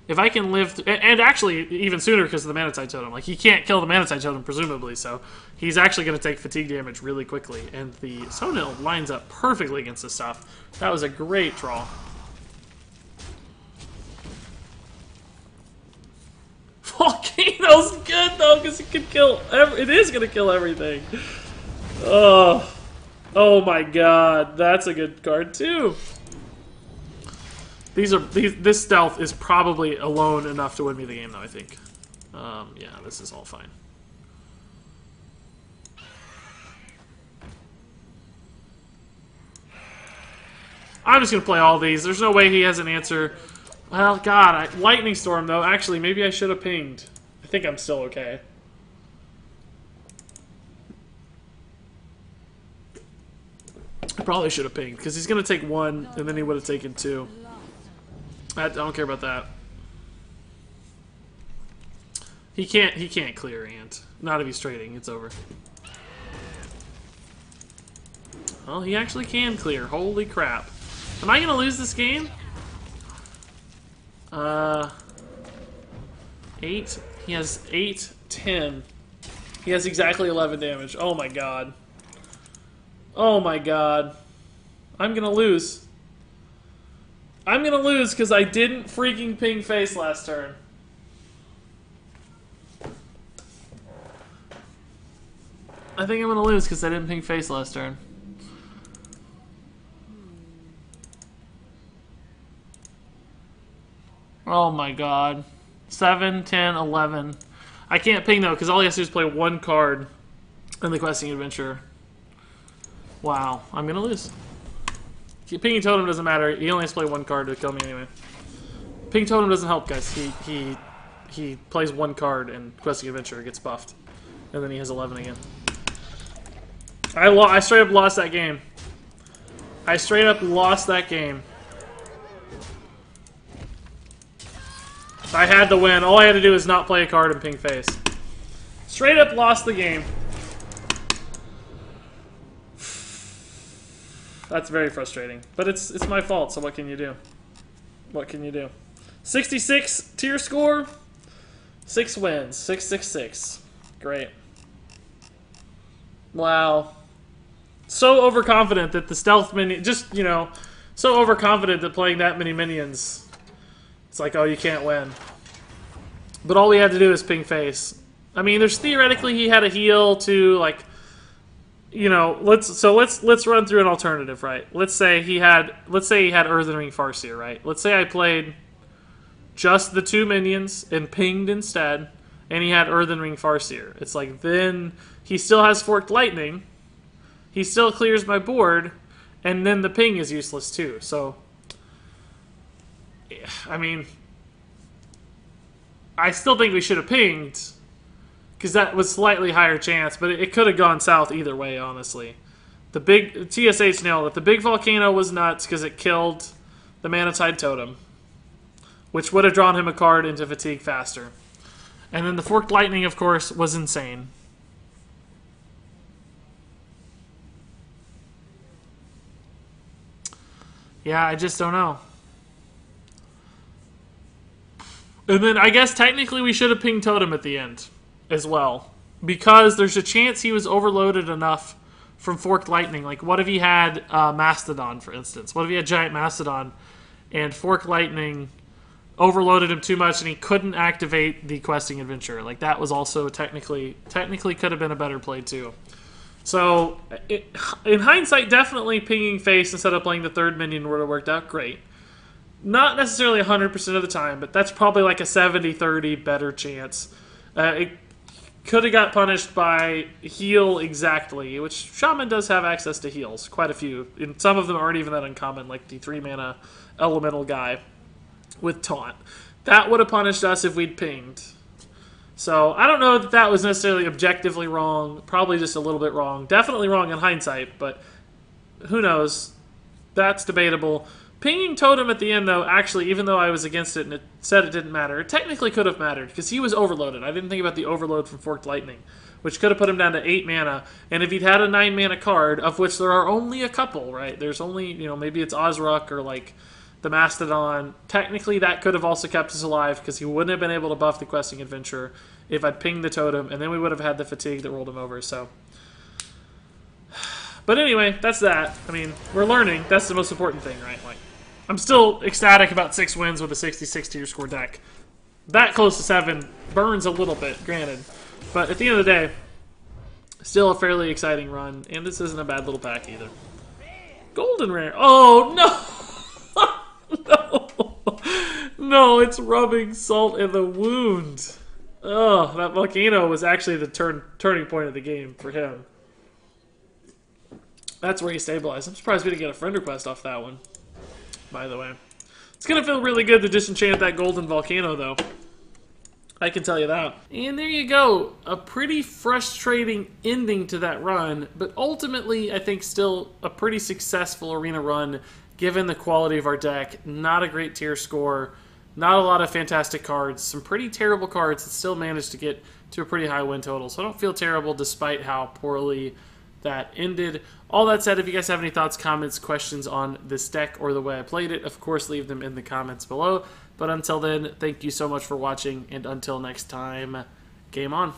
if I can live... and actually, even sooner because of the Manatide Totem. Like, he can't kill the Manatide Totem, presumably, so he's actually going to take fatigue damage really quickly. And the Stonehill lines up perfectly against this stuff. That was a great draw. Volcano's good, though, because it could kill... It is going to kill everything. Oh... Oh my god, that's a good card too. This stealth is probably alone enough to win me the game, though. I think. Yeah, this is all fine. I'm just gonna play all these. There's no way he has an answer. Well, God, Lightning Storm though. Actually, maybe I should have pinged. I think I'm still okay. I probably should have pinged, because he's going to take 1, and then he would have taken 2. I don't care about that. He can't clear Ant. Not if he's trading. It's over. Well, he actually can clear. Holy crap. Am I going to lose this game? 8. He has 8, 10. He has exactly 11 damage. Oh my god. Oh my god. I'm going to lose. I'm going to lose because I didn't freaking ping face last turn. I think I'm going to lose because I didn't ping face last turn. Oh my god. 7, 10, 11. I can't ping though because all he has to do is play 1 card in the Questing Adventure. Wow. I'm going to lose. Pinging Totem doesn't matter. He only has to play 1 card to kill me anyway. Ping Totem doesn't help, guys. He plays 1 card and Questing Adventure gets buffed. And then he has 11 again. I straight up lost that game. I straight up lost that game. I had to win. All I had to do is not play a card and ping face. Straight up lost the game. That's very frustrating. But it's my fault, so what can you do? What can you do? 66 tier score. 6 wins. 666. Great. Wow. So overconfident that the stealth minion... Just, you know, so overconfident that playing that many minions... It's like, oh, you can't win. But all we had to do is ping face. I mean, there's theoretically he had a heal to, like... You know, let's run through an alternative, right? Let's say he had Earthen Ring Farseer, right? Let's say I played just the 2 minions and pinged instead, and he had Earthen Ring Farseer. It's like, then he still has Forked Lightning, he still clears my board, and then the ping is useless too. So, I mean, I still think we should have pinged, because that was slightly higher chance, but it could have gone south either way, honestly. The big TSH nailed it. The big volcano was nuts because it killed the Manatide Totem, which would have drawn him a card into Fatigue faster. And then the Forked Lightning, of course, was insane. Yeah, I just don't know. And then I guess technically we should have pinged Totem at the end as well, because there's a chance he was overloaded enough from Forked Lightning. Like, what if he had Mastodon, for instance? What if he had Giant Mastodon and Forked Lightning overloaded him too much and he couldn't activate the Questing Adventure? Like, that was also technically could have been a better play too. So, in hindsight, definitely pinging face instead of playing the 3rd minion would have worked out great. Not necessarily 100% of the time, but that's probably like a 70-30 better chance. It could have got punished by heal exactly, which Shaman does have access to heals, quite a few. And some of them aren't even that uncommon, like the 3-mana elemental guy with Taunt. That would have punished us if we'd pinged. So I don't know that that was necessarily objectively wrong, probably just a little bit wrong. Definitely wrong in hindsight, but who knows? That's debatable. Pinging Totem at the end, though, actually, even though I was against it and it said it didn't matter, it technically could have mattered, because he was overloaded. I didn't think about the overload from Forked Lightning, which could have put him down to 8 mana. And if he'd had a 9-mana card, of which there are only a couple, right? There's only, you know, maybe it's Ozruk or, like, the Mastodon. Technically, that could have also kept us alive, because he wouldn't have been able to buff the Questing Adventure if I'd pinged the Totem, and then we would have had the Fatigue that rolled him over, so... But anyway, that's that. I mean, we're learning. That's the most important thing, right? Like, I'm still ecstatic about 6 wins with a 66 tier score deck. That close to 7 burns a little bit, granted. But at the end of the day, still a fairly exciting run. And this isn't a bad little pack either. Golden Rare. Oh, no! No! No, it's rubbing salt in the wound. Oh, that volcano was actually the turning point of the game for him. That's where he stabilized. I'm surprised we didn't get a friend request off that one, by the way. It's going to feel really good to disenchant that golden volcano, though. I can tell you that. And there you go. A pretty frustrating ending to that run, but ultimately I think still a pretty successful arena run given the quality of our deck. Not a great tier score, not a lot of fantastic cards, some pretty terrible cards that still managed to get to a pretty high win total. So I don't feel terrible despite how poorly that ended. All that said, if you guys have any thoughts, comments, questions on this deck or the way I played it, of course leave them in the comments below. But until then, thank you so much for watching, and until next time, game on.